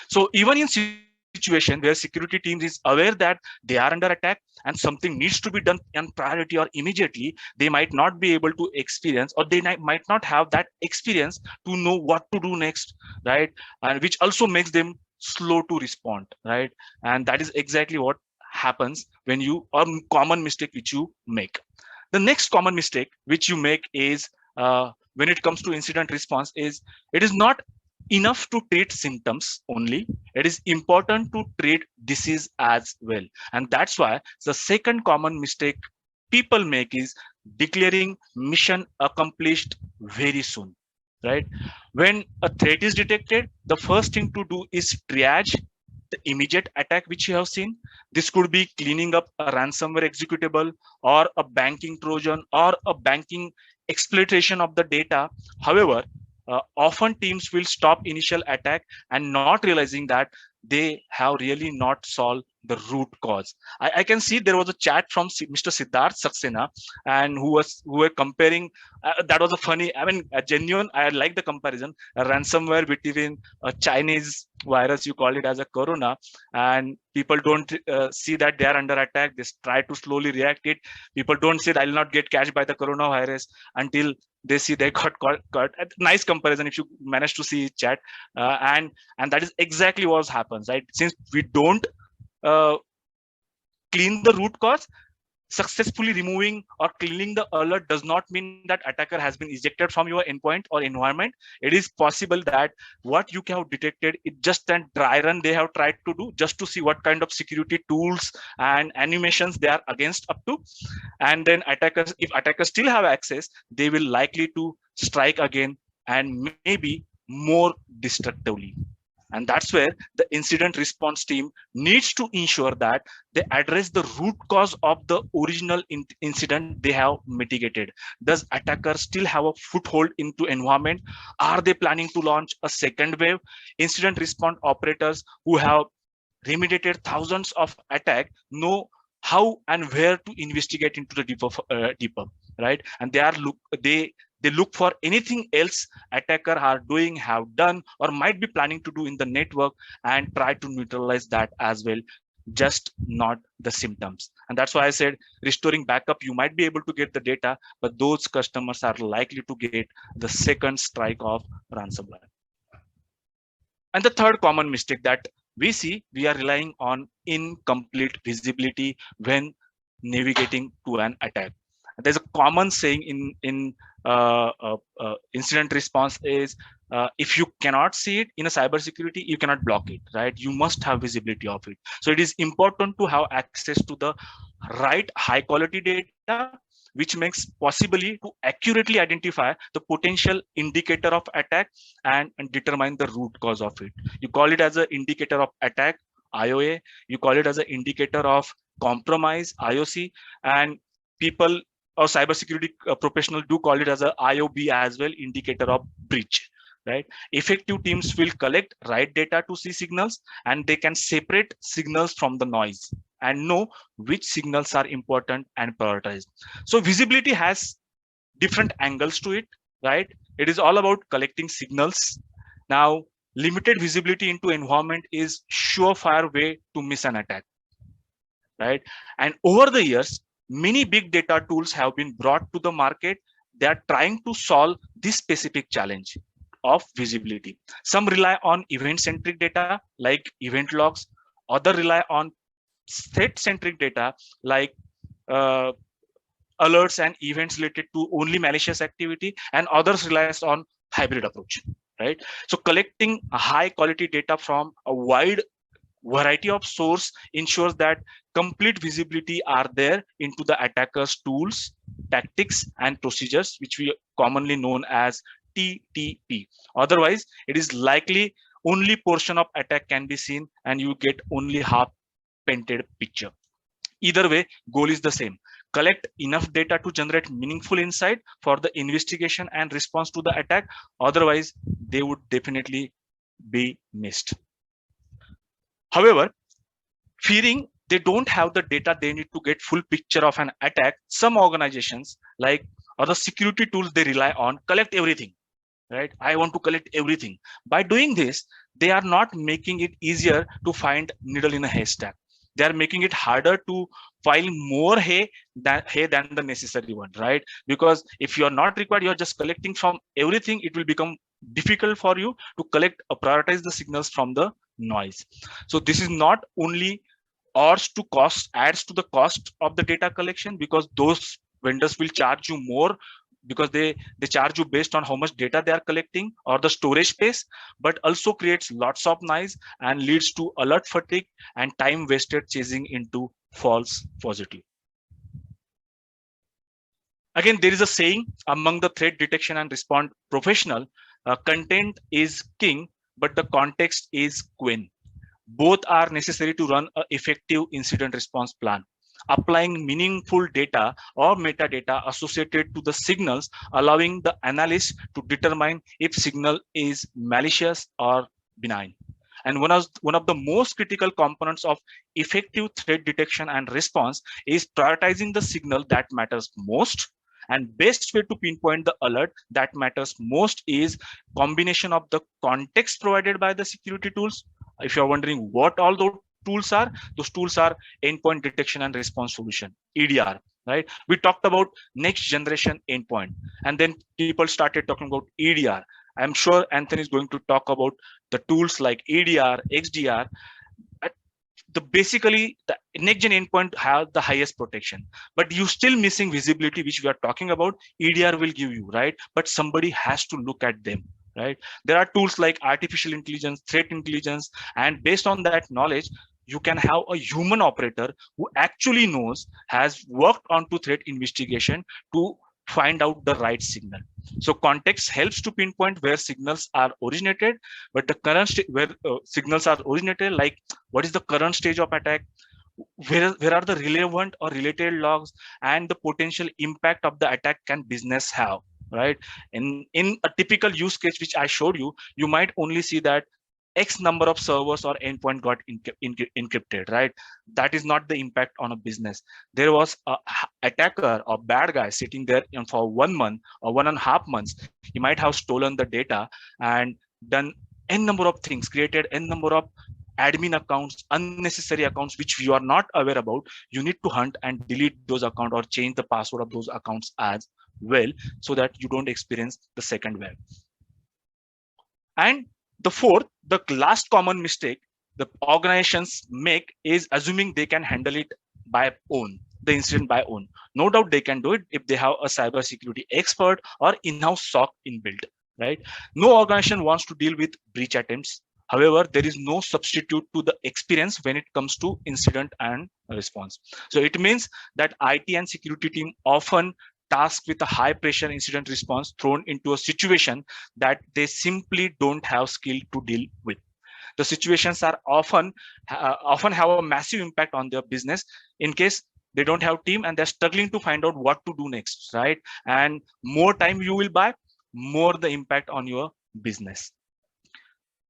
So even in situation where security teams is aware that they are under attack and something needs to be done in priority or immediately, they might not be able to experience, or they might not have that experience to know what to do next, right? And which also makes them slow to respond, right? And that is exactly what happens when you, or common mistake which you make. The next common mistake which you make is when it comes to incident response is it is not enough to treat symptoms only. It is important to treat disease as well. And that's why the second common mistake people make is declaring mission accomplished very soon, right? When a threat is detected, the first thing to do is triage the immediate attack which you have seen. This could be cleaning up a ransomware executable or a banking Trojan or a banking exploitation of the data. However, often teams will stop initial attack and not realizing that they have really not solved the root cause. I can see there was a chat from Mr. Siddharth Saxena, and who were comparing. That was a funny, I mean, a genuine. I like the comparison. A ransomware between a Chinese virus, you call it as a corona, and people don't see that they are under attack. They try to slowly react it. People don't say, "I'll not get catched by the coronavirus" until they see they got caught. Nice comparison if you manage to see chat, and that is exactly what happens, right? Since we don't clean the root cause, successfully removing or cleaning the alert does not mean that attacker has been ejected from your endpoint or environment. It is possible that what you have detected is just a dry run they have tried to do just to see what kind of security tools and animations they are against up to. And then attackers, if attackers still have access, they will likely to strike again and maybe more destructively. And that's where the incident response team needs to ensure that they address the root cause of the original incident they have mitigated. Does attackers still have a foothold into environment? Are they planning to launch a second wave? Incident response operators who have remediated thousands of attacks know how and where to investigate into the deeper, right? And they look for anything else attacker are doing, have done, or might be planning to do in the network and try to neutralize that as well, just not the symptoms. And that's why I said restoring backup, you might be able to get the data, but those customers are likely to get the second strike of ransomware. And the third common mistake that we see, we are relying on incomplete visibility when navigating to an attack. There's a common saying in incident response is, if you cannot see it in a cybersecurity, you cannot block it, right? You must have visibility of it. So it is important to have access to the right high quality data, which makes possibly to accurately identify the potential indicator of attack and determine the root cause of it. You call it as an indicator of attack, IOA. You call it as an indicator of compromise, IOC. And people or cybersecurity professionals do call it as a IOB as well, indicator of breach. Right? Effective teams will collect right data to see signals, and they can separate signals from the noise and know which signals are important and prioritized. So visibility has different angles to it, right? It is all about collecting signals. Now, limited visibility into environment is surefire way to miss an attack, right? And over the years, many big data tools have been brought to the market. They are trying to solve this specific challenge of visibility. Some rely on event-centric data like event logs. Others rely on threat-centric data like alerts and events related to only malicious activity, and others relies on hybrid approach, right? So collecting high quality data from a wide variety of source ensures that complete visibility are there into the attacker's tools, tactics, and procedures, which we commonly known as TTP. Otherwise, it is likely only portion of attack can be seen and you get only half painted picture. Either way, goal is the same. Collect enough data to generate meaningful insight for the investigation and response to the attack. Otherwise, they would definitely be missed. However, fearing they don't have the data they need to get full picture of an attack, some organizations like other security tools they rely on collect everything, right? I want to collect everything. By doing this, they are not making it easier to find needle in a haystack. They are making it harder to file more hay than the necessary one, right? Because if you are not required, you are just collecting from everything, it will become difficult for you to collect or prioritize the signals from the noise. So this is not only adds to the cost of the data collection, because those vendors will charge you more because they charge you based on how much data they are collecting or the storage space, but also creates lots of noise and leads to alert fatigue and time wasted chasing into false positive. Again, there is a saying among the threat detection and response professional, content is king, but the context is queen. Both are necessary to run an effective incident response plan. Applying meaningful data or metadata associated to the signals, allowing the analyst to determine if signal is malicious or benign. And one of the most critical components of effective threat detection and response is prioritizing the signal that matters most. And best way to pinpoint the alert that matters most is combination of the context provided by the security tools. If you're wondering what all those tools are endpoint detection and response solution, EDR, right? We talked about next generation endpoint, and then people started talking about EDR. I'm sure Anthony is going to talk about the tools like EDR, XDR. Basically the next gen endpoint have the highest protection, but you still missing visibility, which we are talking about. EDR will give you, right? But somebody has to look at them, right? There are tools like artificial intelligence, threat intelligence, and based on that knowledge, you can have a human operator who actually knows, has worked onto threat investigation to find out the right signal. So context helps to pinpoint where signals are originated, but the current where signals are originated, like what is the current stage of attack, where are the relevant or related logs, and the potential impact of the attack can business have, right? In a typical use case which I showed you, you might only see that X number of servers or endpoint got encrypted, right? That is not the impact on a business. There was a attacker or bad guy sitting there for 1 month or 1.5 months. He might have stolen the data and done n number of things, created n number of admin accounts, unnecessary accounts which you are not aware about. You need to hunt and delete those accounts or change the password of those accounts as well, so that you don't experience the second wave. And the fourth, the last common mistake the organizations make is assuming they can handle it by own, the incident by own. No doubt they can do it if they have a cybersecurity expert or in-house SOC inbuilt, right? No organization wants to deal with breach attempts. However, there is no substitute to the experience when it comes to incident and response. So it means that IT and security team often tasked with a high pressure incident response thrown into a situation that they simply don't have skill to deal with. The situations are often have a massive impact on their business in case they don't have team and they're struggling to find out what to do next, right? And more time you will buy, more the impact on your business.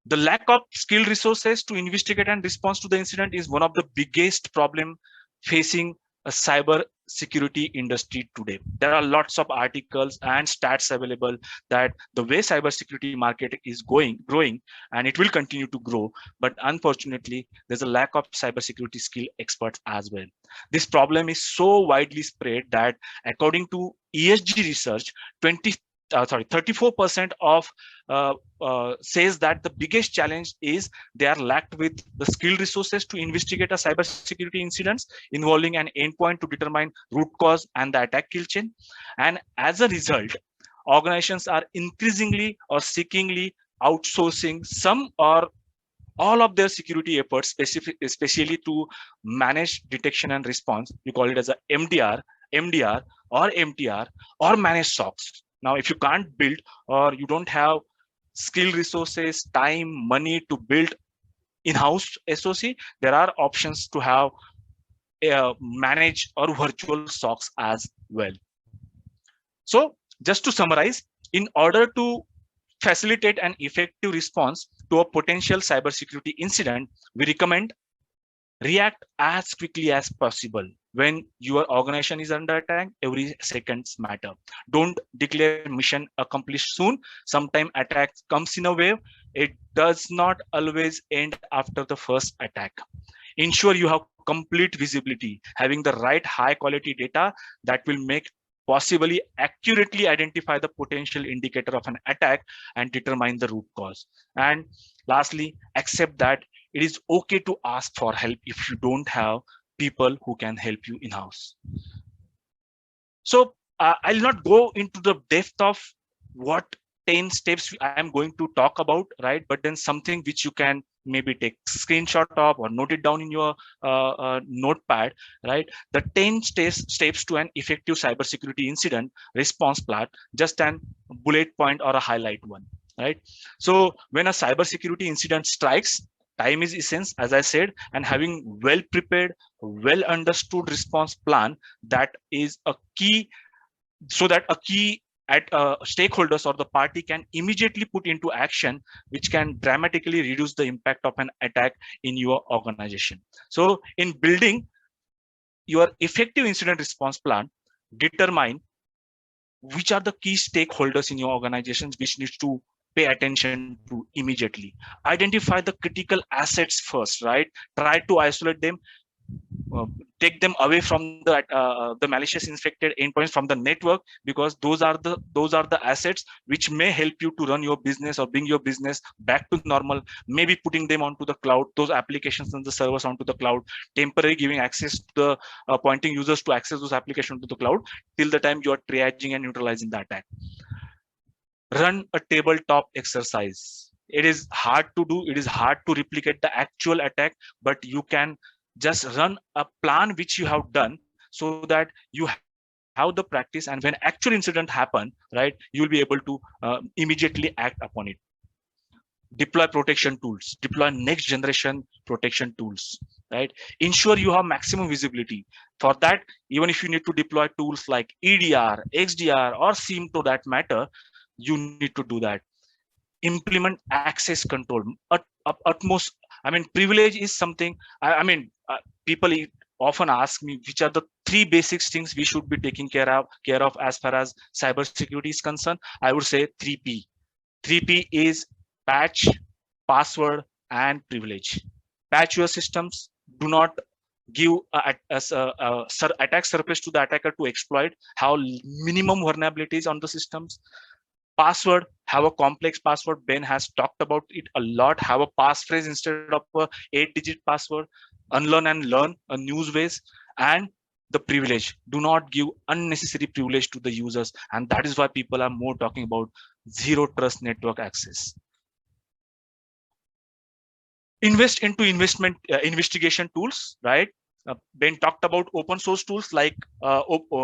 The lack of skilled resources to investigate and respond to the incident is one of the biggest problem facing a cyber security industry today. There are lots of articles and stats available that the way cybersecurity market is growing, and it will continue to grow. But unfortunately, there's a lack of cybersecurity skill experts as well. This problem is so widely spread that according to ESG research, 34% of says that the biggest challenge is they are lacked with the skilled resources to investigate a cybersecurity incidents involving an endpoint to determine root cause and the attack kill chain. And as a result, organizations are increasingly or seekingly outsourcing some or all of their security efforts, especially to manage detection and response. You call it as a MDR or MTR or manage SOCs. Now, if you can't build or you don't have skilled resources, time, money to build in-house SOC, there are options to have manage or virtual SOCs as well. So just to summarize, in order to facilitate an effective response to a potential cybersecurity incident, we recommend react as quickly as possible. When your organization is under attack, every seconds matter. Don't declare mission accomplished soon. Sometimes attack comes in a wave. It does not always end after the first attack. Ensure you have complete visibility, having the right high quality data that will make possibly accurately identify the potential indicator of an attack and determine the root cause. And lastly, accept that it is okay to ask for help if you don't have people who can help you in-house. So I'll not go into the depth of what 10 steps I am going to talk about, right? But then something which you can maybe take screenshot of or note it down in your notepad, right? The 10 steps to an effective cybersecurity incident response plan, just an bullet point or a highlight one, right? So when a cybersecurity incident strikes, time is essence, as I said, and having well prepared, well understood response plan, that is a key, so that a key stakeholders or the party can immediately put into action, which can dramatically reduce the impact of an attack in your organization. So in building your effective incident response plan, determine which are the key stakeholders in your organizations which needs to pay attention to immediately. Identify the critical assets first, right? Try to isolate them, take them away from the malicious infected endpoints from the network, because those are the assets which may help you to run your business or bring your business back to normal. Maybe putting them onto the cloud, those applications and the servers onto the cloud, temporarily giving access to the pointing users to access those applications to the cloud till the time you are triaging and neutralizing the attack. Run a tabletop exercise. It is hard to do. It is hard to replicate the actual attack, but you can just run a plan which you have done so that you have the practice, and when actual incident happen, right, you'll be able to immediately act upon it. Deploy protection tools, deploy next generation protection tools, right? Ensure you have maximum visibility. For that, even if you need to deploy tools like EDR, XDR, or SIEM to that matter, you need to do that. Implement access control. Utmost, I mean, privilege is something, people often ask me which are the 3 basic things we should be taking care of as far as cybersecurity is concerned. I would say 3P. 3P is patch, password, and privilege. Patch your systems. Do not give attack surface to the attacker to exploit. Have minimum vulnerabilities on the systems. Password, have a complex password. Ben has talked about it a lot. Have a passphrase instead of a 8-digit password. Unlearn and learn a new ways. And the privilege, do not give unnecessary privilege to the users. And that is why people are more talking about zero trust network access. Invest into investigation tools, right? Ben talked about open source tools like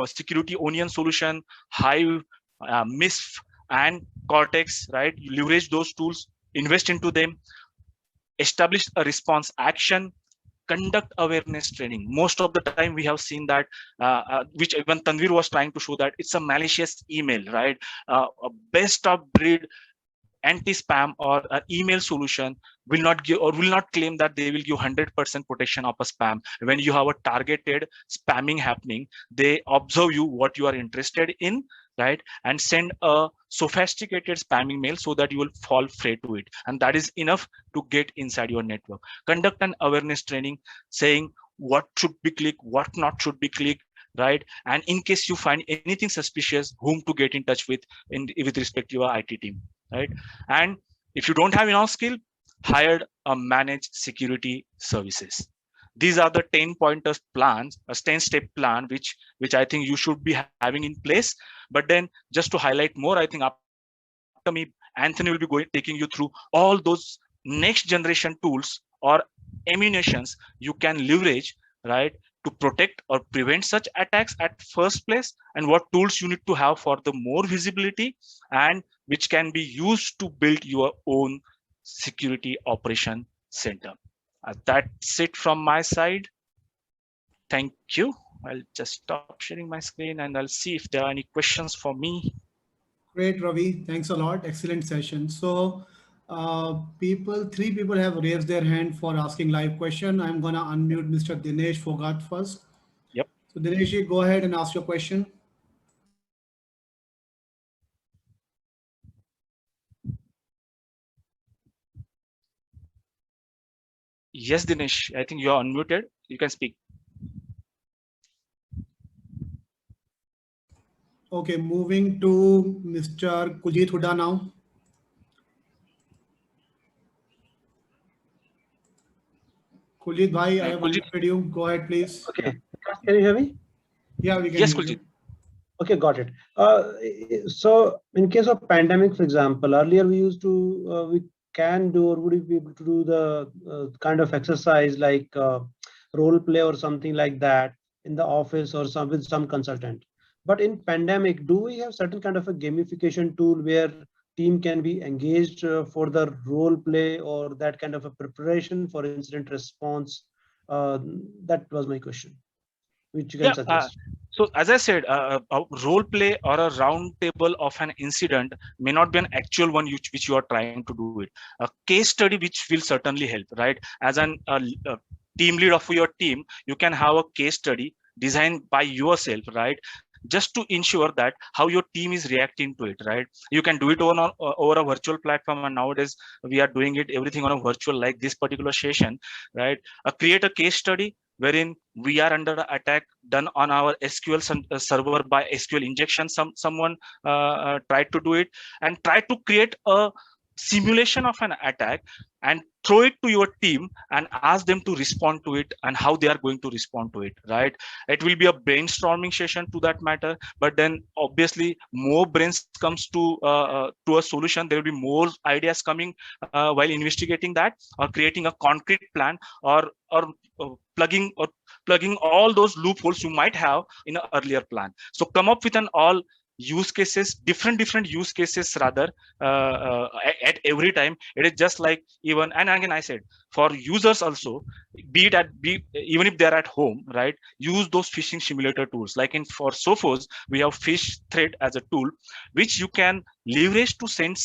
Security Onion solution, Hive, MISF, and Cortex, right? You leverage those tools, invest into them, establish a response action, conduct awareness training. Most of the time we have seen that, which even Tanvir was trying to show, that it's a malicious email, right? A best of breed anti-spam or an email solution will not give or will not claim that they will give 100% protection of a spam. When you have a targeted spamming happening, they observe you what you are interested in, right, and send a sophisticated spamming mail so that you will fall prey to it, and that is enough to get inside your network. Conduct an awareness training saying what should be clicked, what not should be clicked, right? And in case you find anything suspicious, whom to get in touch with with respect to your IT team, right? And if you don't have enough skill, hire a managed security services. These are the 10 pointers plans, a 10-step plan, which I think you should be having in place. But then just to highlight more, I think after me, Anthony will be taking you through all those next generation tools or ammunitions you can leverage, right, to protect or prevent such attacks at first place, and what tools you need to have for the more visibility, and which can be used to build your own security operation center. That's it from my side. Thank you. I'll just stop sharing my screen and I'll see if there are any questions for me. Great, Ravi. Thanks a lot. Excellent session. So three people have raised their hand for asking live question. I'm going to unmute Mr. Dinesh Fogat first. Yep. So Dinesh, go ahead and ask your question. Yes, Dinesh, I think you are unmuted. You can speak. Okay, moving to Mr. Kuljit Huda now. Kuljit bhai, I have unmuted you. Go ahead, please. Okay, can you hear me? Yeah, we can yes, hear Kuljit. you. Okay, got it. So in case of pandemic, for example, earlier we used to, we can do, or would we be able to do the kind of exercise like role play or something like that in the office or with some consultant. But in pandemic, do we have certain kind of a gamification tool where team can be engaged for the role play or that kind of a preparation for incident response? That was my question, which you can suggest. So as I said, a role play or a round table of an incident may not be an actual one which you are trying to do it. A case study which will certainly help, right? As an team lead of your team, you can have a case study designed by yourself, right? Just to ensure that how your team is reacting to it, right? You can do it over a virtual platform, and nowadays we are doing it everything on a virtual, like this particular session, right? Create a case study wherein we are under attack done on our SQL server by SQL injection. Someone tried to do it, and try to create a simulation of an attack and throw it to your team and ask them to respond to it and how they are going to respond to it, right? It will be a brainstorming session to that matter, but then obviously more brains comes to a solution. There will be more ideas coming while investigating that, or creating a concrete plan, or plugging all those loopholes you might have in an earlier plan. So come up with an all use cases, different use cases rather, at every time. It is just like, even, and again I said, for users also, even if they're at home, right, use those phishing simulator tools. Like for Sophos, we have Fish Thread as a tool which you can leverage to send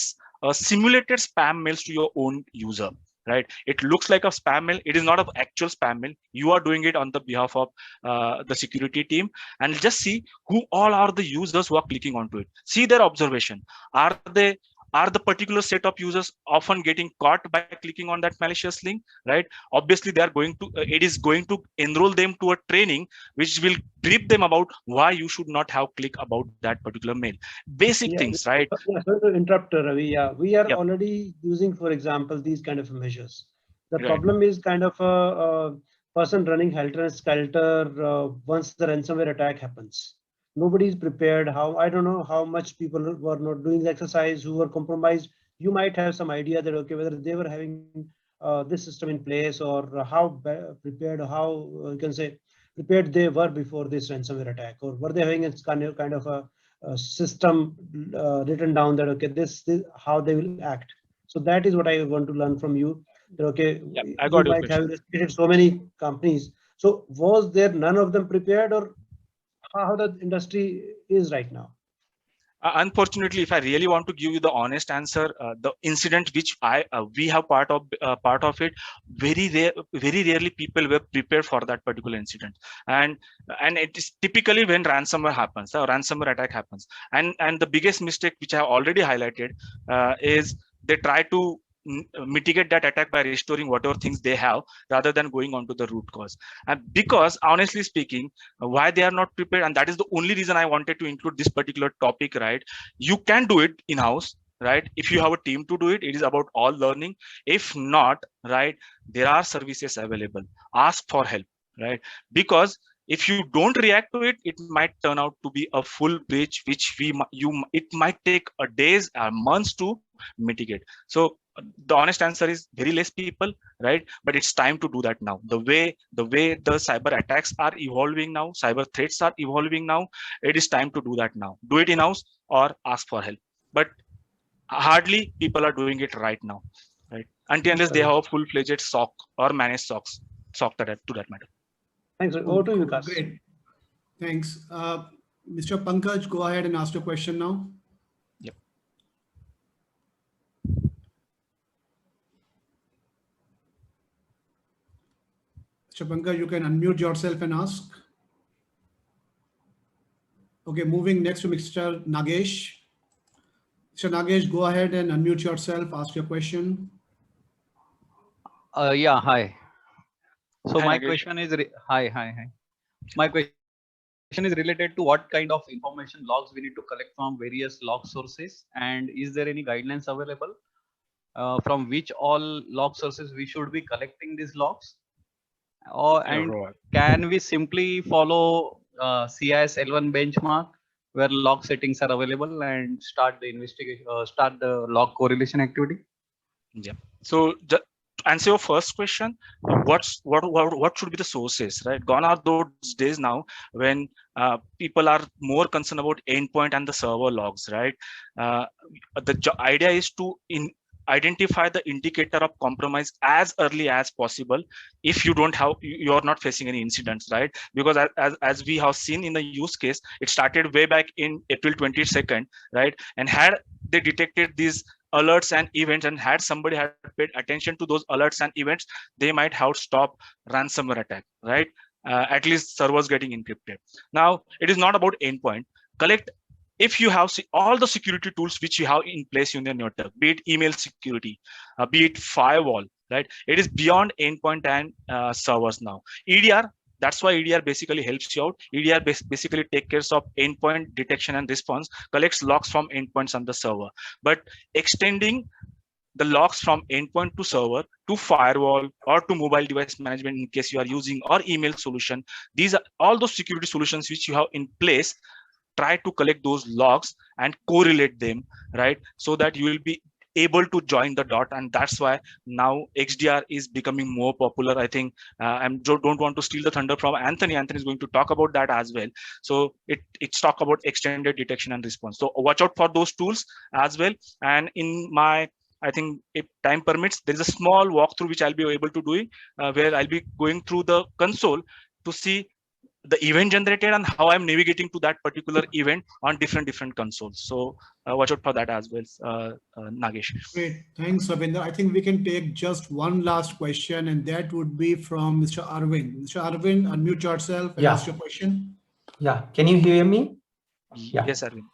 simulated spam mails to your own user, right? It looks like a spam mail. It is not an actual spam mail. You are doing it on the behalf of the security team, and just see who all are the users who are clicking onto it. See their observation. Are the particular set of users often getting caught by clicking on that malicious link, right? Obviously, they are going to, it is going to enroll them to a training which will brief them about why you should not have clicked about that particular mail. Basic things, right? Yeah, sorry to interrupt, Ravi. Yeah, we are already using, for example, these kind of measures. The problem is kind of a person running helter-skelter once the ransomware attack happens. Nobody is prepared. I don't know how much people were not doing the exercise, who were compromised. You might have some idea that, okay, whether they were having this system in place, or how prepared, how you can say prepared they were before this ransomware attack, or were they having a kind of a system written down that, okay, this how they will act. So that is what I want to learn from you. That, okay, I got you might have investigated so many companies. So was there none of them prepared, or how the industry is right now? Unfortunately, if I really want to give you the honest answer, the incident which we have part of it, very rarely people were prepared for that particular incident, and it is typically when ransomware happens, or ransomware attack happens, and the biggest mistake which I have already highlighted is they try to mitigate that attack by restoring whatever things they have, rather than going on to the root cause. And because honestly speaking, why they are not prepared, and that is the only reason I wanted to include this particular topic, right? You can do it in-house, right? If you have a team to do it, it is about all learning. If not, right, there are services available. Ask for help, right? Because if you don't react to it, it might turn out to be a full breach, which it might take a days or months to mitigate. So the honest answer is very less people, right? But it's time to do that now. The way the cyber attacks are evolving now, cyber threats are evolving now, it is time to do that now. Do it in-house or ask for help. But hardly people are doing it right now, right? Unless they have a full-fledged SOC or managed SOC to that matter. Thanks. Over to you, Vikas. Great. Thanks. Mr. Pankaj, go ahead and ask your question now. Yep. Mr. Pankaj, you can unmute yourself and ask. Okay, moving next to Mr. Nagesh. Mr. Nagesh, go ahead and unmute yourself, ask your question. Yeah, hi. So Hi, my Nagesh. question is, hi. My question is related to what kind of information logs we need to collect from various log sources, and is there any guidelines available from which all log sources we should be collecting these logs? And can we simply follow CIS L1 benchmark where log settings are available and start the investigation, start the log correlation activity? Yeah. So to answer your first question, what should be the sources, right? Gone are those days now when people are more concerned about endpoint and the server logs, right? The idea is to identify the indicator of compromise as early as possible if you are not facing any incidents, right? Because as we have seen in the use case, it started way back in April 22nd, right? And had they detected these alerts and events, and had somebody had paid attention to those alerts and events, they might have stopped ransomware attack, right? At least servers getting encrypted. Now, it is not about endpoint. If you have all the security tools which you have in place in your network, be it email security, be it firewall, right? It is beyond endpoint and servers now. EDR, that's why EDR basically helps you out. EDR basically takes care of endpoint detection and response, collects logs from endpoints on the server. But extending the logs from endpoint to server to firewall or to mobile device management in case you are using, or email solution. These are all those security solutions which you have in place. Try to collect those logs and correlate them, right? So that you will be able to join the dot. And that's why now XDR is becoming more popular. I think I don't want to steal the thunder from Anthony. Anthony is going to talk about that as well. So it's talk about extended detection and response. So watch out for those tools as well. And in my, I think if time permits, there is a small walkthrough which I'll be able to do, where I'll be going through the console to see the event generated and how I'm navigating to that particular event on different consoles. So watch out for that as well, Nagesh. Great, thanks, Ravindra. I think we can take just one last question, and that would be from Mr. Arvind. Mr. Arvind, unmute yourself and ask your question. Yeah, can you hear me? Yeah. Yes, Arvind.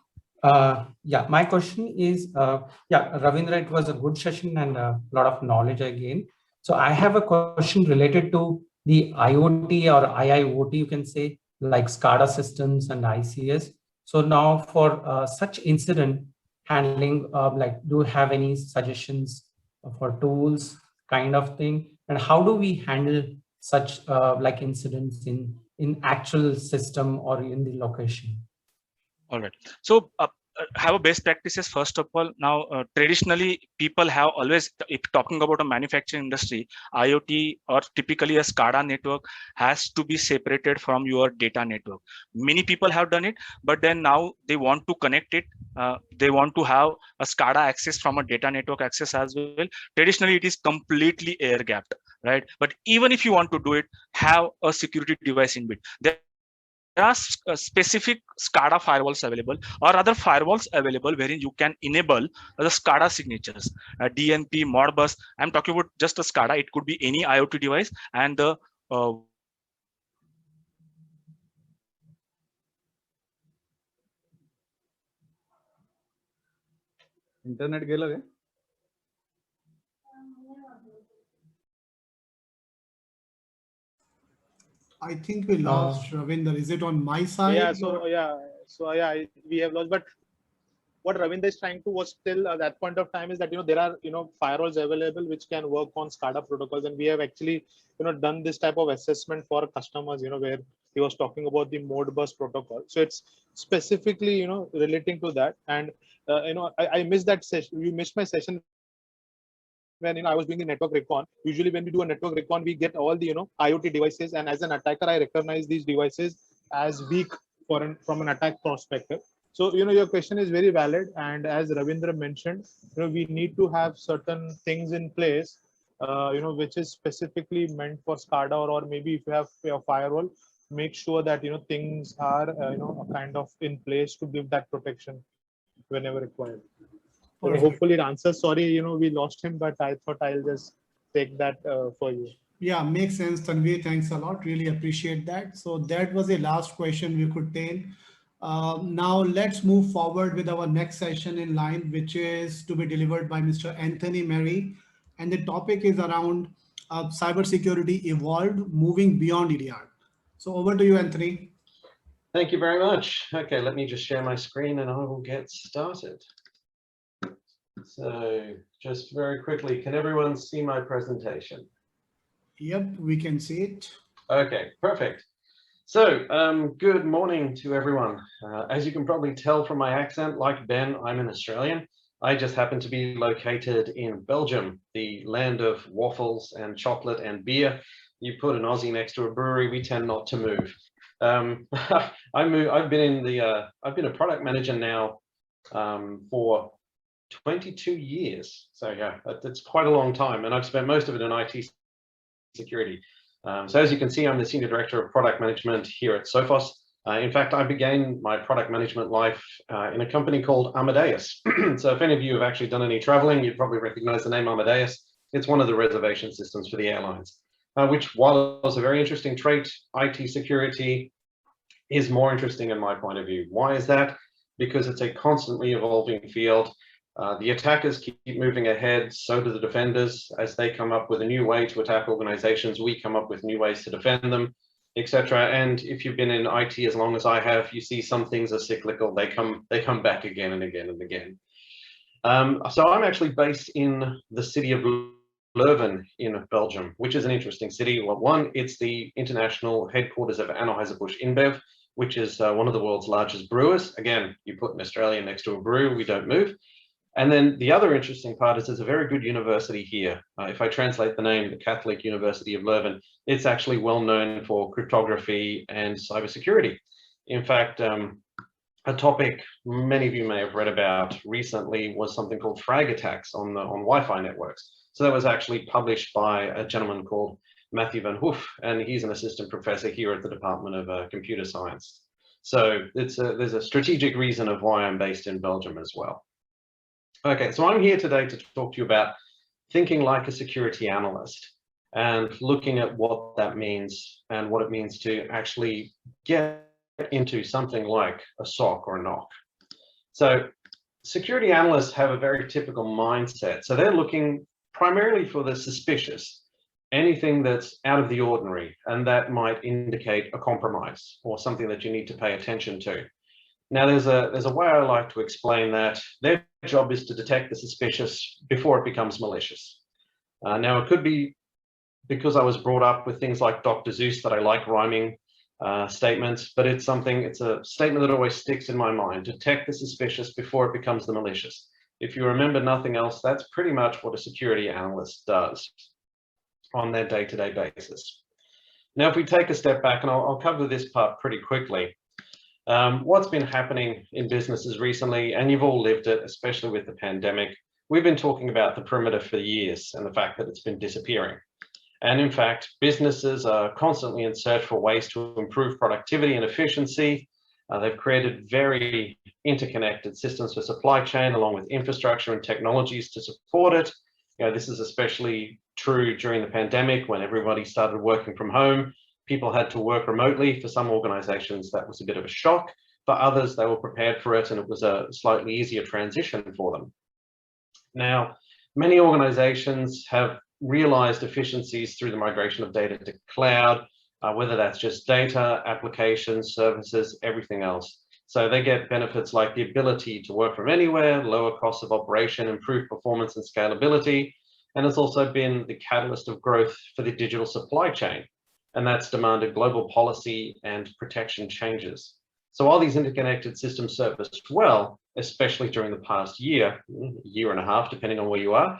Yeah, my question is, Ravindra, it was a good session and a lot of knowledge again. So I have a question related to the IoT or IIoT, you can say, like SCADA systems and ICS. So now for such incident handling, like, do you have any suggestions for tools kind of thing? And how do we handle such like incidents in actual system or in the location? All right. So have a best practices first of all. Now, traditionally, people have always, if talking about a manufacturing industry, IoT or typically a SCADA network has to be separated from your data network. Many people have done it, but then now they want to connect it. They want to have a SCADA access from a data network access as well. Traditionally, it is completely air gapped, right? But even if you want to do it, have a security device in bit. There are specific SCADA firewalls available or other firewalls available wherein you can enable the SCADA signatures, DNP, Modbus. I'm talking about just a SCADA. It could be any IoT device, and the internet गेलं काय? I think we lost Ravindra. Is it on my side? Yeah. So we have lost. But what Ravindra is trying to was still at that point of time is that there are firewalls available which can work on SCADA protocols, and we have actually done this type of assessment for customers. Where he was talking about the Modbus protocol. So it's specifically relating to that. And I missed that session. You missed my session when I was doing the network recon. Usually when we do a network recon, we get all the IoT devices, and as an attacker, I recognize these devices as weak from an attack perspective. So your question is very valid, and as Ravindra mentioned, we need to have certain things in place, which is specifically meant for SCADA, or maybe if you have a firewall, make sure that things are kind of in place to give that protection whenever required. So hopefully it answers. Sorry, we lost him, but I thought I'll just take that for you. Yeah, makes sense, Tanvir. Thanks a lot. Really appreciate that. So that was the last question we could take. Now let's move forward with our next session in line, which is to be delivered by Mr. Anthony Merry. And the topic is around Cybersecurity Evolved, moving beyond EDR. So over to you, Anthony. Thank you very much. Okay, let me just share my screen and I will get started. So just very quickly, can everyone see my presentation? Yep, we can see it. Okay, perfect. So good morning to everyone. As you can probably tell from my accent, like Ben, I'm an Australian. I just happen to be located in Belgium, the land of waffles and chocolate and beer. You put an Aussie next to a brewery, we tend not to move. I've been a product manager now for 22 years. So yeah, that's quite a long time, and I've spent most of it in IT security. So as you can see, I'm the Senior Director of Product Management here at Sophos. In fact, I began my product management life in a company called Amadeus. So if any of you have actually done any traveling, you'd probably recognize the name Amadeus. It's one of the reservation systems for the airlines, which, while it was a very interesting trait, IT security is more interesting in my point of view. Why is that? Because it's a constantly evolving field. The attackers keep moving ahead, so do the defenders. As they come up with a new way to attack organizations, we come up with new ways to defend them, etc. And if you've been in IT as long as I have, you see some things are cyclical. They come back again and again and again. So I'm actually based in the city of Leuven in Belgium, which is an interesting city. Well, one, it's the international headquarters of Anheuser-Busch InBev, which is one of the world's largest brewers. Again, you put an Australian next to a brew, we don't move. And then the other interesting part is there's a very good university here. If I translate the name, the Catholic University of Leuven, it's actually well known for cryptography and cybersecurity. In fact, a topic many of you may have read about recently was something called frag attacks on Wi-Fi networks. So that was actually published by a gentleman called Matthew Van Hoof, and he's an assistant professor here at the Department of Computer Science. So there's a strategic reason of why I'm based in Belgium as well. Okay, so I'm here today to talk to you about thinking like a security analyst and looking at what that means and what it means to actually get into something like a SOC or a NOC. So security analysts have a very typical mindset. So they're looking primarily for the suspicious, anything that's out of the ordinary, and that might indicate a compromise or something that you need to pay attention to. Now, there's a way I like to explain that. Their job is to detect the suspicious before it becomes malicious. Now, it could be because I was brought up with things like Dr. Seuss that I like rhyming statements, but it's a statement that always sticks in my mind. Detect the suspicious before it becomes the malicious. If you remember nothing else, that's pretty much what a security analyst does on their day-to-day basis. Now, if we take a step back, and I'll cover this part pretty quickly, what's been happening in businesses recently, and you've all lived it, especially with the pandemic, we've been talking about the perimeter for years and the fact that it's been disappearing. And in fact, businesses are constantly in search for ways to improve productivity and efficiency. They've created very interconnected systems for supply chain, along with infrastructure and technologies to support it. You know, this is especially true during the pandemic when everybody started working from home. People had to work remotely. For some organizations, that was a bit of a shock. For others, they were prepared for it, and it was a slightly easier transition for them. Now, many organizations have realized efficiencies through the migration of data to cloud, whether that's just data, applications, services, everything else. So they get benefits like the ability to work from anywhere, lower costs of operation, improved performance and scalability. And it's also been the catalyst of growth for the digital supply chain. And that's demanded global policy and protection changes. So while these interconnected systems serve us well, especially during the past year and a half, depending on where you are,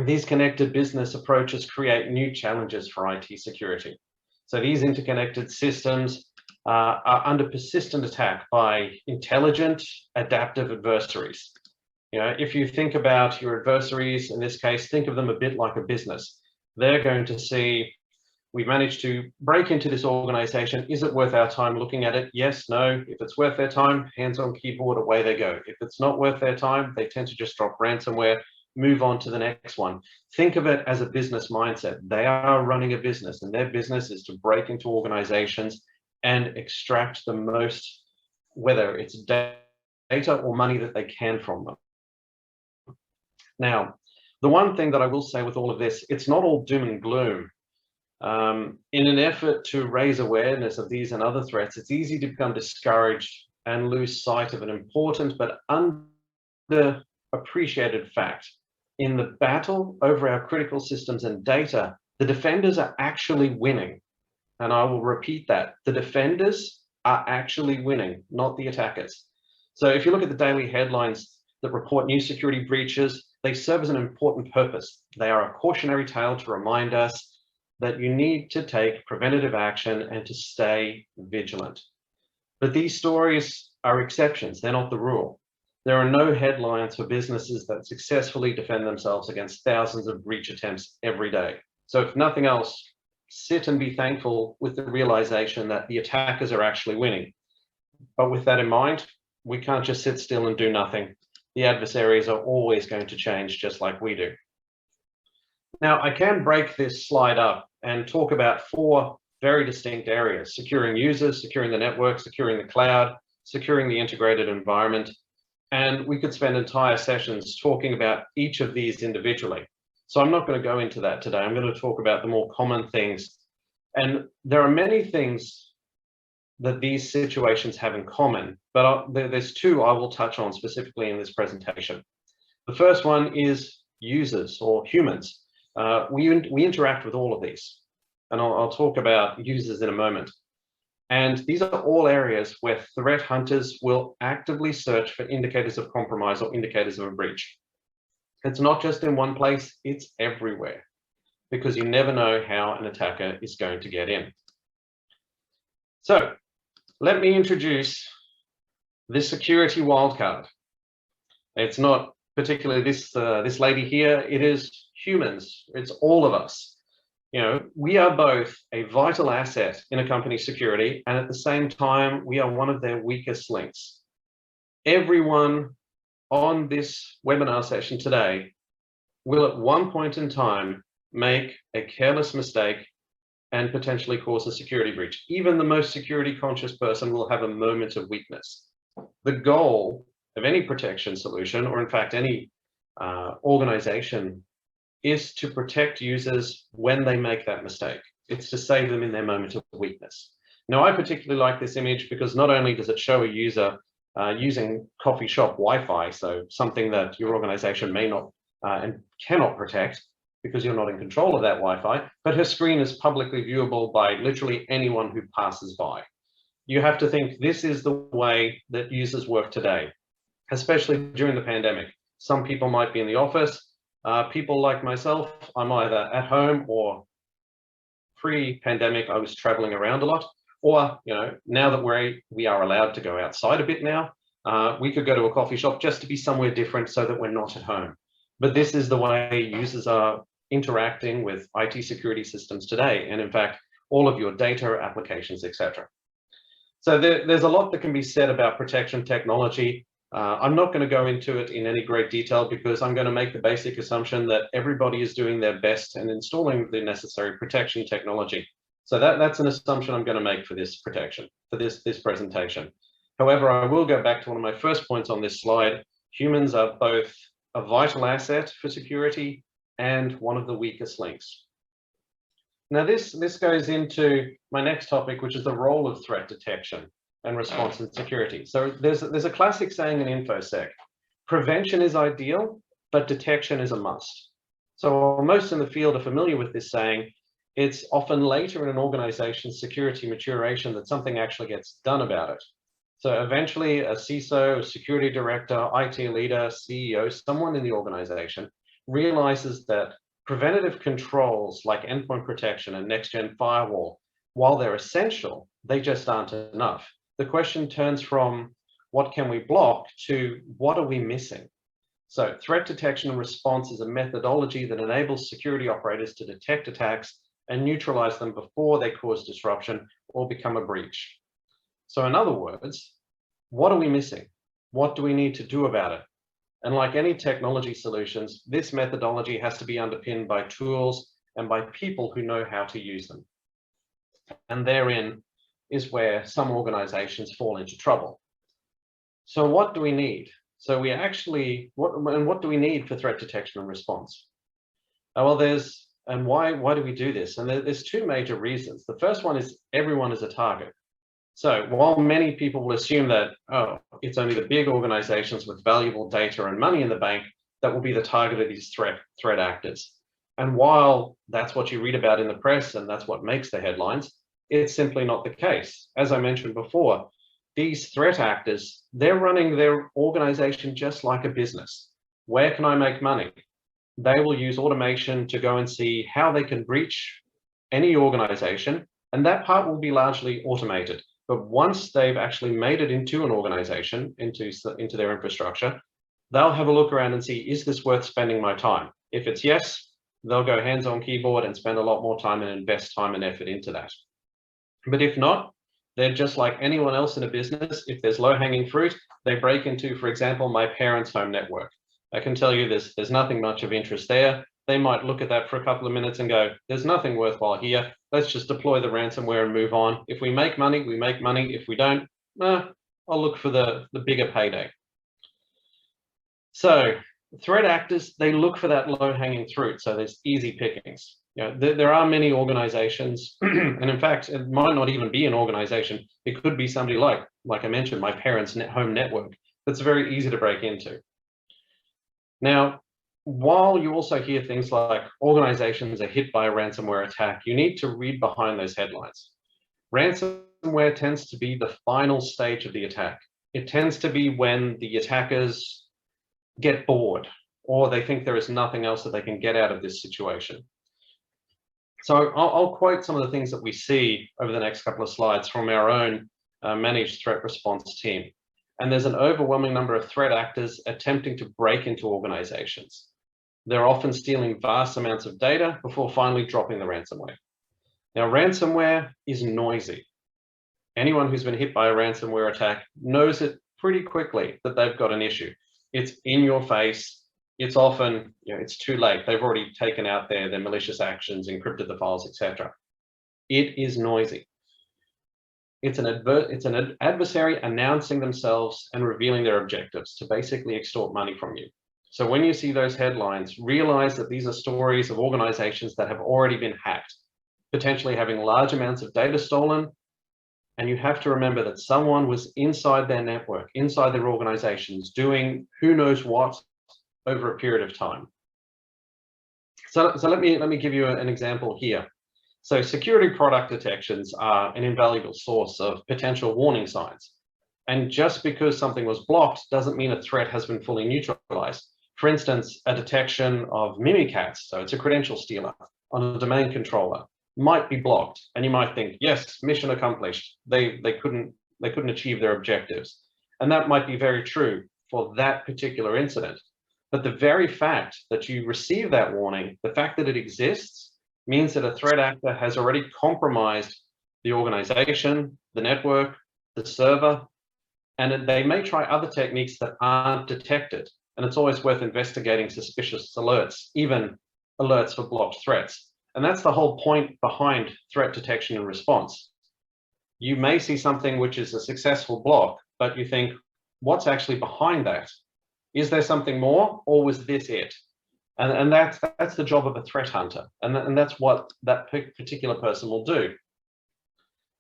these connected business approaches create new challenges for IT security. So these interconnected systems are under persistent attack by intelligent, adaptive adversaries. You know, if you think about your adversaries, in this case, think of them a bit like a business. They're going to see, we've managed to break into this organization. Is it worth our time looking at it? Yes, no. If it's worth their time, hands on keyboard, away they go. If it's not worth their time, they tend to just drop ransomware, move on to the next one. Think of it as a business mindset. They are running a business, and their business is to break into organizations and extract the most, whether it's data or money that they can from them. Now, the one thing that I will say with all of this, it's not all doom and gloom. In an effort to raise awareness of these and other threats, it's easy to become discouraged and lose sight of an important but underappreciated fact. In the battle over our critical systems and data, the defenders are actually winning. And I will repeat that. The defenders are actually winning, not the attackers. So if you look at the daily headlines that report new security breaches, they serve as an important purpose. They are a cautionary tale to remind us that you need to take preventative action and to stay vigilant. But these stories are exceptions, they're not the rule. There are no headlines for businesses that successfully defend themselves against thousands of breach attempts every day. So if nothing else, sit and be thankful with the realization that the attackers are actually winning. But with that in mind, we can't just sit still and do nothing. The adversaries are always going to change just like we do. Now, I can break this slide up and talk about 4 very distinct areas: securing users, securing the network, securing the cloud, securing the integrated environment. And we could spend entire sessions talking about each of these individually. So I'm not going to go into that today. I'm going to talk about the more common things. And there are many things that these situations have in common, but there's two I will touch on specifically in this presentation. The first one is users or humans. We interact with all of these, and I'll talk about users in a moment. And these are all areas where threat hunters will actively search for indicators of compromise or indicators of a breach. It's not just in one place, it's everywhere, because you never know how an attacker is going to get in. So let me introduce the security wildcard. It's not particularly this lady here, it is humans, it's all of us. You know, we are both a vital asset in a company's security, and at the same time, we are one of their weakest links. Everyone on this webinar session today will at one point in time make a careless mistake and potentially cause a security breach. Even the most security conscious person will have a moment of weakness. The goal of any protection solution, or in fact any organization, is to protect users when they make that mistake. It's to save them in their moment of weakness. Now, I particularly like this image because not only does it show a user using coffee shop Wi-Fi, so something that your organization may not and cannot protect because you're not in control of that Wi-Fi, but her screen is publicly viewable by literally anyone who passes by. You have to think this is the way that users work today, especially during the pandemic. Some people might be in the office. People like myself, I'm either at home or pre-pandemic, I was traveling around a lot, or, you know, now that we are allowed to go outside a bit now, we could go to a coffee shop just to be somewhere different so that we're not at home. But this is the way users are interacting with IT security systems today, and in fact, all of your data, applications, etc. So there's a lot that can be said about protection technology. I'm not going to go into it in any great detail because I'm going to make the basic assumption that everybody is doing their best and installing the necessary protection technology. So that's an assumption I'm going to make for this protection, for this presentation. However, I will go back to one of my first points on this slide. Humans are both a vital asset for security and one of the weakest links. Now this goes into my next topic, which is the role of threat detection and response in security. So there's a classic saying in InfoSec: prevention is ideal, but detection is a must. So while most in the field are familiar with this saying, it's often later in an organization's security maturation that something actually gets done about it. So eventually a CISO, a security director, IT leader, CEO, someone in the organization realizes that preventative controls like endpoint protection and next-gen firewall, while they're essential, they just aren't enough. The question turns from what can we block to what are we missing? So threat detection and response is a methodology that enables security operators to detect attacks and neutralize them before they cause disruption or become a breach. So in other words, what are we missing? What do we need to do about it? And like any technology solutions, this methodology has to be underpinned by tools and by people who know how to use them. And therein is where some organizations fall into trouble. So what do we need? So we actually, what do we need for threat detection and response? Well, why do we do this? And there's two major reasons. The first one is everyone is a target. So while many people will assume that, oh, it's only the big organizations with valuable data and money in the bank that will be the target of these threat actors. And while that's what you read about in the press and that's what makes the headlines, it's simply not the case. As I mentioned before, these threat actors, they're running their organization just like a business. Where can I make money? They will use automation to go and see how they can breach any organization, and that part will be largely automated. But once they've actually made it into an organization, into their infrastructure, they'll have a look around and see, is this worth spending my time? If it's yes, they'll go hands on keyboard and spend a lot more time and invest time and effort into that. But if not, they're just like anyone else in a business. If there's low-hanging fruit, they break into, for example, my parents' home network. I can tell you there's nothing much of interest there. They might look at that for a couple of minutes and go, there's nothing worthwhile here. Let's just deploy the ransomware and move on. If we make money, we make money. If we don't, I'll look for the bigger payday. So threat actors, they look for that low-hanging fruit. So there's easy pickings. there are many organizations, and in fact, it might not even be an organization. It could be somebody like I mentioned, my parents' home network. That's very easy to break into. Now, while you also hear things like organizations are hit by a ransomware attack, you need to read behind those headlines. Ransomware tends to be the final stage of the attack. It tends to be when the attackers get bored or they think there is nothing else that they can get out of this situation. So I'll quote some of the things that we see over the next couple of slides from our own managed threat response team. And there's an overwhelming number of threat actors attempting to break into organizations. They're often stealing vast amounts of data before finally dropping the ransomware. Now, ransomware is noisy. Anyone who's been hit by a ransomware attack knows it pretty quickly that they've got an issue. It's in your face. It's often, it's too late. They've already taken out their malicious actions, encrypted the files, etc. It is noisy. It's an adversary announcing themselves and revealing their objectives to basically extort money from you. So when you see those headlines, realize that these are stories of organizations that have already been hacked, potentially having large amounts of data stolen. And you have to remember that someone was inside their network, inside their organizations, doing who knows what over a period of time. So let me give you an example here. So security product detections are an invaluable source of potential warning signs. And just because something was blocked doesn't mean a threat has been fully neutralized. For instance, a detection of Mimikatz, so it's a credential stealer, on a domain controller might be blocked. And you might think, yes, mission accomplished. They couldn't achieve their objectives. And that might be very true for that particular incident. But the very fact that you receive that warning, the fact that it exists, means that a threat actor has already compromised the organization, the network, the server, and they may try other techniques that aren't detected. And it's always worth investigating suspicious alerts, even alerts for blocked threats. And that's the whole point behind threat detection and response. You may see something which is a successful block, but you think, what's actually behind that? Is there something more, or was this it? And that's the job of a threat hunter. And that's what that particular person will do.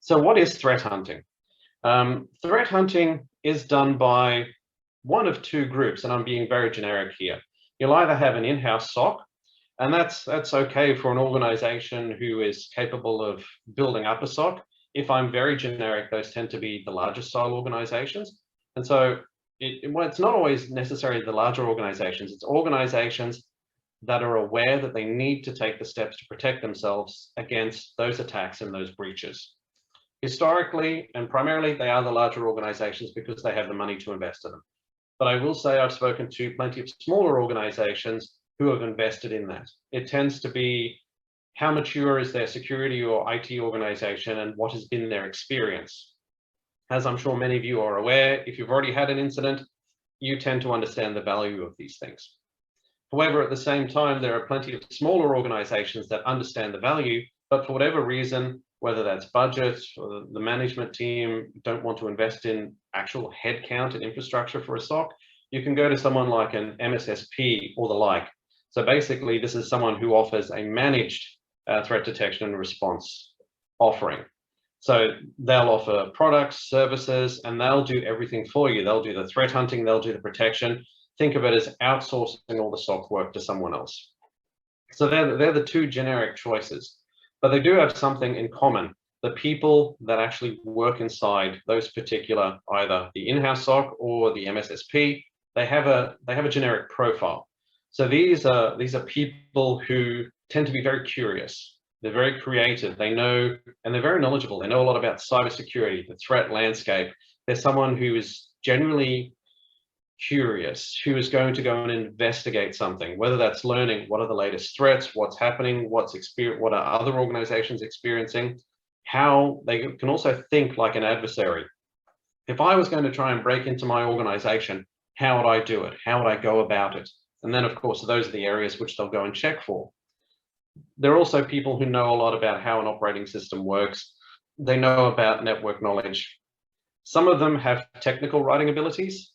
So what is threat hunting? Threat hunting is done by one of two groups, and I'm being very generic here. You'll either have an in-house SOC, and that's okay for an organization who is capable of building up a SOC. If I'm very generic, those tend to be the larger style organizations. And so it's not always necessarily the larger organizations, it's organizations that are aware that they need to take the steps to protect themselves against those attacks and those breaches. Historically and primarily, they are the larger organizations because they have the money to invest in them. But I will say I've spoken to plenty of smaller organizations who have invested in that. It tends to be how mature is their security or IT organization and what has been their experience. As I'm sure many of you are aware, if you've already had an incident, you tend to understand the value of these things. However, at the same time, there are plenty of smaller organizations that understand the value, but for whatever reason, whether that's budget or the management team don't want to invest in actual headcount and infrastructure for a SOC, you can go to someone like an MSSP or the like. So basically, this is someone who offers a managed threat detection and response offering. So they'll offer products, services, and they'll do everything for you. They'll do the threat hunting, they'll do the protection. Think of it as outsourcing all the SOC work to someone else. So they're the two generic choices, but they do have something in common. The people that actually work inside those particular, either the in-house SOC or the MSSP, they have a generic profile. So these are people who tend to be very curious. They're very creative. They know, and they're very knowledgeable. They know a lot about cybersecurity, the threat landscape. They're someone who is generally curious, who is going to go and investigate something, whether that's learning what are the latest threats, what's happening, what are other organizations experiencing, how they can also think like an adversary. If I was going to try and break into my organization, how would I do it? How would I go about it? And then, of course, those are the areas which they'll go and check for. There are also people who know a lot about how an operating system works. They know about network knowledge. Some of them have technical writing abilities.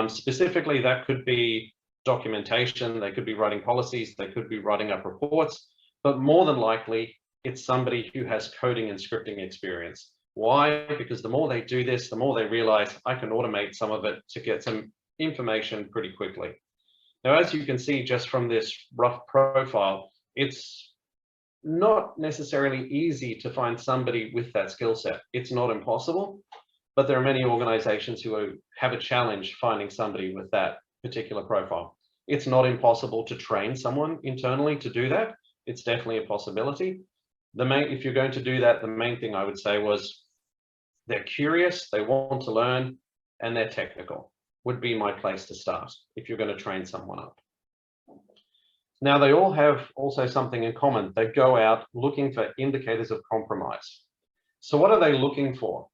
Specifically, that could be documentation. They could be writing policies. They could be writing up reports. but more than likely, it's somebody who has coding and scripting experience. Why? Because the more they do this, the more they realize I can automate some of it to get some information pretty quickly. Now, as you can see just from this rough profile, it's not necessarily easy to find somebody with that skill set. It's not impossible, but there are many organizations who have a challenge finding somebody with that particular profile. It's not impossible to train someone internally to do that. It's definitely a possibility. If you're going to do that, the main thing I would say was they're curious, they want to learn, and they're technical would be my place to start if you're going to train someone up. Now, they all have also something in common. They go out looking for indicators of compromise. So what are they looking for?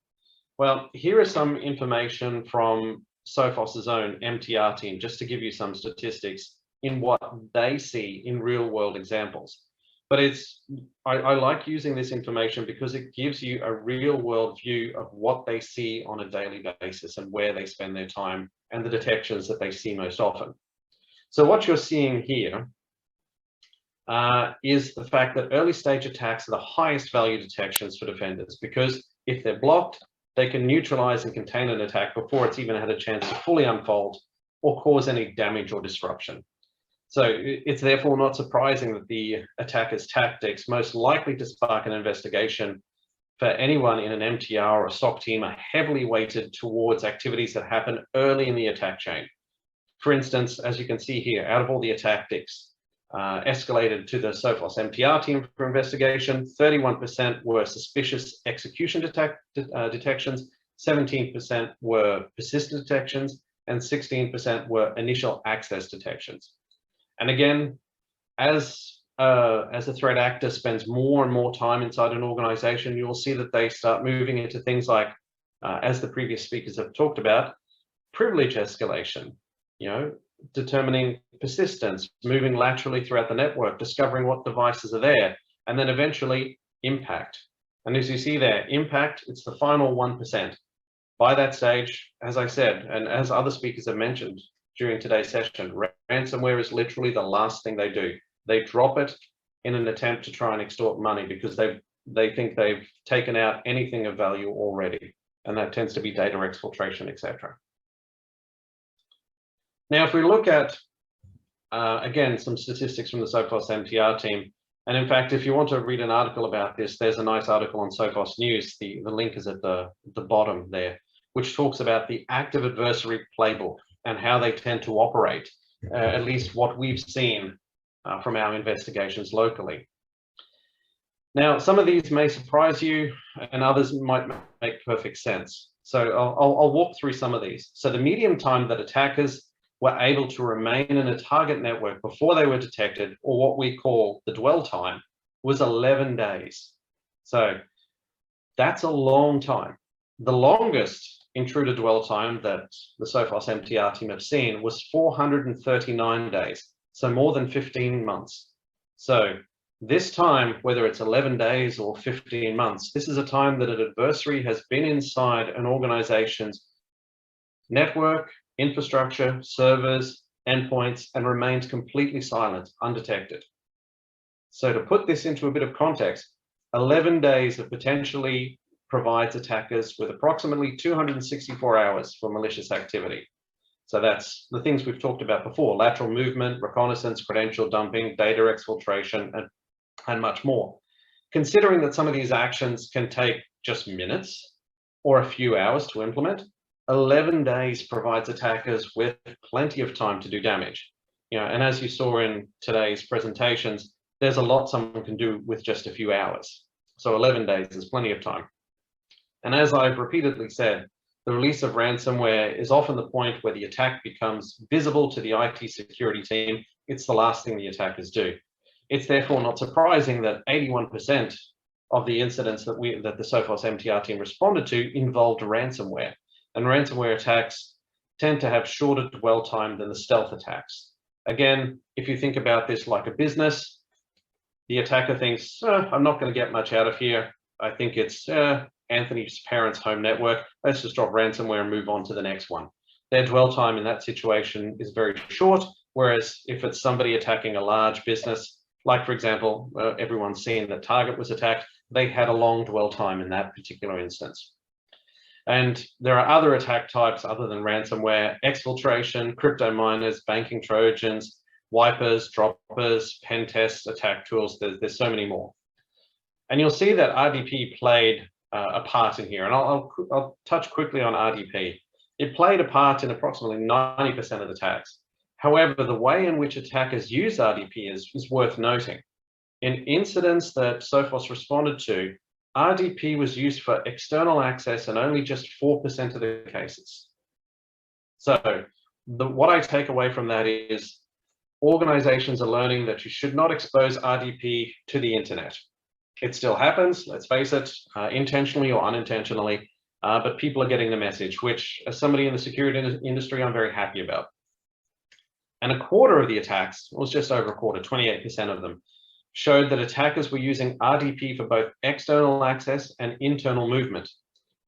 Well, here is some information from Sophos's own MTR team, just to give you some statistics in what they see in real world examples. But I like using this information because it gives you a real world view of what they see on a daily basis and where they spend their time and the detections that they see most often. So what you're seeing here is the fact that early stage attacks are the highest value detections for defenders, because if they're blocked, they can neutralize and contain an attack before it's even had a chance to fully unfold or cause any damage or disruption. So it's therefore not surprising that the attacker's tactics most likely to spark an investigation for anyone in an MTR or a SOC team are heavily weighted towards activities that happen early in the attack chain. For instance, as you can see here, out of all the tactics escalated to the Sophos MTR team for investigation, 31% were suspicious execution detections, 17% were persistent detections, and 16% were initial access detections. And again, as a threat actor spends more and more time inside an organization, you will see that they start moving into things like, as the previous speakers have talked about, privilege escalation, determining persistence, moving laterally throughout the network, discovering what devices are there, and then eventually impact. And as you see there, impact, it's the final 1%. By that stage, as I said, and as other speakers have mentioned during today's session, ransomware is literally the last thing they do. They drop it in an attempt to try and extort money because they think they've taken out anything of value already. And that tends to be data exfiltration, etc. Now, if we look at, again, some statistics from the Sophos MTR team, and in fact, if you want to read an article about this, there's a nice article on Sophos News, the link is at the bottom there, which talks about the active adversary playbook and how they tend to operate, at least what we've seen from our investigations locally. Now, some of these may surprise you and others might make perfect sense. So I'll walk through some of these. So the median time that attackers were able to remain in a target network before they were detected, or what we call the dwell time, was 11 days. So that's a long time. The longest intruder dwell time that the Sophos MTR team have seen was 439 days, so more than 15 months. So this time, whether it's 11 days or 15 months, this is a time that an adversary has been inside an organization's network, infrastructure, servers, endpoints, and remains completely silent, undetected. So to put this into a bit of context, 11 days of potentially provides attackers with approximately 264 hours for malicious activity. So that's the things we've talked about before: lateral movement, reconnaissance, credential dumping, data exfiltration, and much more. Considering that some of these actions can take just minutes or a few hours to implement, 11 days provides attackers with plenty of time to do damage. And as you saw in today's presentations, there's a lot someone can do with just a few hours. So 11 days is plenty of time. And as I've repeatedly said, the release of ransomware is often the point where the attack becomes visible to the IT security team. It's the last thing the attackers do. It's therefore not surprising that 81% of the incidents that the Sophos MTR team responded to involved ransomware. And ransomware attacks tend to have shorter dwell time than the stealth attacks. Again, if you think about this like a business, the attacker thinks, I'm not going to get much out of here. I think it's Anthony's parents' home network. Let's just drop ransomware and move on to the next one. Their dwell time in that situation is very short, whereas if it's somebody attacking a large business, Like, for example, everyone's seen that Target was attacked. They had a long dwell time in that particular instance. And there are other attack types other than ransomware: exfiltration, crypto miners, banking Trojans, wipers, droppers, pen tests, attack tools. There's so many more. And you'll see that RDP played a part in here. And I'll touch quickly on RDP. It played a part in approximately 90% of attacks. However, the way in which attackers use RDP is worth noting. In incidents that Sophos responded to, RDP was used for external access in only just 4% of the cases. So what I take away from that is organizations are learning that you should not expose RDP to the internet. It still happens, let's face it, intentionally or unintentionally, but people are getting the message, which as somebody in the security industry, I'm very happy about. And a quarter of the attacks, it was just over a quarter, 28% of them, showed that attackers were using RDP for both external access and internal movement.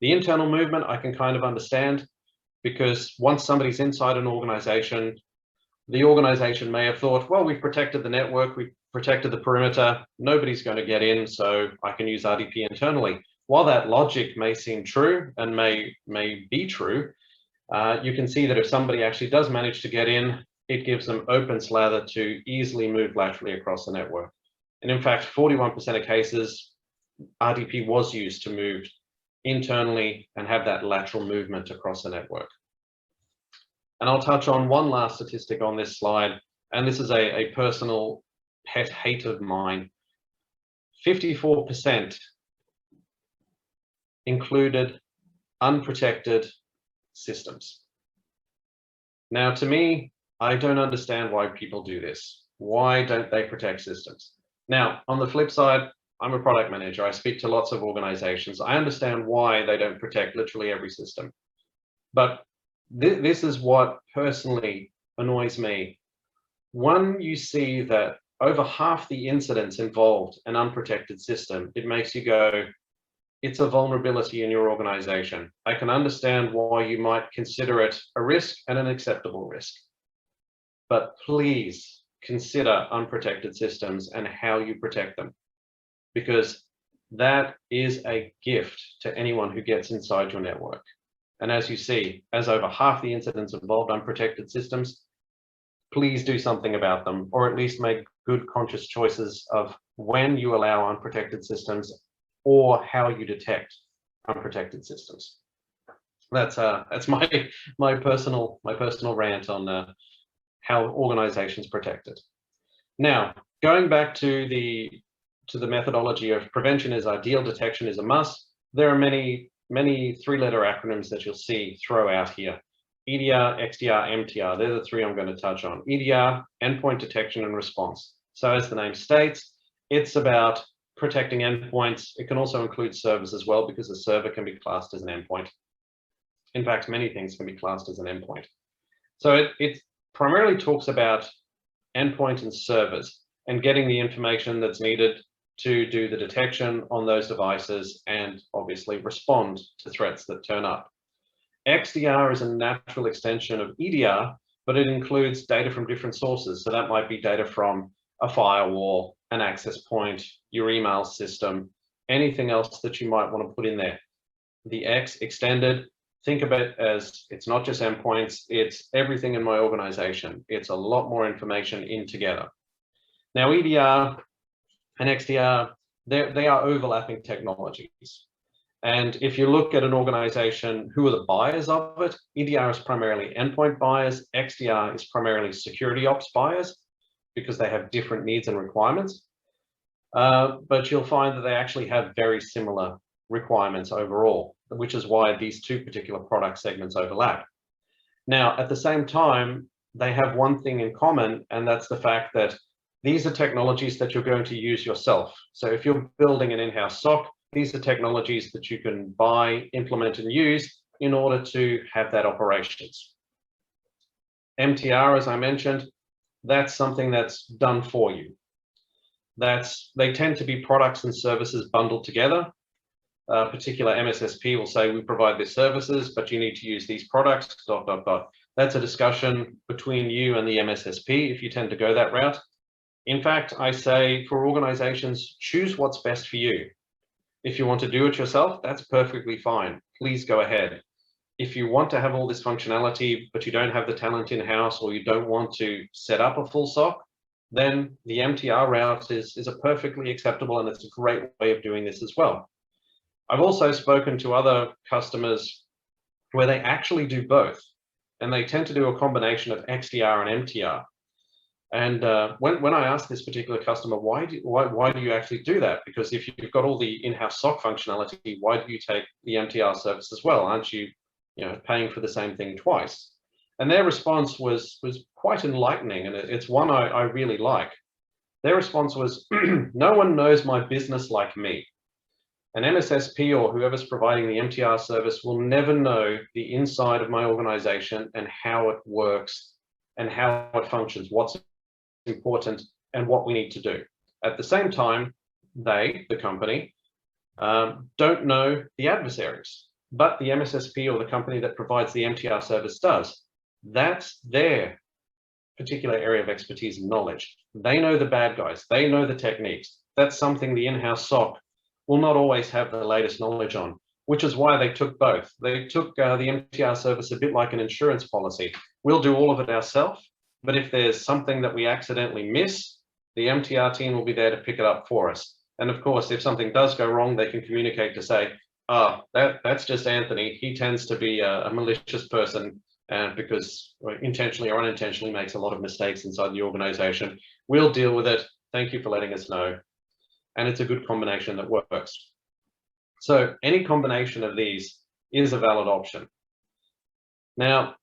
The internal movement I can kind of understand, because once somebody's inside an organization, the organization may have thought, well, we've protected the network, we've protected the perimeter, nobody's going to get in, so I can use RDP internally. While that logic may seem true and may be true, you can see that if somebody actually does manage to get in, it gives them open slather to easily move laterally across the network. And in fact, 41% of cases, RDP was used to move internally and have that lateral movement across the network. And I'll touch on one last statistic on this slide, and this is a personal pet hate of mine. 54% included unprotected systems. Now, to me, I don't understand why people do this. Why don't they protect systems? Now, on the flip side, I'm a product manager. I speak to lots of organizations. I understand why they don't protect literally every system. But this is what personally annoys me. When you see that over half the incidents involved an unprotected system, it makes you go, it's a vulnerability in your organization. I can understand why you might consider it a risk and an acceptable risk. But please consider unprotected systems and how you protect them, because that is a gift to anyone who gets inside your network. And as you see, as over half the incidents involved unprotected systems, please do something about them, or at least make good conscious choices of when you allow unprotected systems or how you detect unprotected systems. That's my personal rant on how organizations protect it. Now, going back to the methodology of prevention is ideal, detection is a must. There are many three-letter acronyms that you'll see throughout here. EDR, XDR, MTR, they're the three I'm going to touch on. EDR, endpoint detection and response. So as the name states, it's about protecting endpoints. It can also include servers as well, because a server can be classed as an endpoint. In fact, many things can be classed as an endpoint. So it primarily talks about endpoint and servers and getting the information that's needed to do the detection on those devices and obviously respond to threats that turn up. XDR is a natural extension of EDR, but it includes data from different sources. So that might be data from a firewall, an access point, your email system, anything else that you might want to put in there. The X extended, think of it as it's not just endpoints, it's everything in my organization. It's a lot more information in together. Now, EDR and XDR, they are overlapping technologies. And if you look at an organization, who are the buyers of it? EDR is primarily endpoint buyers, XDR is primarily security ops buyers, because they have different needs and requirements. But you'll find that they actually have very similar requirements overall, which is why these two particular product segments overlap. Now, at the same time, they have one thing in common, and that's the fact that these are technologies that you're going to use yourself. So if you're building an in-house SOC, these are technologies that you can buy, implement, and use in order to have that operations. MTR, as I mentioned, that's something that's done for you. They tend to be products and services bundled together. A particular MSSP will say, we provide these services, but you need to use these products, ... That's a discussion between you and the MSSP if you tend to go that route. In fact, I say for organizations, choose what's best for you. If you want to do it yourself, that's perfectly fine. Please go ahead. If you want to have all this functionality, but you don't have the talent in-house, or you don't want to set up a full SOC, then the MTR route is a perfectly acceptable, and it's a great way of doing this as well. I've also spoken to other customers where they actually do both, and they tend to do a combination of XDR and MTR. And when I asked this particular customer, why do you actually do that? Because if you've got all the in-house SOC functionality, why do you take the MTR service as well? Aren't you, paying for the same thing twice? And their response was quite enlightening, and it's one I really like. Their response was, no one knows my business like me. An MSSP or whoever's providing the MTR service will never know the inside of my organization and how it works and how it functions, what's important and what we need to do. At the same time, they, the company, don't know the adversaries, but the MSSP or the company that provides the MTR service does. That's their particular area of expertise and knowledge. They know the bad guys, they know the techniques. That's something the in-house SOC will not always have the latest knowledge on, which is why they took both. They took the MTR service a bit like an insurance policy. We'll do all of it ourselves, but if there's something that we accidentally miss, the MTR team will be there to pick it up for us. And of course, if something does go wrong, they can communicate to say, that's just Anthony. He tends to be a malicious person because intentionally or unintentionally makes a lot of mistakes inside the organization. We'll deal with it. Thank you for letting us know. And it's a good combination that works. So any combination of these is a valid option. Now,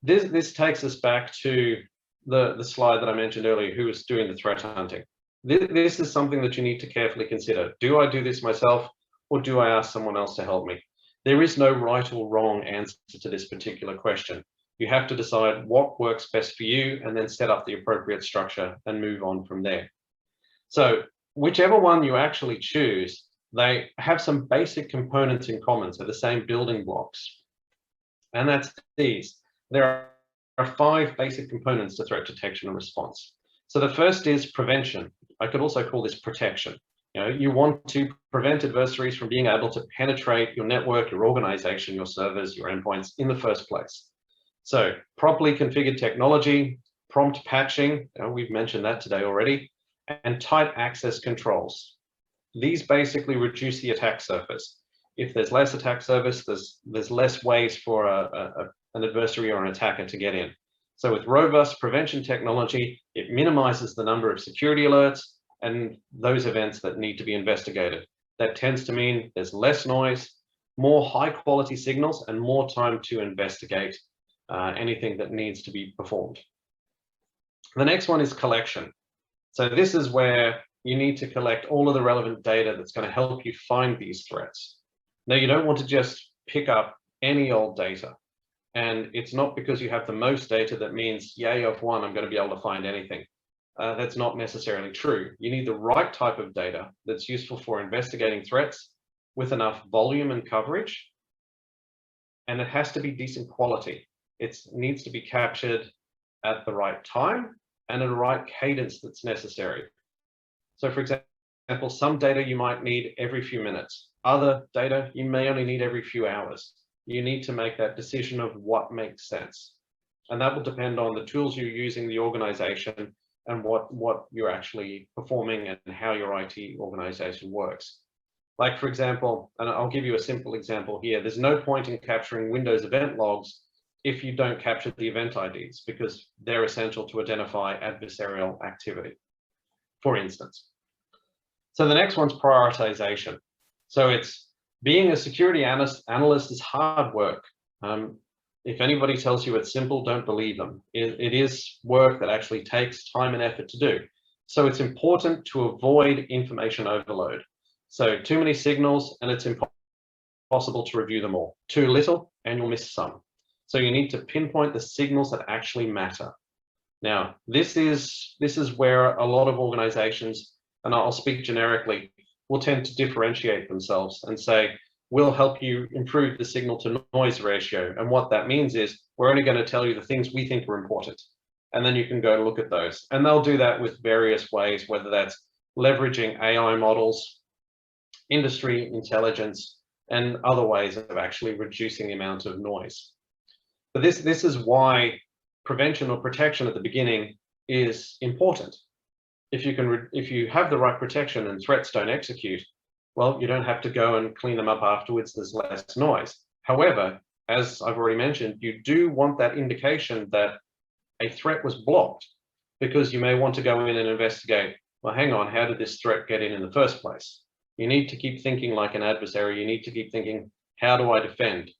this takes us back to the slide that I mentioned earlier, who was doing the threat hunting. This is something that you need to carefully consider. Do I do this myself, or do I ask someone else to help me? There is no right or wrong answer to this particular question. You have to decide what works best for you and then set up the appropriate structure and move on from there. So whichever one you actually choose, they have some basic components in common, so the same building blocks. And that's these. There are 5 basic components to threat detection and response. So the first is prevention. I could also call this protection. You want to prevent adversaries from being able to penetrate your network, your organization, your servers, your endpoints in the first place. So properly configured technology, prompt patching, we've mentioned that today already, and tight access controls. These basically reduce the attack surface. If there's less attack surface, there's less ways for an adversary or an attacker to get in. So with robust prevention technology, it minimizes the number of security alerts and those events that need to be investigated. That tends to mean there's less noise, more high quality signals, and more time to investigate anything that needs to be performed. The next one is collection. So this is where you need to collect all of the relevant data that's going to help you find these threats. Now, you don't want to just pick up any old data. And it's not because you have the most data that means, yay, of one, I'm going to be able to find anything. That's not necessarily true. You need the right type of data that's useful for investigating threats with enough volume and coverage. And it has to be decent quality. It needs to be captured at the right time and at the right cadence that's necessary. So for example, some data you might need every few minutes. Other data you may only need every few hours. You need to make that decision of what makes sense. And that will depend on the tools you're using, the organization, and what you're actually performing and how your IT organization works. Like for example, and I'll give you a simple example here, there's no point in capturing Windows event logs if you don't capture the event IDs, because they're essential to identify adversarial activity, for instance. So the next one's prioritization. So it's being a security analyst is hard work. If anybody tells you it's simple, don't believe them. It is work that actually takes time and effort to do. So it's important to avoid information overload. So too many signals and it's impossible to review them all. Too little and you'll miss some. So you need to pinpoint the signals that actually matter. Now, this is where a lot of organizations, and I'll speak generically, will tend to differentiate themselves and say, we'll help you improve the signal to noise ratio. And what that means is we're only going to tell you the things we think are important. and then you can go look at those. And they'll do that with various ways, whether that's leveraging AI models, industry intelligence, and other ways of actually reducing the amount of noise. But this is why prevention or protection at the beginning is important. If you have the right protection and threats don't execute, well, you don't have to go and clean them up afterwards. There's less noise. However, as I've already mentioned, you do want that indication that a threat was blocked, because you may want to go in and investigate, well, hang on, how did this threat get in the first place? You need to keep thinking like an adversary. You need to keep thinking, how do I defend?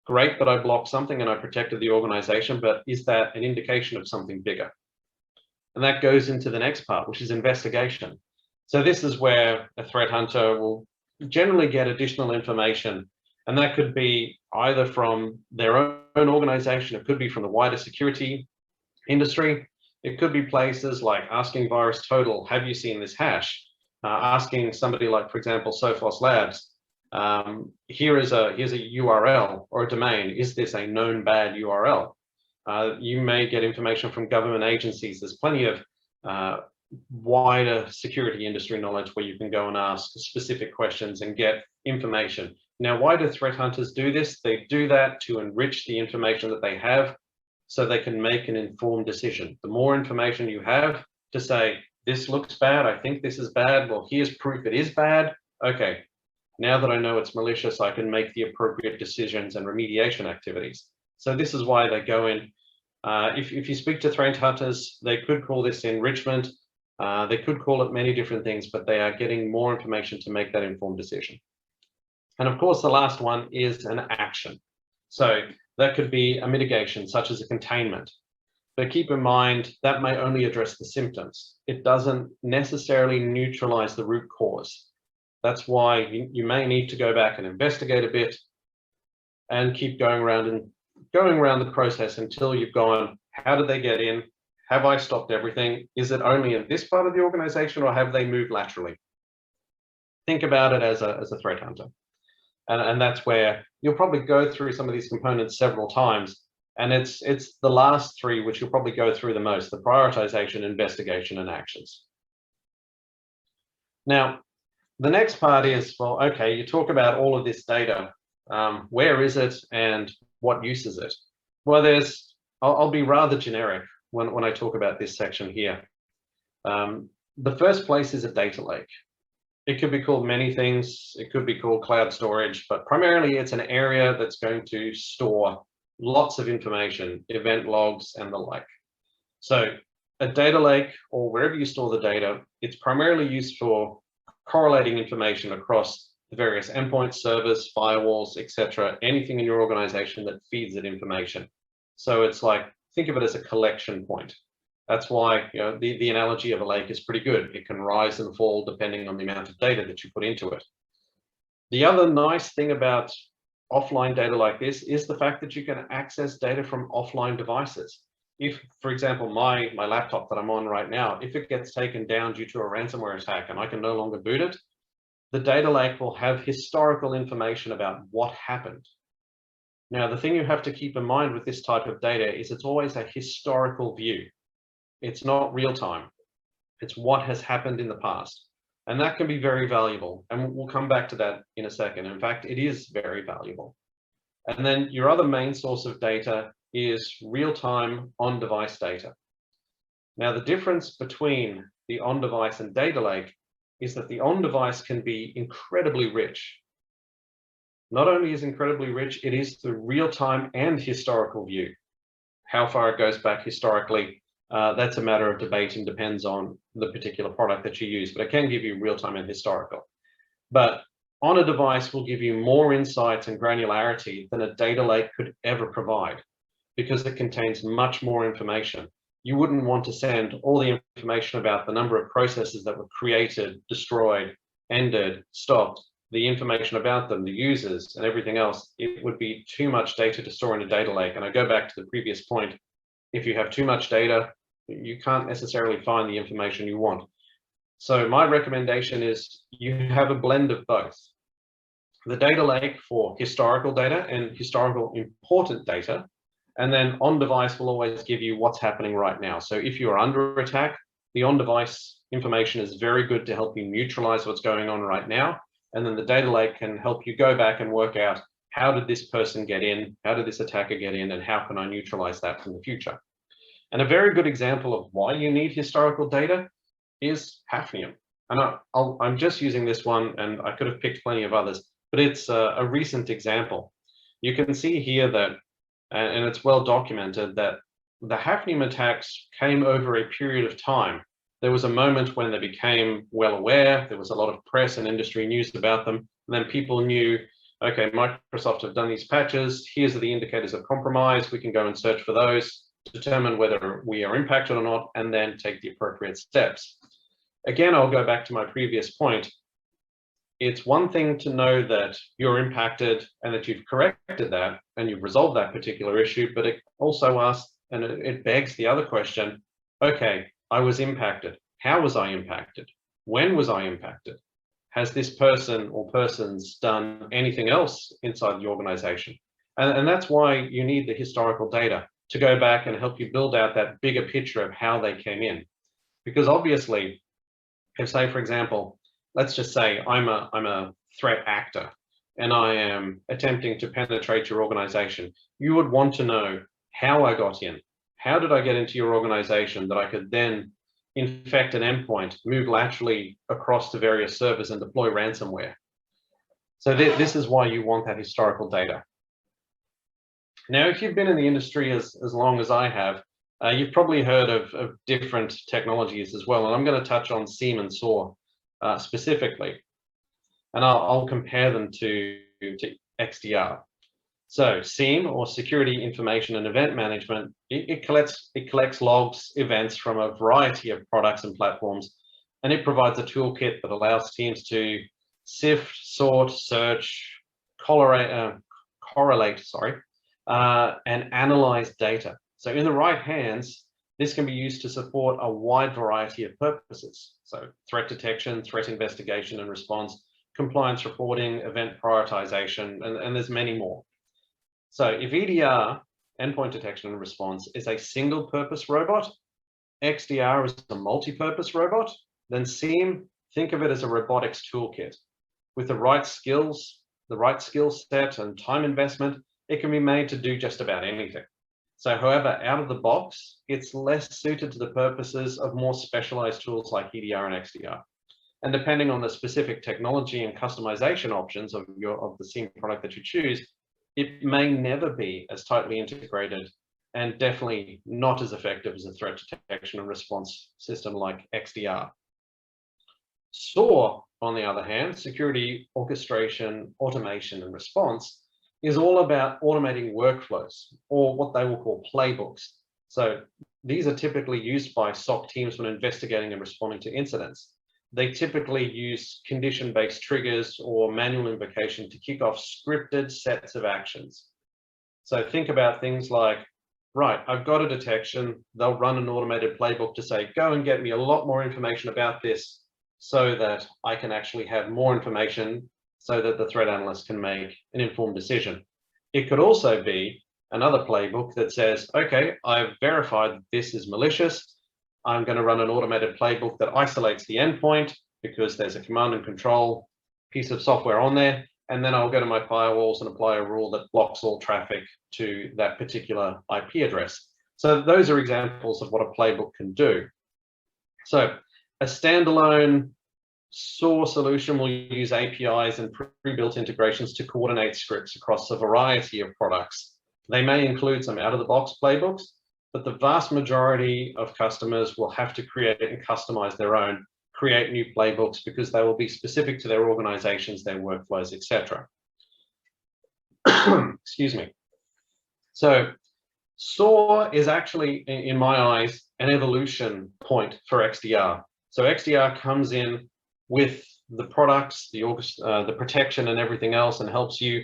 Great that I blocked something and I protected the organization, but is that an indication of something bigger? And that goes into the next part, which is investigation. So this is where a threat hunter will generally get additional information, and that could be either from their own organization, it could be from the wider security industry, it could be places like asking VirusTotal, have you seen this hash? Asking somebody like, for example, Sophos Labs, here's a URL or a domain, is this a known bad URL? You may get information from government agencies. There's plenty of wider security industry knowledge where you can go and ask specific questions and get information. Now, why do threat hunters do this? They do that to enrich the information that they have so they can make an informed decision. The more information you have to say, this looks bad, I think this is bad, well, here's proof it is bad. Okay, now that I know it's malicious, I can make the appropriate decisions and remediation activities. So this is why they go in. If you speak to threat hunters, they could call this enrichment. They could call it many different things, but they are getting more information to make that informed decision. And of course, the last one is an action. So that could be a mitigation, such as a containment. But keep in mind, that may only address the symptoms. It doesn't necessarily neutralize the root cause. That's why you may need to go back and investigate a bit and keep going around the process until you've gone, how did they get in? Have I stopped everything? Is it only in this part of the organization, or have they moved laterally? Think about it as a threat hunter. And that's where you'll probably go through some of these components several times. And it's the last three which you'll probably go through the most: the prioritization, investigation, and actions. Now, the next part is, well, okay, you talk about all of this data. Where is it and what use is it? Well, I'll be rather generic when I talk about this section here. The first place is a data lake. It could be called many things. It could be called cloud storage, but primarily it's an area that's going to store lots of information, event logs and the like. So a data lake, or wherever you store the data, it's primarily used for correlating information across the various endpoints, servers, firewalls, etc., anything in your organization that feeds that information. So it's like, think of it as a collection point. That's why, you know, the analogy of a lake is pretty good. It can rise and fall depending on the amount of data that you put into it. The other nice thing about offline data like this is the fact that you can access data from offline devices. If, for example, my laptop that I'm on right now, if it gets taken down due to a ransomware attack and I can no longer boot it, the data lake will have historical information about what happened. Now, the thing you have to keep in mind with this type of data is it's always a historical view. It's not real time. It's what has happened in the past. And that can be very valuable. And we'll come back to that in a second. In fact, it is very valuable. And then your other main source of data is real-time on-device data. Now, the difference between the on-device and data lake is that the on-device can be incredibly rich. Not only is incredibly rich, it is the real-time and historical view. How far it goes back historically, that's a matter of debate and depends on the particular product that you use, but it can give you real-time and historical. But on a device will give you more insights and granularity than a data lake could ever provide, because it contains much more information. You wouldn't want to send all the information about the number of processes that were created, destroyed, ended, stopped, the information about them, the users, and everything else. It would be too much data to store in a data lake. And I go back to the previous point. If you have too much data, you can't necessarily find the information you want. So my recommendation is you have a blend of both. The data lake for historical data and historical important data, And then on-device will always give you what's happening right now. So if you're under attack, the on-device information is very good to help you neutralize what's going on right now. And then the data lake can help you go back and work out, how did this person get in? How did this attacker get in? And how can I neutralize that in the future? And a very good example of why you need historical data is Hafnium. And I'm just using this one, and I could have picked plenty of others, but it's a recent example. You can see here that, and it's well documented, that the Hafnium attacks came over a period of time. There was a moment when they became well aware, there was a lot of press and industry news about them, and then people knew, okay, Microsoft have done these patches, here's the indicators of compromise, we can go and search for those, determine whether we are impacted or not, and then take the appropriate steps. Again, I'll go back to my previous point. It's one thing to know that you're impacted and that you've corrected that and you've resolved that particular issue, but it also asks, and it begs the other question, okay, I was impacted. How was I impacted? When was I impacted? Has this person or persons done anything else inside the organization? And that's why you need the historical data to go back and help you build out that bigger picture of how they came in. Because obviously, if say, for example, let's just say I'm a threat actor and I am attempting to penetrate your organization, you would want to know how I got in. How did I get into your organization that I could then infect an endpoint, move laterally across to various servers and deploy ransomware? So this is why you want that historical data. Now, if you've been in the industry as long as I have, you've probably heard of different technologies as well. And I'm going to touch on SIEM and SOAR specifically. And I'll compare them to XDR. So SIEM, or Security Information and Event Management, it collects logs, events from a variety of products and platforms, and it provides a toolkit that allows teams to sift, sort, search, correlate, and analyze data. So in the right hands, this can be used to support a wide variety of purposes. So threat detection, threat investigation and response, compliance reporting, event prioritization, and there's many more. So if EDR, endpoint detection and response, is a single purpose robot, XDR is a multi-purpose robot, then SIEM, think of it as a robotics toolkit. With the right skills, the right skill set and time investment, it can be made to do just about anything. So however, out of the box, it's less suited to the purposes of more specialized tools like EDR and XDR. And depending on the specific technology and customization options of the SIEM product that you choose, it may never be as tightly integrated and definitely not as effective as a threat detection and response system like XDR. SOAR, on the other hand, security orchestration, automation, and response, is all about automating workflows, or what they will call playbooks. So these are typically used by SOC teams when investigating and responding to incidents. They typically use condition-based triggers or manual invocation to kick off scripted sets of actions. So think about things like, right, I've got a detection. They'll run an automated playbook to say, go and get me a lot more information about this so that I can actually have more information so that the threat analyst can make an informed decision. It could also be another playbook that says, okay, I've verified that this is malicious. I'm going to run an automated playbook that isolates the endpoint because there's a command and control piece of software on there. And then I'll go to my firewalls and apply a rule that blocks all traffic to that particular IP address. So those are examples of what a playbook can do. So a standalone SOAR solution will use APIs and pre-built integrations to coordinate scripts across a variety of products. They may include some out-of-the-box playbooks, but the vast majority of customers will have to create and customize their own, create new playbooks because they will be specific to their organizations, their workflows, etc. Excuse me. So SOAR is actually, in my eyes, an evolution point for XDR. So XDR comes in with the products, the protection and everything else, and helps you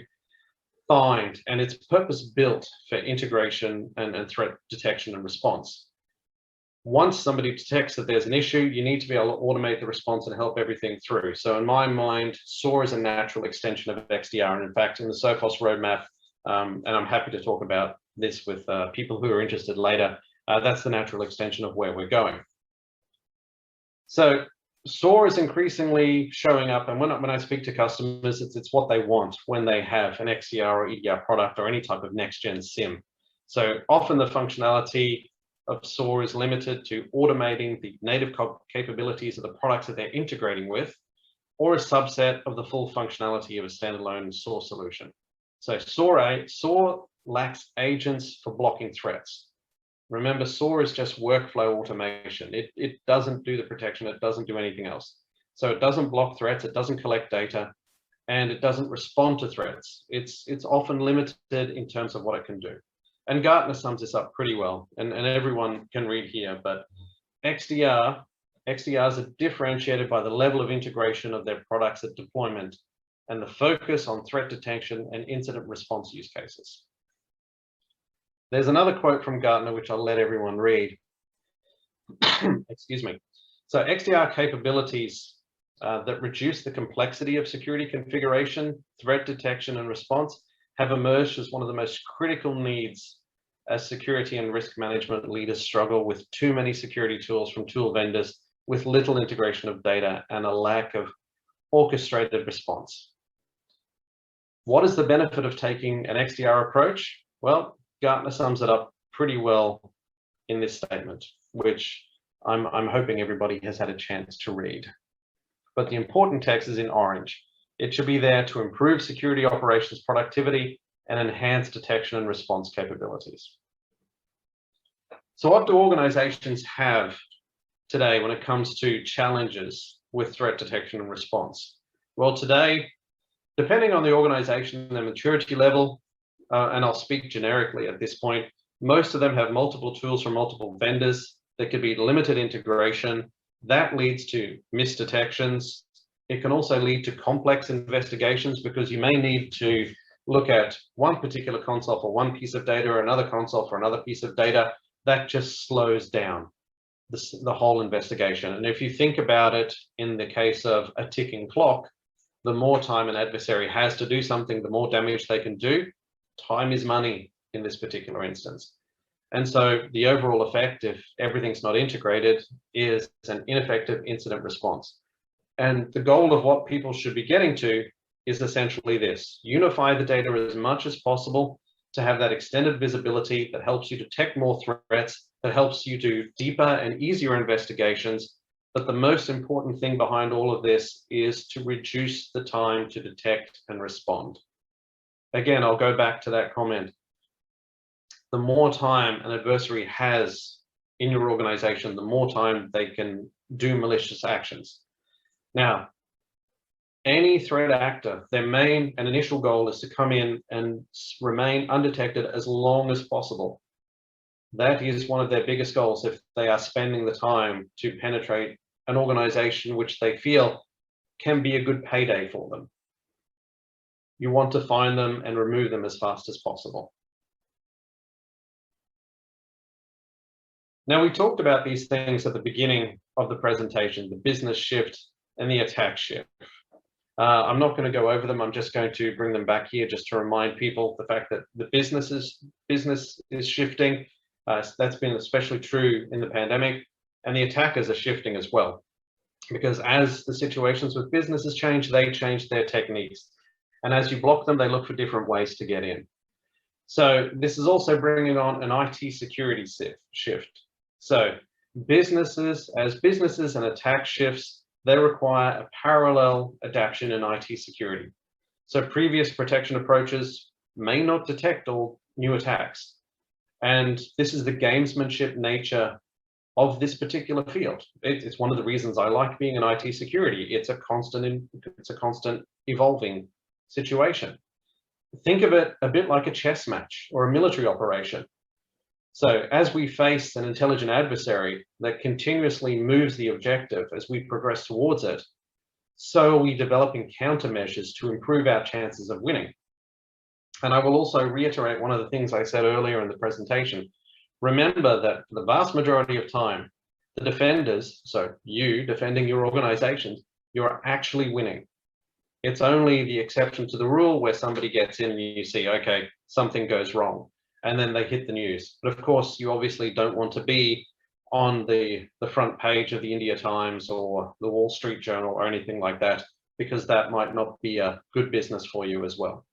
find, and it's purpose built for integration and threat detection and response. Once somebody detects that there's an issue, you need to be able to automate the response and help everything through. So in my mind, SOAR is a natural extension of XDR. And in fact, in the Sophos roadmap, and I'm happy to talk about this with people who are interested later. That's the natural extension of where we're going. So SOAR is increasingly showing up, and when I speak to customers, it's what they want when they have an XDR or EDR product or any type of next-gen SIM. So often the functionality of SOAR is limited to automating the native capabilities of the products that they're integrating with, or a subset of the full functionality of a standalone SOAR solution. So SOAR lacks agents for blocking threats. Remember, SOAR is just workflow automation. It doesn't do the protection. It doesn't do anything else. So it doesn't block threats. It doesn't collect data, and it doesn't respond to threats. It's often limited in terms of what it can do. And Gartner sums this up pretty well, and everyone can read here, but XDRs are differentiated by the level of integration of their products at deployment and the focus on threat detection and incident response use cases. There's another quote from Gartner, which I'll let everyone read. Excuse me. So XDR capabilities that reduce the complexity of security configuration, threat detection, and response have emerged as one of the most critical needs as security and risk management leaders struggle with too many security tools from tool vendors with little integration of data and a lack of orchestrated response. What is the benefit of taking an XDR approach? Well, Gartner sums it up pretty well in this statement, which I'm hoping everybody has had a chance to read. But the important text is in orange. It should be there to improve security operations productivity and enhance detection and response capabilities. So what do organizations have today when it comes to challenges with threat detection and response? Well, today, depending on the organization and the maturity level, and I'll speak generically at this point, most of them have multiple tools from multiple vendors. There could be limited integration. That leads to missed detections. It can also lead to complex investigations because you may need to look at one particular console for one piece of data or another console for another piece of data. That just slows down the whole investigation. And if you think about it in the case of a ticking clock, the more time an adversary has to do something, the more damage they can do. Time is money in this particular instance. And so the overall effect, if everything's not integrated, is an ineffective incident response. And the goal of what people should be getting to is essentially this: unify the data as much as possible to have that extended visibility that helps you detect more threats, that helps you do deeper and easier investigations. But the most important thing behind all of this is to reduce the time to detect and respond. Again, I'll go back to that comment. The more time an adversary has in your organization, the more time they can do malicious actions. Now, any threat actor, their main and initial goal is to come in and remain undetected as long as possible. That is one of their biggest goals if they are spending the time to penetrate an organization which they feel can be a good payday for them. You want to find them and remove them as fast as possible. Now, we talked about these things at the beginning of the presentation, the business shift and the attack shift. I'm not going to go over them. I'm just going to bring them back here just to remind people the fact that the business is shifting. That's been especially true in the pandemic, and the attackers are shifting as well. Because as the situations with businesses change, they change their techniques. And as you block them, they look for different ways to get in. So this is also bringing on an IT security shift. So businesses and attack shifts, they require a parallel adaptation in IT security. So previous protection approaches may not detect all new attacks. And this is the gamesmanship nature of this particular field. It's one of the reasons I like being in IT security. It's a constant evolving situation. Think of it a bit like a chess match or a military operation. So as we face an intelligent adversary that continuously moves the objective as we progress towards it, so are we developing countermeasures to improve our chances of winning. And I will also reiterate one of the things I said earlier in the presentation. Remember that for the vast majority of time, the defenders, so you defending your organizations, you're actually winning. It's only the exception to the rule where somebody gets in and you see, okay, something goes wrong. and then they hit the news. But of course, you obviously don't want to be on the front page of the India Times or the Wall Street Journal or anything like that, because that might not be a good business for you as well.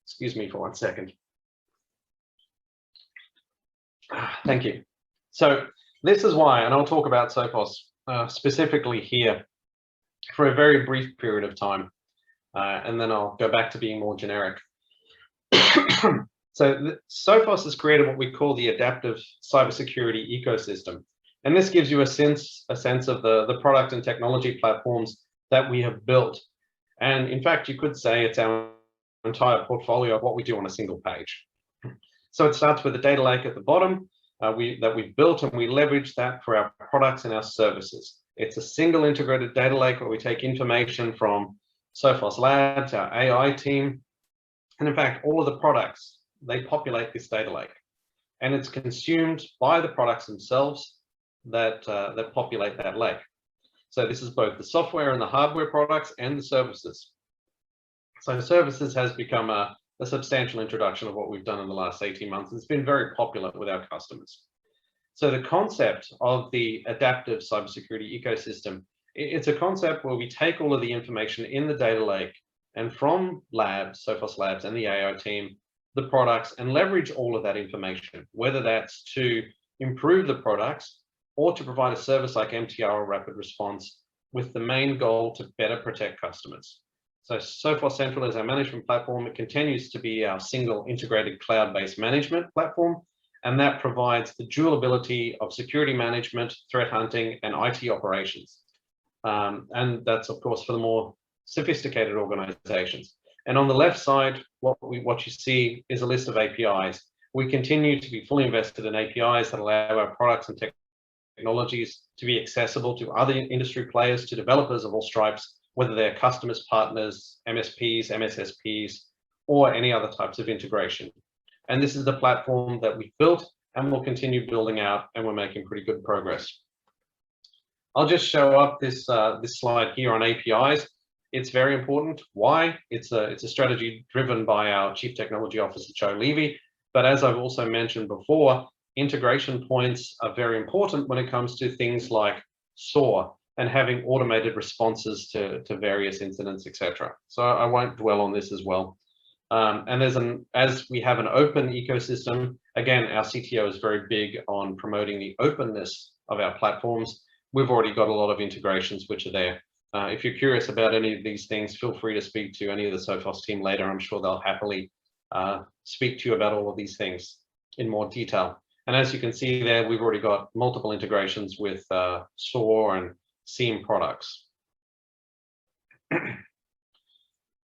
Excuse me for 1 second. Thank you. So this is why, and I'll talk about Sophos specifically here for a very brief period of time, and then I'll go back to being more generic. So Sophos has created what we call the adaptive cybersecurity ecosystem. And this gives you a sense of the product and technology platforms that we have built. And in fact, you could say it's our entire portfolio of what we do on a single page. So it starts with a data lake at the bottom that we've built, and we leverage that for our products and our services. It's a single integrated data lake where we take information from Sophos Labs, our AI team, and in fact, all of the products, they populate this data lake, and it's consumed by the products themselves that populate that lake. So this is both the software and the hardware products and the services. So services has become a substantial introduction of what we've done in the last 18 months. It's been very popular with our customers. So the concept of the adaptive cybersecurity ecosystem, it's a concept where we take all of the information in the data lake and from labs, Sophos Labs and the AI team, the products, and leverage all of that information, whether that's to improve the products or to provide a service like MTR or rapid response, with the main goal to better protect customers. So Sophos Central is our management platform. It continues to be our single integrated cloud-based management platform, and that provides the dual ability of security management, threat hunting, and IT operations. And that's, of course, for the more sophisticated organizations. And on the left side, what you see is a list of APIs. We continue to be fully invested in APIs that allow our products and technologies to be accessible to other industry players, to developers of all stripes, whether they're customers, partners, MSPs, MSSPs, or any other types of integration. And this is the platform that we've built and we'll continue building out, and we're making pretty good progress. I'll just show up this slide here on APIs. It's very important. Why? It's a strategy driven by our Chief Technology Officer, Joe Levy. But as I've also mentioned before, integration points are very important when it comes to things like SOAR and having automated responses to various incidents, etc. So I won't dwell on this as well. And as we have an open ecosystem, again, our CTO is very big on promoting the openness of our platforms. We've already got a lot of integrations which are there. If you're curious about any of these things, feel free to speak to any of the Sophos team later. I'm sure they'll happily speak to you about all of these things in more detail. And as you can see there, we've already got multiple integrations with SOAR and SIEM products.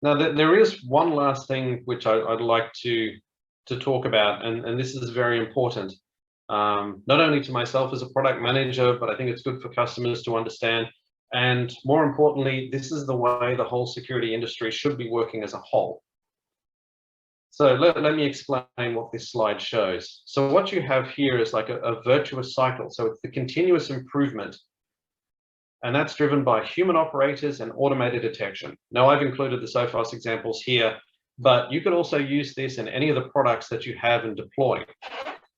Now, there is one last thing which I'd like to talk about, and this is very important, not only to myself as a product manager, but I think it's good for customers to understand. And more importantly, this is the way the whole security industry should be working as a whole. So let me explain what this slide shows. So what you have here is like a virtuous cycle. So it's the continuous improvement, and that's driven by human operators and automated detection. Now, I've included the Sophos examples here, but you could also use this in any of the products that you have and deploy.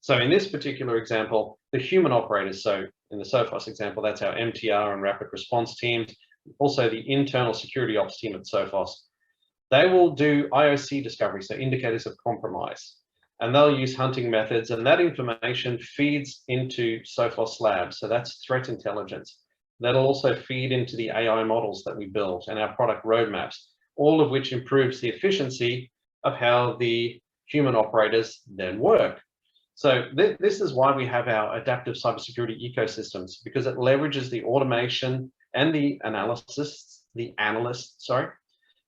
So in this particular example, the human operators, so in the Sophos example, that's our MTR and rapid response teams, also the internal security ops team at Sophos. They will do IOC discovery, so indicators of compromise, and they'll use hunting methods, and that information feeds into Sophos Labs, so that's threat intelligence. That'll also feed into the AI models that we build and our product roadmaps, all of which improves the efficiency of how the human operators then work. So this is why we have our adaptive cybersecurity ecosystems, because it leverages the automation and the analysts,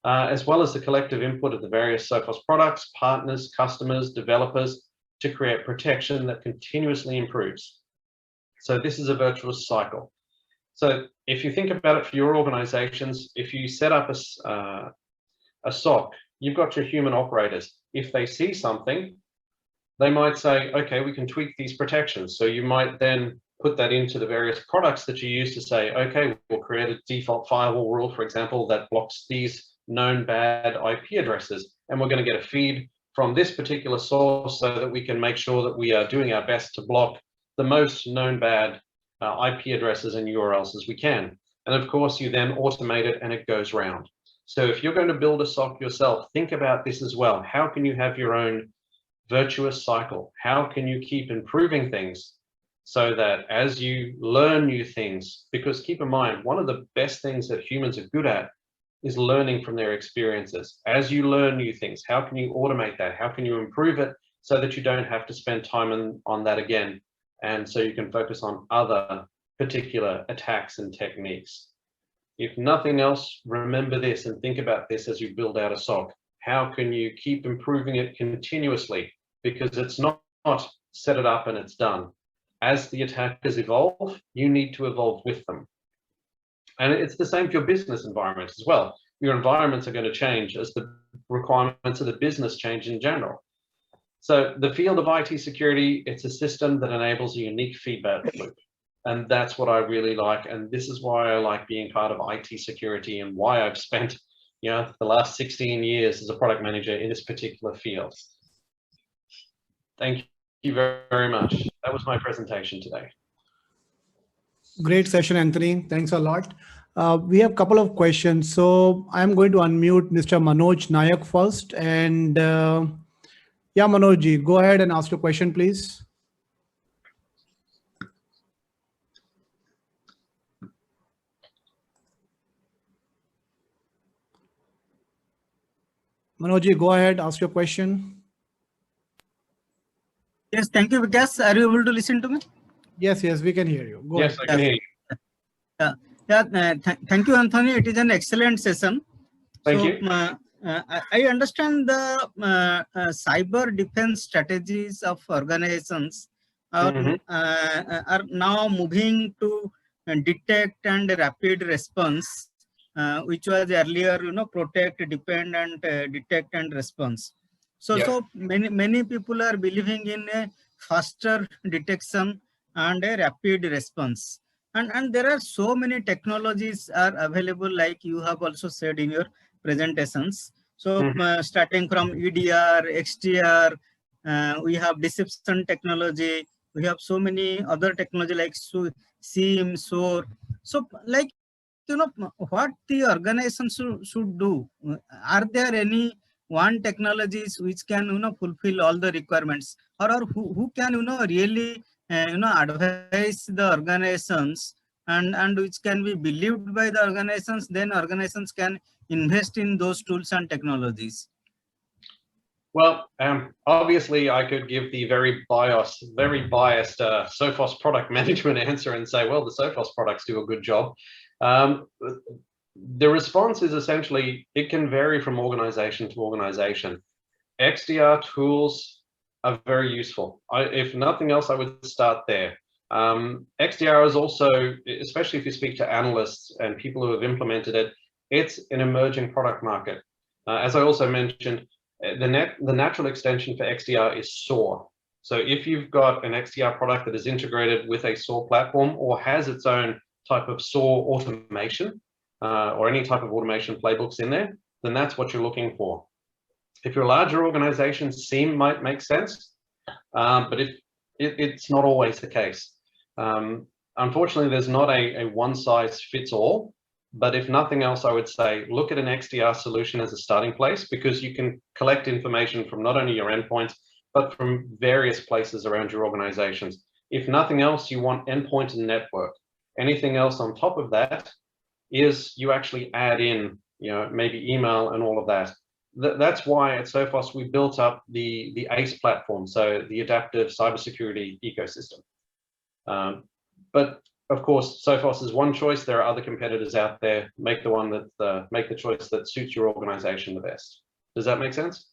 as well as the collective input of the various Sophos products, partners, customers, developers, to create protection that continuously improves. So this is a virtuous cycle. So if you think about it for your organizations, if you set up a SOC, you've got your human operators. If they see something, they might say, okay, we can tweak these protections. So you might then put that into the various products that you use to say, okay, we'll create a default firewall rule, for example, that blocks these known bad IP addresses. And we're going to get a feed from this particular source so that we can make sure that we are doing our best to block the most known bad IP addresses and URLs as we can. And of course, you then automate it and it goes round. So if you're going to build a SOC yourself, think about this as well. How can you have your own virtuous cycle? How can you keep improving things so that as you learn new things, because keep in mind, one of the best things that humans are good at is learning from their experiences. As you learn new things, how can you automate that? How can you improve it so that you don't have to spend time on that again? And so you can focus on other particular attacks and techniques. If nothing else, remember this and think about this as you build out a SOC. How can you keep improving it continuously? Because it's not set it up and it's done. As the attackers evolve, you need to evolve with them. And it's the same for your business environment as well. Your environments are going to change as the requirements of the business change in general. So the field of IT security, it's a system that enables a unique feedback loop. And that's what I really like. And this is why I like being part of IT security and why I've spent, the last 16 years as a product manager in this particular field. Thank you very much. That was my presentation today. Great session, Anthony. Thanks a lot. We have a couple of questions. So I'm going to unmute Mr. Manoj Nayak first. And yeah, Manoj, go ahead and ask your question, please. Manoj, go ahead, ask your question. Yes, thank you, Vikas. Are you able to listen to me? Yes, we can hear you. Go yes, ahead. I can hear you. Thank you, Anthony. It is an excellent session. Thank you. I understand the cyber defense strategies of organizations are now moving to detect and rapid response, which was earlier, protect, defend, and detect and response. So many people are believing in a faster detection and a rapid response. And there are so many technologies are available, like you have also said in your presentations. So starting from EDR, XDR, we have deception technology. We have so many other technology like SIEM, SOAR. So like, what the organization should do? Are there any one technologies which can, fulfill all the requirements, or who can, really, advise the organizations and which can be believed by the organizations, then organizations can invest in those tools and technologies? Well, obviously I could give the very biased Sophos product management answer and say, well, the Sophos products do a good job. The response is essentially, it can vary from organization to organization. XDR tools are very useful. If nothing else, I would start there. XDR is also, especially if you speak to analysts and people who have implemented it, it's an emerging product market. As I also mentioned, the natural extension for XDR is SOAR. So if you've got an XDR product that is integrated with a SOAR platform or has its own type of SOAR automation or any type of automation playbooks in there, then that's what you're looking for. If you're a larger organization, SIEM might make sense, but it's not always the case. Unfortunately, there's not a one-size-fits-all, but if nothing else, I would say look at an XDR solution as a starting place, because you can collect information from not only your endpoints, but from various places around your organizations. If nothing else, you want endpoint and network. Anything else on top of that is you actually add in, maybe email and all of that. That's why at Sophos we built up the ACE platform, so the adaptive cybersecurity ecosystem. But of course, Sophos is one choice. There are other competitors out there. Make the choice that suits your organization the best. Does that make sense?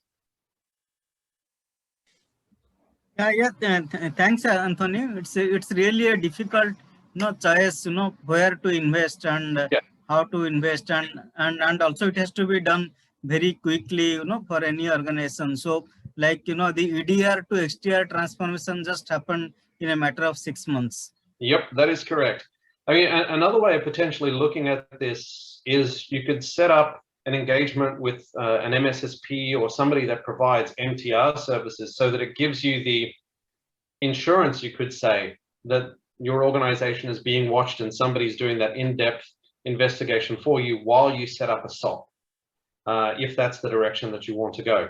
Thanks, Anthony. It's really a difficult, choice, where to invest and how to invest, and also it has to be done very quickly, for any organization. So like, the EDR to XDR transformation just happened in a matter of 6 months. Yep, that is correct. I mean, another way of potentially looking at this is you could set up an engagement with an MSSP or somebody that provides MTR services, so that it gives you the insurance, you could say, that your organization is being watched and somebody's doing that in-depth investigation for you while you set up a SOC, if that's the direction that you want to go.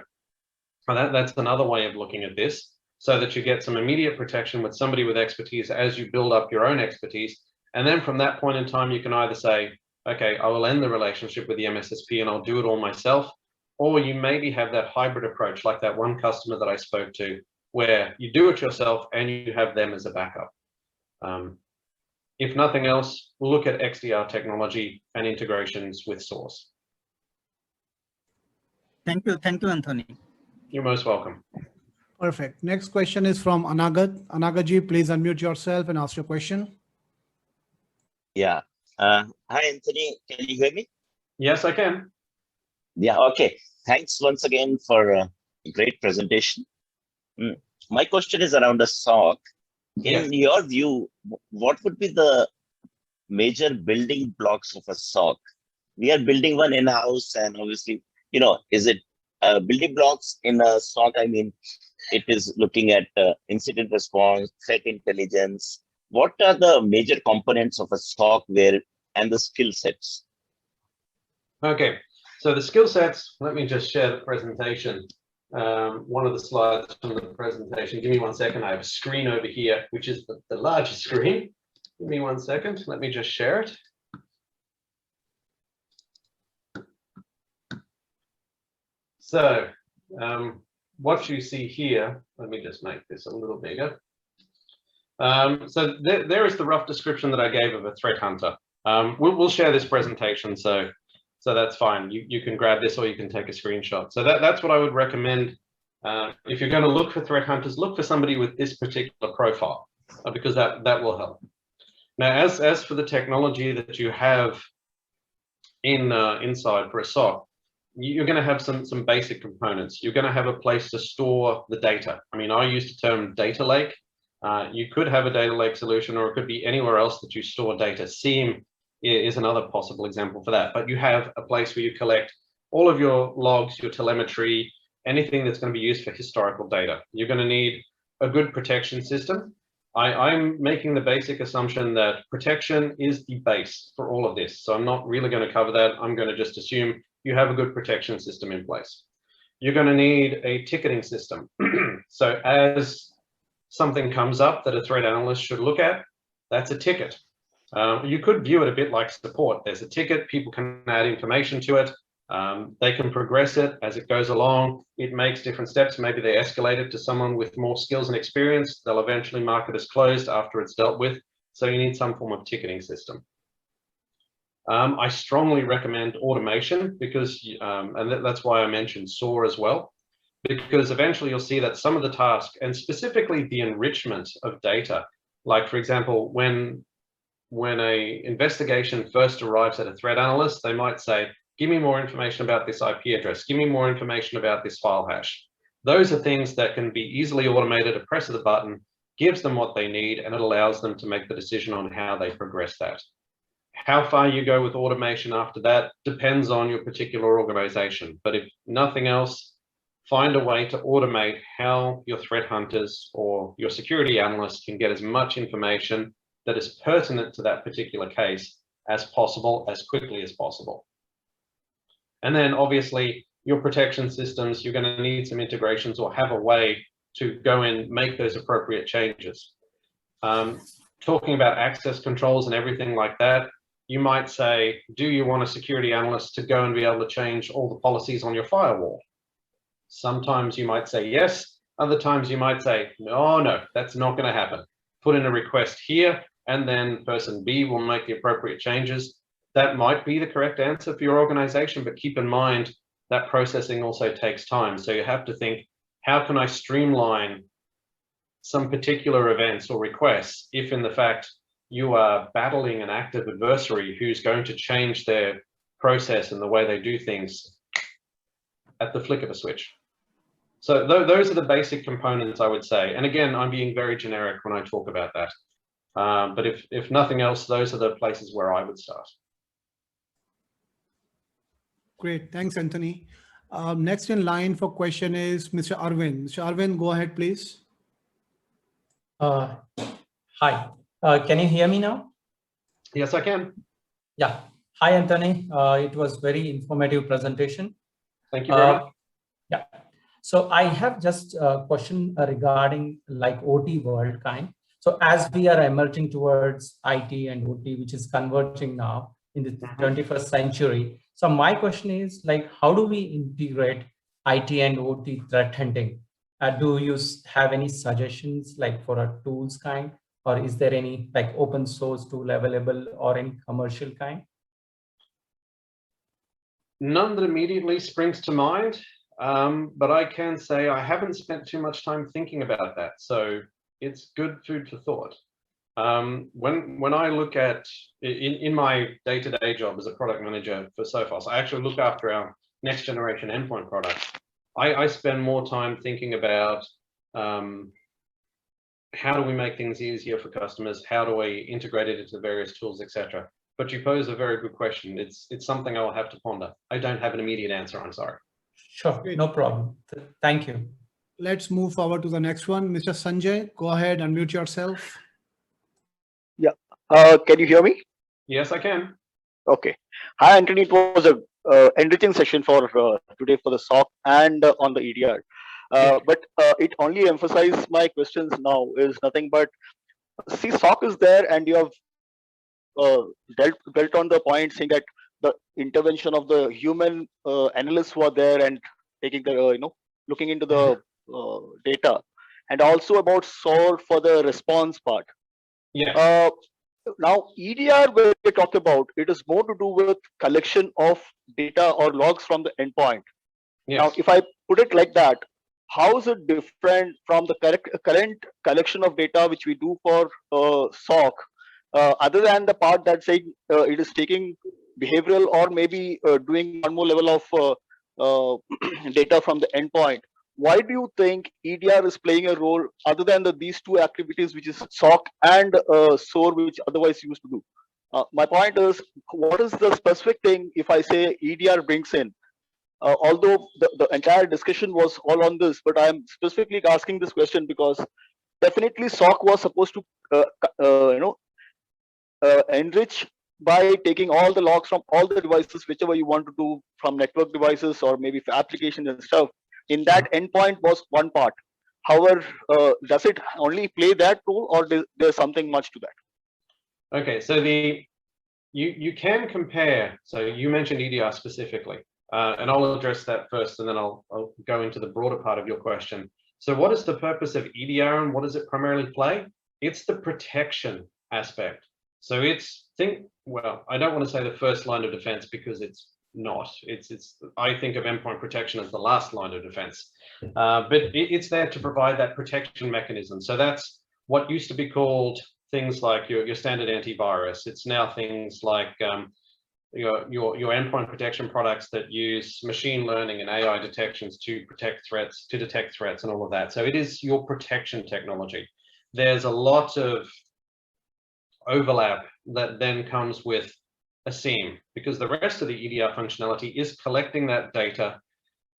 And that's another way of looking at this, so that you get some immediate protection with somebody with expertise as you build up your own expertise. And then from that point in time, you can either say, okay, I will end the relationship with the MSSP and I'll do it all myself. Or you maybe have that hybrid approach, like that one customer that I spoke to, where you do it yourself and you have them as a backup. If nothing else, we'll look at XDR technology and integrations with Source. Thank you, Anthony. You're most welcome. Perfect. Next question is from Anagat. Anagaji, please unmute yourself and ask your question. Yeah. Hi, Anthony. Can you hear me? Yes, I can. Yeah. Okay. Thanks once again for a great presentation. My question is around the SOC. In your view, what would be the major building blocks of a SOC? We are building one in-house, and obviously, is it building blocks in a SOC? I mean, it is looking at incident response, threat intelligence. What are the major components of a SOC and the skill sets? Okay, so the skill sets, let me just share the presentation. One of the slides from the presentation. Give me 1 second. I have a screen over here, which is the largest screen. Give me 1 second. Let me just share it. So what you see here, let me just make this a little bigger. So there is the rough description that I gave of a threat hunter. We'll share this presentation, so that's fine. You can grab this or you can take a screenshot. So that's what I would recommend. If you're going to look for threat hunters, look for somebody with this particular profile, because that will help. Now, as for the technology that you have inside for a SOC, you're going to have some basic components. You're going to have a place to store the data. I mean, I use the term data lake. You could have a data lake solution, or it could be anywhere else that you store data. SIEM is another possible example for that. But you have a place where you collect all of your logs, your telemetry, anything that's going to be used for historical data. You're going to need a good protection system. I'm making the basic assumption that protection is the base for all of this. So I'm not really going to cover that. I'm going to just assume you have a good protection system in place. You're going to need a ticketing system. So as something comes up that a threat analyst should look at, that's a ticket. You could view it a bit like support. There's a ticket, people can add information to it. They can progress it as it goes along. It makes different steps. Maybe they escalate it to someone with more skills and experience. They'll eventually mark it as closed after it's dealt with. So you need some form of ticketing system. I strongly recommend automation because, and that's why I mentioned SOAR as well, because eventually you'll see that some of the tasks, and specifically the enrichment of data, like for example, when a investigation first arrives at a threat analyst, they might say, give me more information about this IP address, give me more information about this file hash. Those are things that can be easily automated. A press of the button gives them what they need, and it allows them to make the decision on how they progress that. How far you go with automation after that depends on your particular organization. But if nothing else, find a way to automate how your threat hunters or your security analysts can get as much information that is pertinent to that particular case as possible, as quickly as possible. And then obviously your protection systems, you're going to need some integrations or have a way to go and make those appropriate changes. Talking about access controls and everything like that, you might say, do you want a security analyst to go and be able to change all the policies on your firewall? Sometimes you might say yes. Other times you might say, no, that's not going to happen. Put in a request here, and then person B will make the appropriate changes. That might be the correct answer for your organization, but keep in mind that processing also takes time. So you have to think, how can I streamline some particular events or requests if in the fact you are battling an active adversary who's going to change their process and the way they do things at the flick of a switch. So those are the basic components, I would say. And again, I'm being very generic when I talk about that. But if nothing else, those are the places where I would start. Great. Thanks, Anthony. Next in line for question is Mr. Arvind. Mr. Arvind, go ahead, please. Hi. Can you hear me now? Yes, I can. Yeah. Hi, Anthony. It was very informative presentation. Thank you very much. Yeah. So I have just a question regarding like OT world kind. So as we are emerging towards IT and OT, which is converging now in the 21st century. So my question is like, how do we integrate IT and OT threat hunting? Do you have any suggestions like for a tools kind, or is there any like open source tool available or any commercial kind? None that immediately springs to mind, but I can say I haven't spent too much time thinking about that. So it's good food for thought. When I look at, in my day-to-day job as a product manager for Sophos, I actually look after our next generation endpoint products. I spend more time thinking about how do we make things easier for customers? How do we integrate it into various tools, etc. But you pose a very good question. It's something I'll have to ponder. I don't have an immediate answer, I'm sorry. Sure, no problem. Thank you. Let's move forward to the next one. Mr. Sanjay, go ahead, unmute yourself. Yeah. Can you hear me? Yes, I can. Okay. Hi, Anthony. It was a enriching session for today for the SOC and on the EDR. But it only emphasized my questions now is nothing but, see, SOC is there and you have dealt on the point saying that the intervention of the human analysts who are there and taking the, looking into the data, and also about SOAR for the response part. Yeah. Now, EDR, when we talk about, it is more to do with collection of data or logs from the endpoint. Yes. Now, if I put it like that, how is it different from the current collection of data which we do for SOC, other than the part that saying it is taking behavioral or maybe doing one more level of data from the endpoint? Why do you think EDR is playing a role other than these two activities, which is SOC and SOAR, which otherwise used to do? My point is, what is the specific thing if I say EDR brings in? Although the entire discussion was all on this, but I'm specifically asking this question because definitely SOC was supposed to, enrich by taking all the logs from all the devices, whichever you want to do from network devices or maybe for applications and stuff. In that endpoint was one part. However, does it only play that role, or there's something much to that? Okay, so you can compare. So you mentioned EDR specifically, and I'll address that first, and then I'll go into the broader part of your question. So what is the purpose of EDR, and what does it primarily play? It's the protection aspect. So well, I don't want to say the first line of defense because it's not. I think of endpoint protection as the last line of defense, but it's there to provide that protection mechanism. So that's what used to be called things like your standard antivirus. It's now things like your endpoint protection products that use machine learning and AI detections to detect threats and all of that. So it is your protection technology. There's a lot of overlap that then comes with a SIEM, because the rest of the EDR functionality is collecting that data,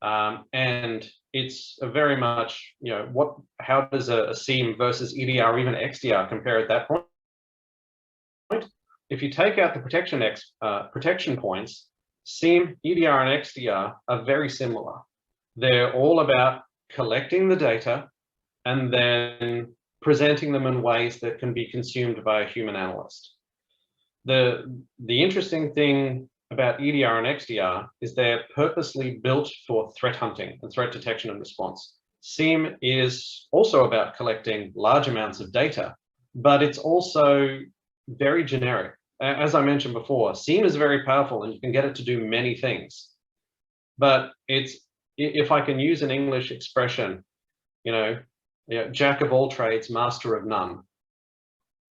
and it's a very much, how does a SIEM versus EDR or even XDR compare at that point? If you take out the protection points, SIEM, EDR, and XDR are very similar. They're all about collecting the data and then presenting them in ways that can be consumed by a human analyst. The interesting thing about EDR and XDR is they're purposely built for threat hunting and threat detection and response. SIEM is also about collecting large amounts of data, but it's also very generic. As I mentioned before, SIEM is very powerful and you can get it to do many things. But if I can use an English expression, jack of all trades, master of none.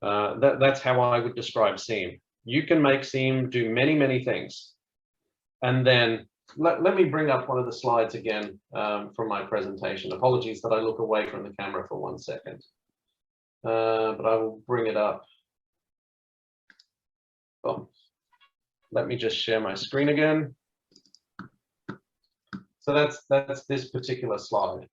That's how I would describe SIEM. You can make SIEM do many, many things. And then let me bring up one of the slides again from my presentation. Apologies that I look away from the camera for 1 second, but I will bring it up. Oh, let me just share my screen again. So that's this particular slide.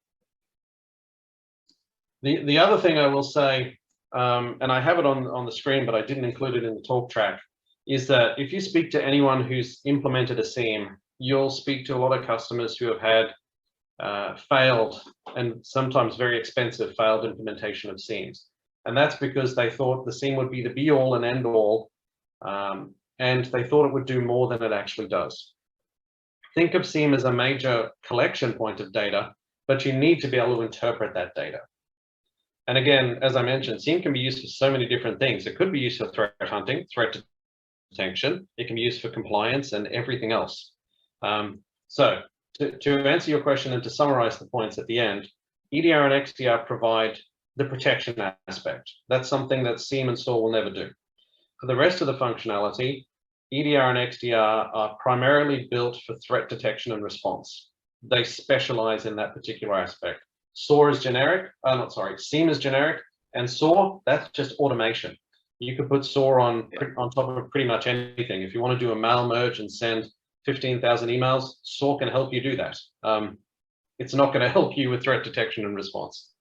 The other thing I will say, and I have it on the screen, but I didn't include it in the talk track, is that if you speak to anyone who's implemented a SIEM, you'll speak to a lot of customers who have had failed and sometimes very expensive failed implementation of SIEMs. And that's because they thought the SIEM would be the be all and end all, and they thought it would do more than it actually does. Think of SIEM as a major collection point of data, but you need to be able to interpret that data. And again, as I mentioned, SIEM can be used for so many different things. It could be used for threat hunting, threat detection. It can be used for compliance and everything else. So to answer your question and to summarize the points at the end, EDR and XDR provide the protection aspect. That's something that SIEM and SOAR will never do. For the rest of the functionality, EDR and XDR are primarily built for threat detection and response. They specialize in that particular aspect. SOAR is generic, SIEM is generic, and SOAR, that's just automation. You could put SOAR on top of pretty much anything. If you want to do a mail merge and send 15,000 emails, SOAR can help you do that. It's not going to help you with threat detection and response.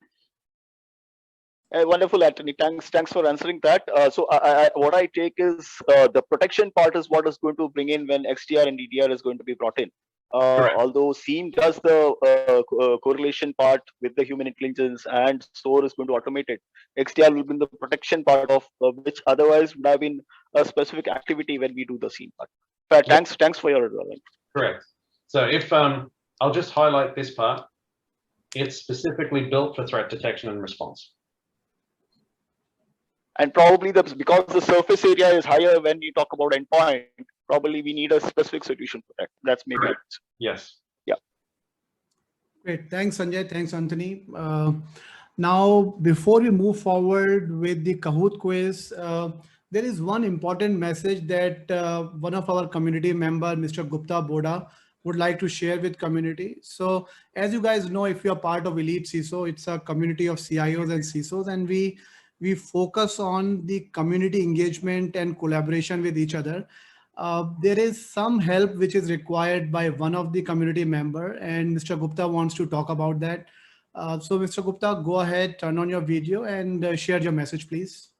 Wonderful, Anthony. Thanks for answering that. So what I take is the protection part is what is going to bring in when XDR and EDR is going to be brought in. Although SIEM does the correlation part with the human intelligence and SOAR is going to automate it, XDR will be the protection part of which otherwise would have been a specific activity when we do the SIEM part. But thanks for your correct. So if I'll just highlight this part, it's specifically built for threat detection and response. And probably because the surface area is higher when you talk about endpoint, probably we need a specific solution for that. That's maybe it. Yes. Yeah. Great. Thanks, Sanjay. Thanks, Anthony. Now, before we move forward with the Kahoot quiz, there is one important message that one of our community member, Mr. Gupta Boda, would like to share with community. So as you guys know, if you're part of EliteCISO, it's a community of CIOs and CISOs, and we focus on the community engagement and collaboration with each other. There is some help which is required by one of the community member, and Mr. Gupta wants to talk about that. So Mr. Gupta, go ahead, turn on your video and share your message, please.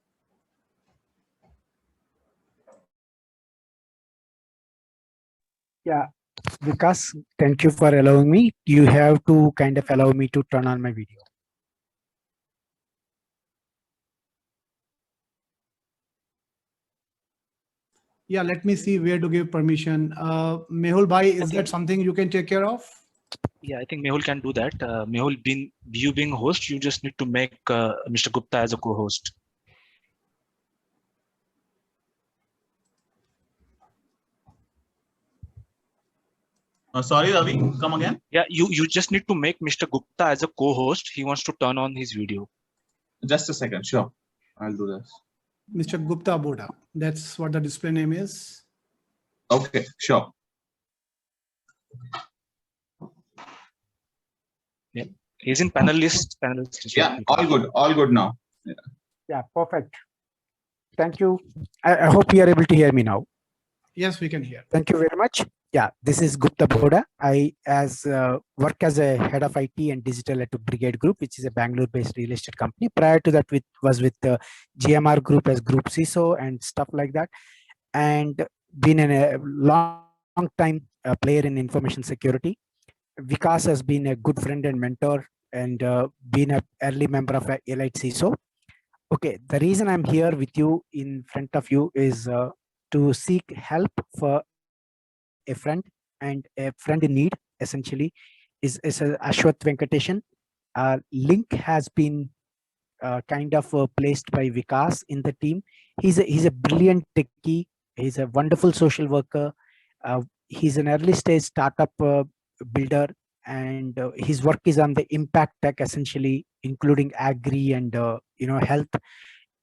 Yeah, Vikas, thank you for allowing me. You have to kind of allow me to turn on my video. Yeah, let me see where to give permission. Mehul Bhai, is that something you can take care of? Yeah, I think Mehul can do that. Mehul, you being host, you just need to make Mr. Gupta as a co-host. Sorry, Ravi, come again. Yeah, you just need to make Mr. Gupta as a co-host. He wants to turn on his video. Just a second, sure. I'll do this. Mr. Gupta Boda, that's what the display name is. Okay, sure. Yeah, he's in panelist. Yeah, all good now. Yeah, perfect. Thank you. I hope you are able to hear me now. Yes, we can hear. Thank you very much. Yeah, this is Gupta Boda. I work as a head of IT and digital at Brigade Group, which is a Bangalore-based real estate company. Prior to that, was with the GMR Group as Group CISO and stuff like that, and been a long time player in information security. Vikas has been a good friend and mentor, and been an early member of EliteCISO. Okay, the reason I'm here with you in front of you is to seek help for a friend, and a friend in need essentially is Ashwath Venkatesan. Link has been kind of placed by Vikas in the team. He's a brilliant techie. He's a wonderful social worker. He's an early stage startup builder, and his work is on the impact tech essentially, including agri and health.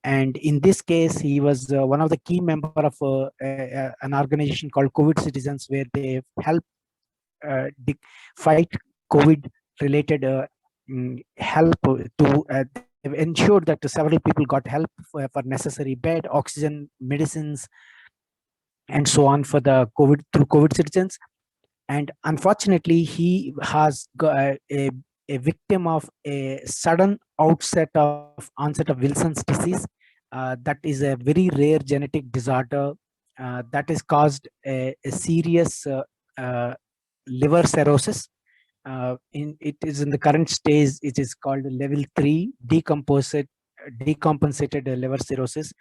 And in this case, he was one of the key member of an organization called COVID Citizens, where they help fight COVID-related help to ensure that several people got help for necessary bed, oxygen, medicines, and so on for the COVID through COVID Citizens. And unfortunately, he has got a victim of a sudden onset of Wilson's disease. That is a very rare genetic disorder that has caused a serious liver cirrhosis. It is in the current stage. It is called level 3 decompensated liver cirrhosis,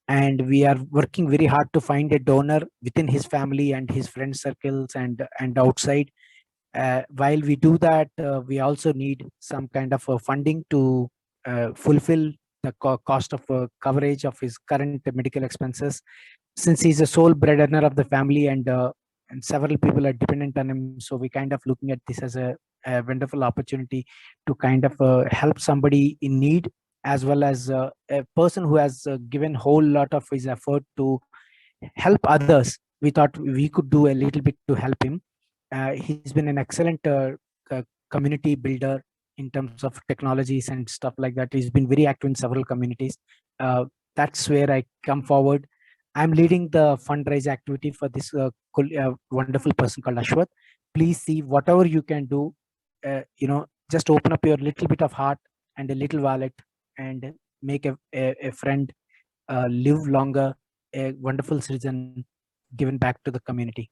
and we are working very hard to find a donor within his family and his friend circles and outside. While we do that, we also need some kind of funding to fulfill the cost of coverage of his current medical expenses, since he's a sole breadwinner of the family, and several people are dependent on him. So we kind of looking at this as a wonderful opportunity to kind of help somebody in need, as well as a person who has given whole lot of his effort to help others. We thought we could do a little bit to help him. He's been an excellent community builder in terms of technologies and stuff like that. He's been very active in several communities. That's where I come forward. I'm leading the fundraise activity for this wonderful person called Ashwath. Please see whatever you can do. Just open up your little bit of heart and a little wallet and make a friend live longer, a wonderful citizen given back to the community.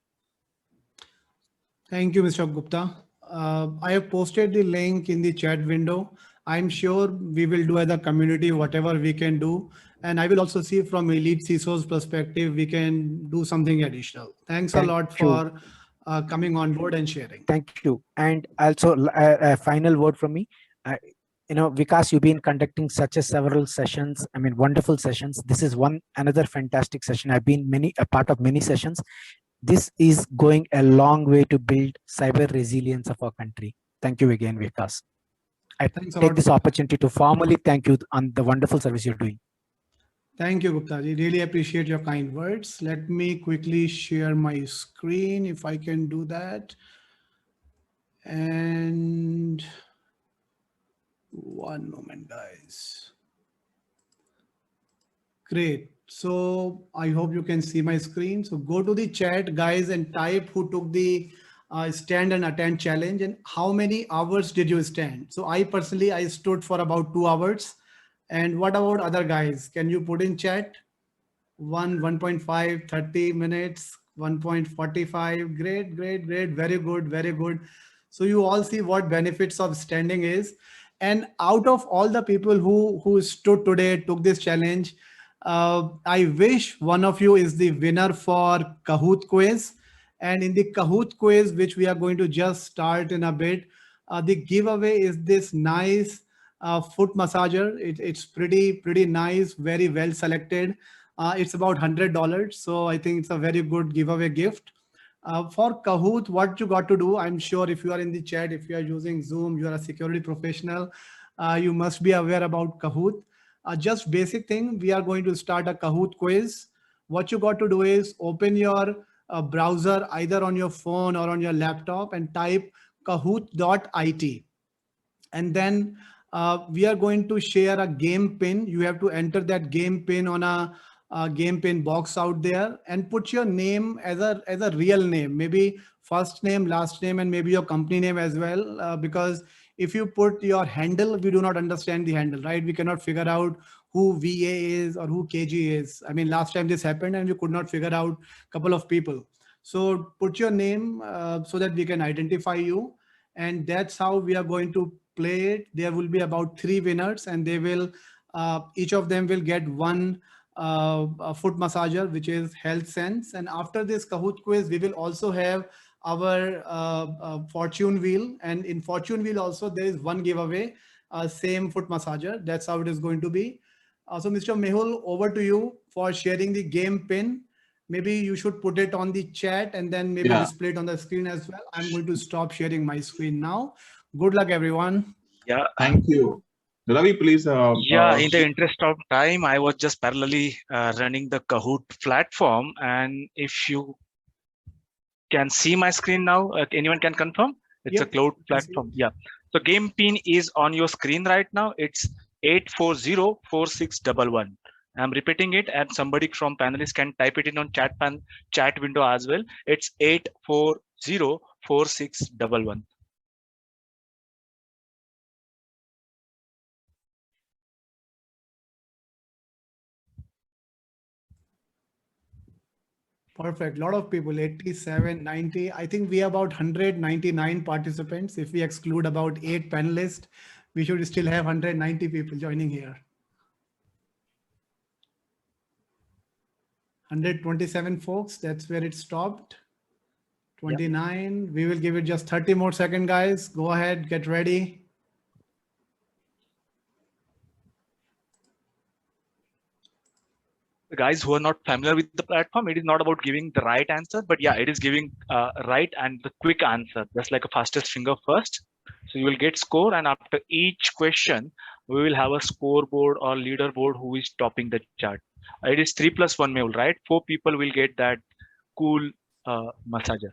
Thank you, Mr. Gupta. I have posted the link in the chat window. I'm sure we will do as a community whatever we can do. And I will also see from EliteCISOs perspective, we can do something additional. Thanks a lot for coming on board and sharing. Thank you. And also a final word from me. Vikas, you've been conducting such several sessions. I mean, wonderful sessions. This is another fantastic session. I've been a part of many sessions. This is going a long way to build cyber resilience of our country. Thank you again, Vikas. I take this opportunity to formally thank you on the wonderful service you're doing. Thank you, Gupta. I really appreciate your kind words. Let me quickly share my screen if I can do that. And one moment, guys. Great. So I hope you can see my screen. So go to the chat, guys, and type who took the stand and attend challenge and how many hours did you stand. So I personally, I stood for about 2 hours. And what about other guys? Can you put in chat? 1.5, 30 minutes, 1.45. Great, great, great. Very good, very good. So you all see what benefits of standing is. And out of all the people who stood today, took this challenge, I wish one of you is the winner for Kahoot quiz. And in the Kahoot quiz, which we are going to just start in a bit, the giveaway is this nice foot massager. It's pretty nice, very well selected. It's about $100. So I think it's a very good giveaway gift. For Kahoot, what you got to do, I'm sure if you are in the chat, if you are using Zoom, you are a security professional, you must be aware about Kahoot. Just basic thing, we are going to start a Kahoot quiz. What you got to do is open your browser either on your phone or on your laptop and type kahoot.it. And then we are going to share a game pin. You have to enter that game pin on a game pin box out there and put your name as a real name, maybe first name, last name, and maybe your company name as well. Because if you put your handle, we do not understand the handle, right? We cannot figure out who VA is or who KG is. I mean, last time this happened and we could not figure out a couple of people. So put your name so that we can identify you. And that's how we are going to play it. There will be about 3 winners and they will, each of them will get one foot massager, which is Health Sense. And after this Kahoot quiz, we will also have our fortune wheel. And in fortune wheel also, there is one giveaway, same foot massager. That's how it is going to be. So Mr. Mehul, over to you for sharing the game pin. Maybe you should put it on the chat and then maybe display it on the screen as well. I'm going to stop sharing my screen now. Good luck, everyone. Yeah. Thank you. Ravi, please. Yeah, in the interest of time, I was just parallelly running the Kahoot platform. And if you can see my screen now, anyone can confirm? It's a cloud platform. Yeah. So game pin is on your screen right now. It's 8404611. I'm repeating it, and somebody from panelists can type it in on chat window as well. It's 4611. Perfect. A lot of people, 87, 90. I think we have about 199 participants. If we exclude about 8 panelists, we should still have 190 people joining here. 127 folks, that's where it stopped. 29, we will give it just 30 more seconds, guys. Go ahead, get ready. The guys who are not familiar with the platform, it is not about giving the right answer, but yeah, it is giving right and the quick answer, just like a fastest finger first. So you will get score, and after each question, we will have a scoreboard or leaderboard who is topping the chart. It is 3+1 mule, right? 4 people will get that cool massager.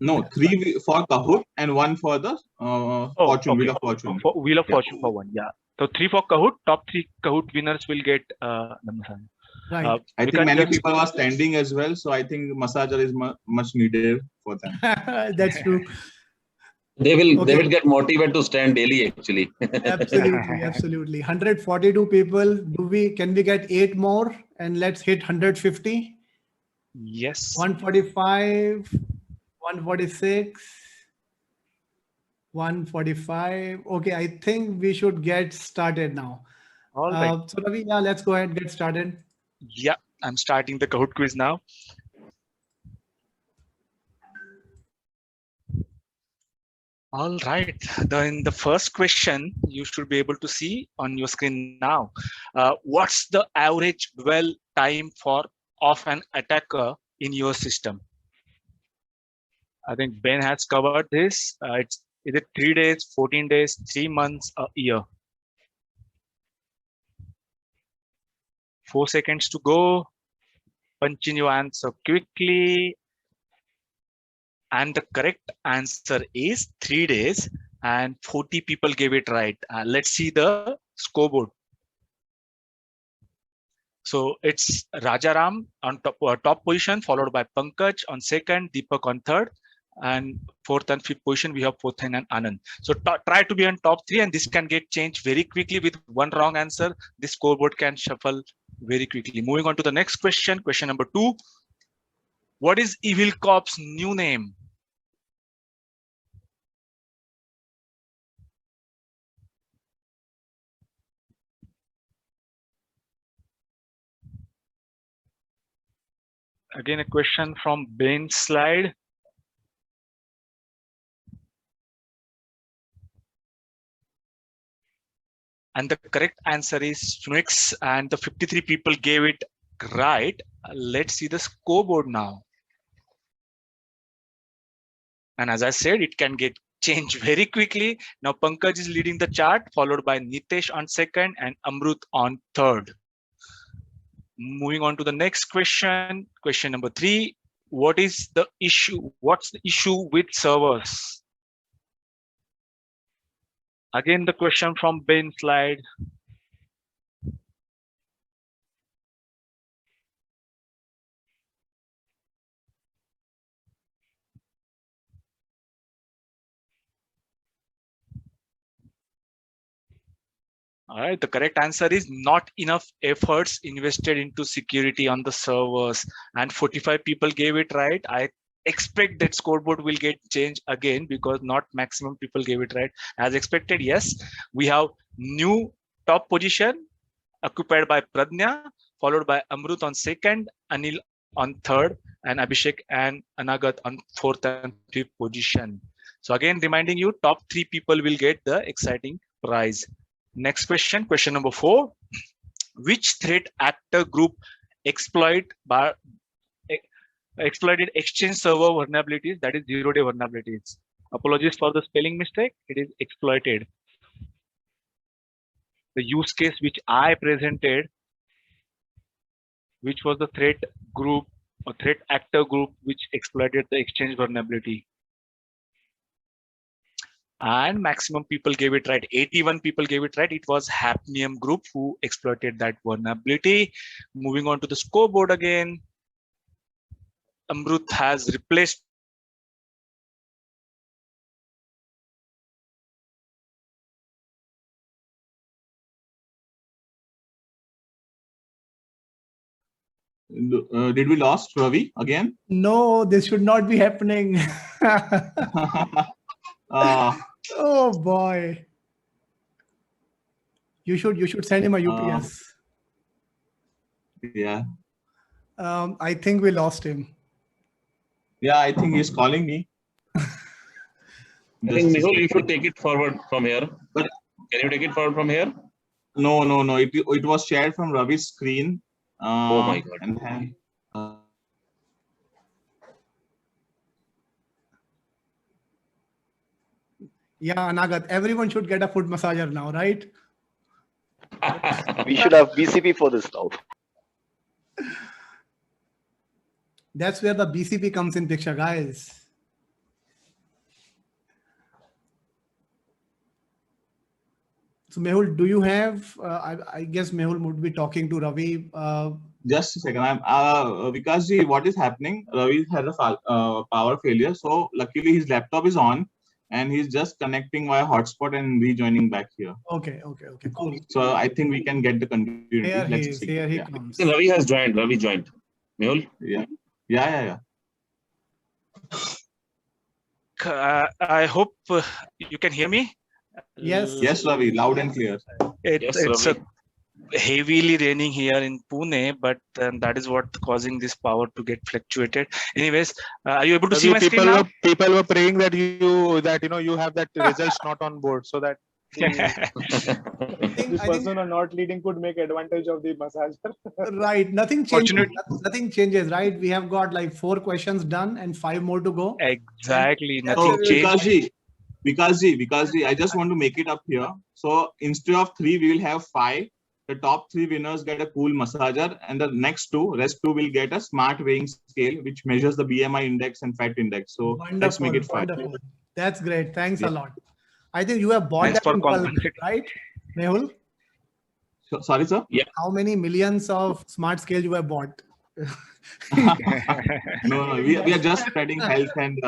No, 3 for Kahoot and 1 for the Fortune, Wheel of Fortune. Wheel of Fortune for 1, yeah. So 3 for Kahoot, top 3 Kahoot winners will get the massager. Right. I think many people are standing as well, so I think massager is much needed for them. That's true. They will get motivated to stand daily, actually. Absolutely, absolutely. 142 people. Can we get 8 more and let's hit 150? Yes. 145, 146, 145. Okay, I think we should get started now. All right. So Ravi, yeah, let's go ahead and get started. Yeah, I'm starting the Kahoot quiz now. All right, then the first question you should be able to see on your screen now. What's the average dwell time of an attacker in your system? I think Ben has covered this. Is it 3 days, 14 days, 3 months, a year? 4 seconds to go. Punch in your answer quickly. And the correct answer is 3 days, and 40 people gave it right. Let's see the scoreboard. So it's Rajaram on top position, followed by Pankaj on second, Deepak on third, and fourth and fifth position we have Pothen and Anand. So try to be on top 3, and this can get changed very quickly. With one wrong answer, this scoreboard can shuffle very quickly. Moving on to the next question, question number 2. What is Evil Corp's new name? Again, a question from Ben's slide. And the correct answer is Phoenix, and the 53 people gave it right. Let's see the scoreboard now. And as I said, it can get changed very quickly. Now Pankaj is leading the chart, followed by Nitesh on second and Amrut on third. Moving on to the next question, question number 3. What is the issue? What's the issue with servers? Again, the question from Ben's slide. All right, the correct answer is not enough efforts invested into security on the servers, and 45 people gave it right. I expect that scoreboard will get changed again because not maximum people gave it right. As expected, yes, we have new top position occupied by Pradnya, followed by Amrut on second, Anil on third, and Abhishek and Anagat on fourth and fifth position. So again, reminding you, top 3 people will get the exciting prize. Next question, question number 4. Which threat actor group exploited exchange server vulnerabilities, that is 0-day vulnerabilities? Apologies for the spelling mistake, it is exploited. The use case which I presented, which was the threat group or threat actor group which exploited the exchange vulnerability. And maximum people gave it right. 81 people gave it right. It was Hapnium group who exploited that vulnerability. Moving on to the scoreboard again. Amrut has replaced Did we lost Ravi again? No, this should not be happening. Oh boy. You should send him a UPS. Yeah. I think we lost him. Yeah, I think he's calling me. I think Mehul, you should take it forward from here. But can you take it forward from here? No. It was shared from Ravi's screen. Oh my God. And then, Yeah, Anagat, everyone should get a foot massager now, right? We should have BCP for this now. That's where the BCP comes in picture, guys. So Mehul, do you have, I guess Mehul would be talking to Ravi. just a second. Because what is happening? Ravi had a power failure. So luckily his laptop is on and he's just connecting via hotspot and rejoining back here. Okay, cool. So I think we can get the continuity. Here he comes. Ravi has joined. Ravi joined. Mehul? Yeah. I hope you can hear me. Yes, Ravi, loud and clear. It's heavily raining here in Pune, but that is what causing this power to get fluctuated. Anyways, are you able to see my screen now? People were praying that you have that results not on board, so that this person or not leading could make advantage of the massager. Right, nothing changes. Nothing changes, right? We have got like 4 questions done and 5 more to go. Exactly, nothing changes. Because I just want to make it up here. So instead of 3, we will have 5. The top 3 winners get a cool massager, and the rest 2 will get a smart weighing scale, which measures the BMI index and fat index. So let's make it 5. Wonderful. That's great. Thanks a lot. I think you have bought that in bulk, right, Mehul? Sorry, sir? Yeah. How many millions of smart scales you have bought? No, we are just spreading health and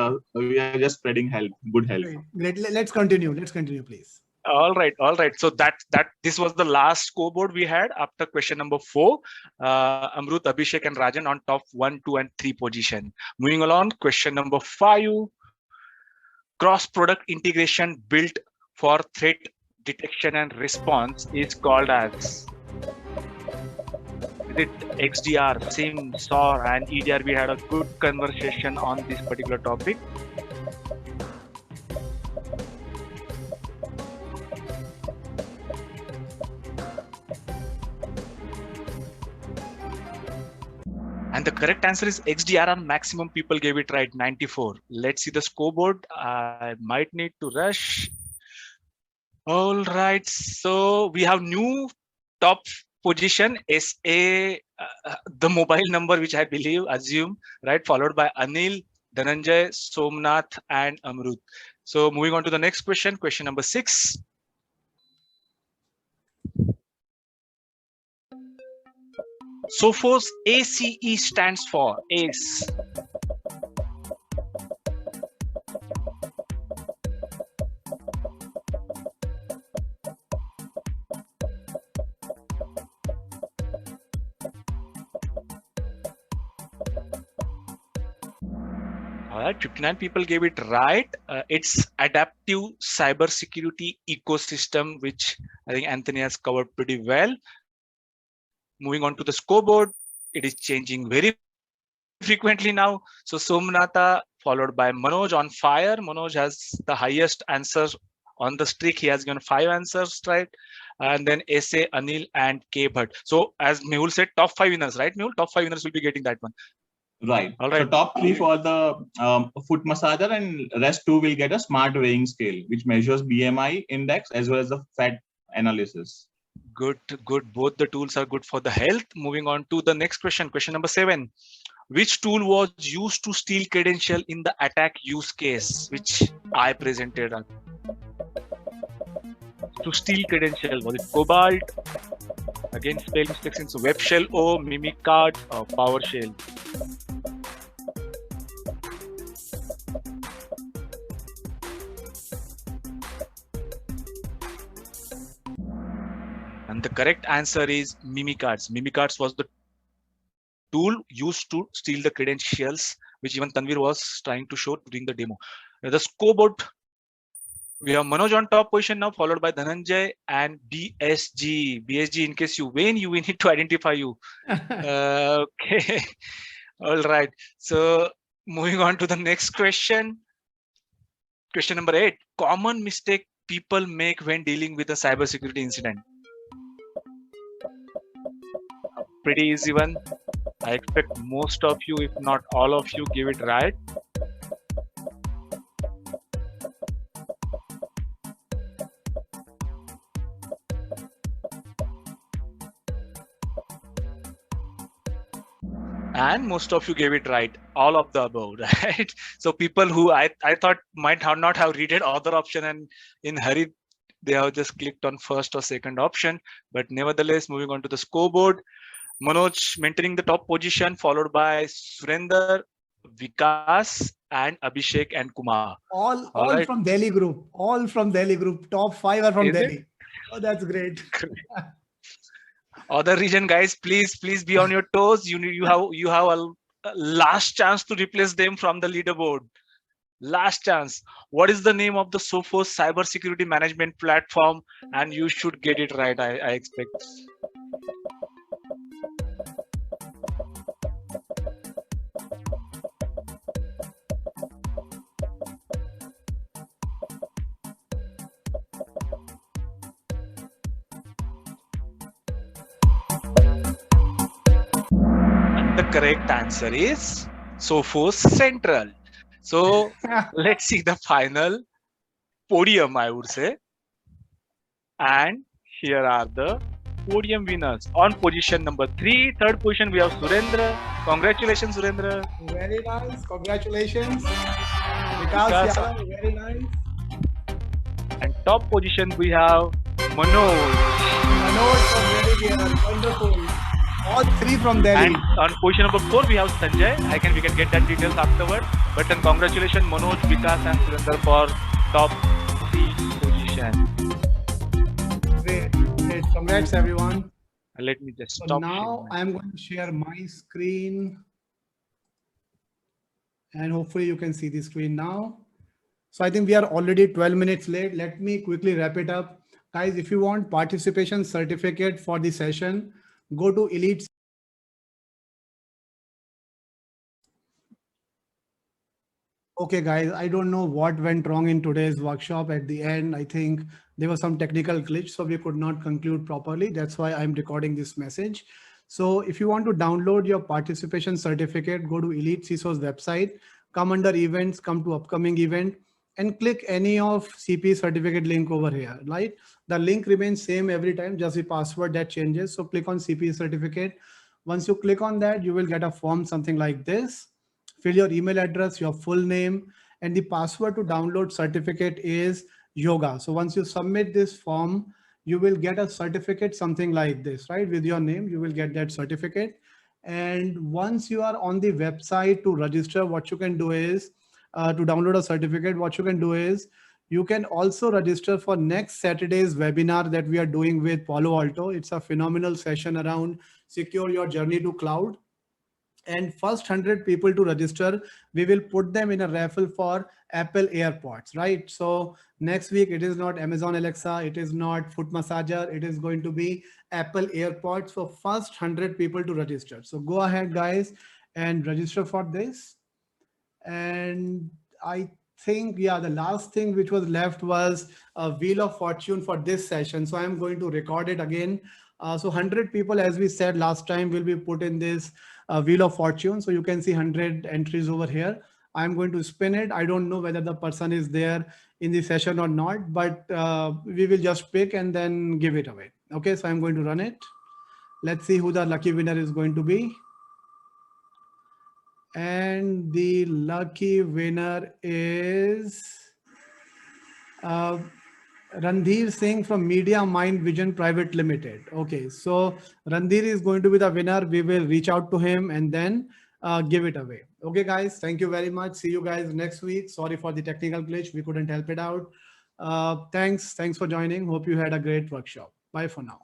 good health. Great. Let's continue, please. All right. So this was the last scoreboard we had after question number 4. Amrut, Abhishek, and Rajan on top 1, 2, and 3 position. Moving along, question number 5. Cross-product integration built for threat detection and response is called as. With XDR, SIM, SOR, and EDR, we had a good conversation on this particular topic. And the correct answer is XDR, and maximum people gave it right, 94. Let's see the scoreboard. I might need to rush. All right, so we have new top position, SA, the mobile number, which I assume, right, followed by Anil, Dhananjay, Somnath, and Amrut. So moving on to the next question, question number 6. Sophos ACE stands for ACE. All right, 59 people gave it right. It's adaptive cybersecurity ecosystem, which I think Anthony has covered pretty well. Moving on to the scoreboard, it is changing very frequently now. So Somnatha followed by Manoj on fire. Manoj has the highest answers on the streak. He has given 5 answers, right? And then SA, Anil, and K Bhatt. So as Mehul said, top 5 winners, right, Mehul? Top 5 winners will be getting that one. Right. All right. So top 3 for the foot massager, and rest 2 will get a smart weighing scale, which measures BMI index as well as the fat analysis. Good. Both the tools are good for the health. Moving on to the next question, question number 7. Which tool was used to steal credential in the attack use case, which I presented? To steal credential, was it Cobalt? Again, spell mistakes, so Web Shell O, Mimikatz, or PowerShell? And the correct answer is Mimikatz. Mimikatz was the tool used to steal the credentials, which even Tanvir was trying to show during the demo. The scoreboard, we have Manoj on top position now, followed by Dhananjay and BSG. BSG, in case you win, we need to identify you. Okay. All right. So moving on to the next question. Question number 8. Common mistake people make when dealing with a cybersecurity incident. Pretty easy one. I expect most of you, if not all of you, give it right. And most of you gave it right, all of the above, right? So people who I thought might not have read other option, and in hurry they have just clicked on first or second option. But nevertheless, moving on to the scoreboard, Manoj maintaining the top position, followed by Surinder, Vikas, and Abhishek and Kumar. All right. from Delhi group. All from Delhi group. Top 5 are from Is Delhi. it? Oh, that's great. Other region guys, please be on your toes. You have a last chance to replace them from the leaderboard. Last chance. What is the name of the Sophos cybersecurity management platform? And you should get it right, I expect. The correct answer is Sophos Central. So let's see the final podium, I would say. And here are the podium winners. On position number 3, third position, we have Surendra. Congratulations, Surendra. Very nice. Congratulations. Vikas Yadav, very nice. And top position, we have Manoj. Manoj from Delhi, wonderful. All 3 from Delhi. And on position number 4, we have Sanjay. We can get that details afterward. But then congratulations, Manoj, Vikas, and Surinder for top 3 position. Great. Congrats, everyone. Let me just stop. So now I'm going to share my screen. And hopefully you can see the screen now. So I think we are already 12 minutes late. Let me quickly wrap it up. Guys, if you want participation certificate for the session, go to Elite. Okay, guys, I don't know what went wrong in today's workshop. At the end, I think there was some technical glitch, so we could not conclude properly. That's why I'm recording this message. So if you want to download your participation certificate, go to EliteCISOs website, come under events, come to upcoming event, and click any of CP certificate link over here, right? The link remains same every time, just the password that changes. So click on CP certificate. Once you click on that, you will get a form something like this. Fill your email address, your full name, and the password to download certificate is yoga. So once you submit this form, you will get a certificate something like this, right? With your name, you will get that certificate. And once you are on the website to register, what you can do is to download a certificate, what you can do is you can also register for next Saturday's webinar that we are doing with Palo Alto. It's a phenomenal session around secure your journey to cloud. And first 100 people to register, we will put them in a raffle for Apple AirPods, right? So next week, it is not Amazon Alexa, it is not foot massager, it is going to be Apple AirPods for first 100 people to register. So go ahead, guys, and register for this. And I think, yeah, the last thing which was left was a Wheel of Fortune for this session. So I'm going to record it again. So 100 people, as we said last time, will be put in this Wheel of Fortune. So you can see 100 entries over here. I'm going to spin it. I don't know whether the person is there in the session or not, but we will just pick and then give it away. Okay, so I'm going to run it. Let's see who the lucky winner is going to be. And the lucky winner is Randhir Singh from Media Mind Vision Private Limited. Okay, so Randhir is going to be the winner. We will reach out to him and then give it away. Okay, guys, thank you very much. See you guys next week. Sorry for the technical glitch. We couldn't help it out. Thanks for joining. Hope you had a great workshop. Bye for now.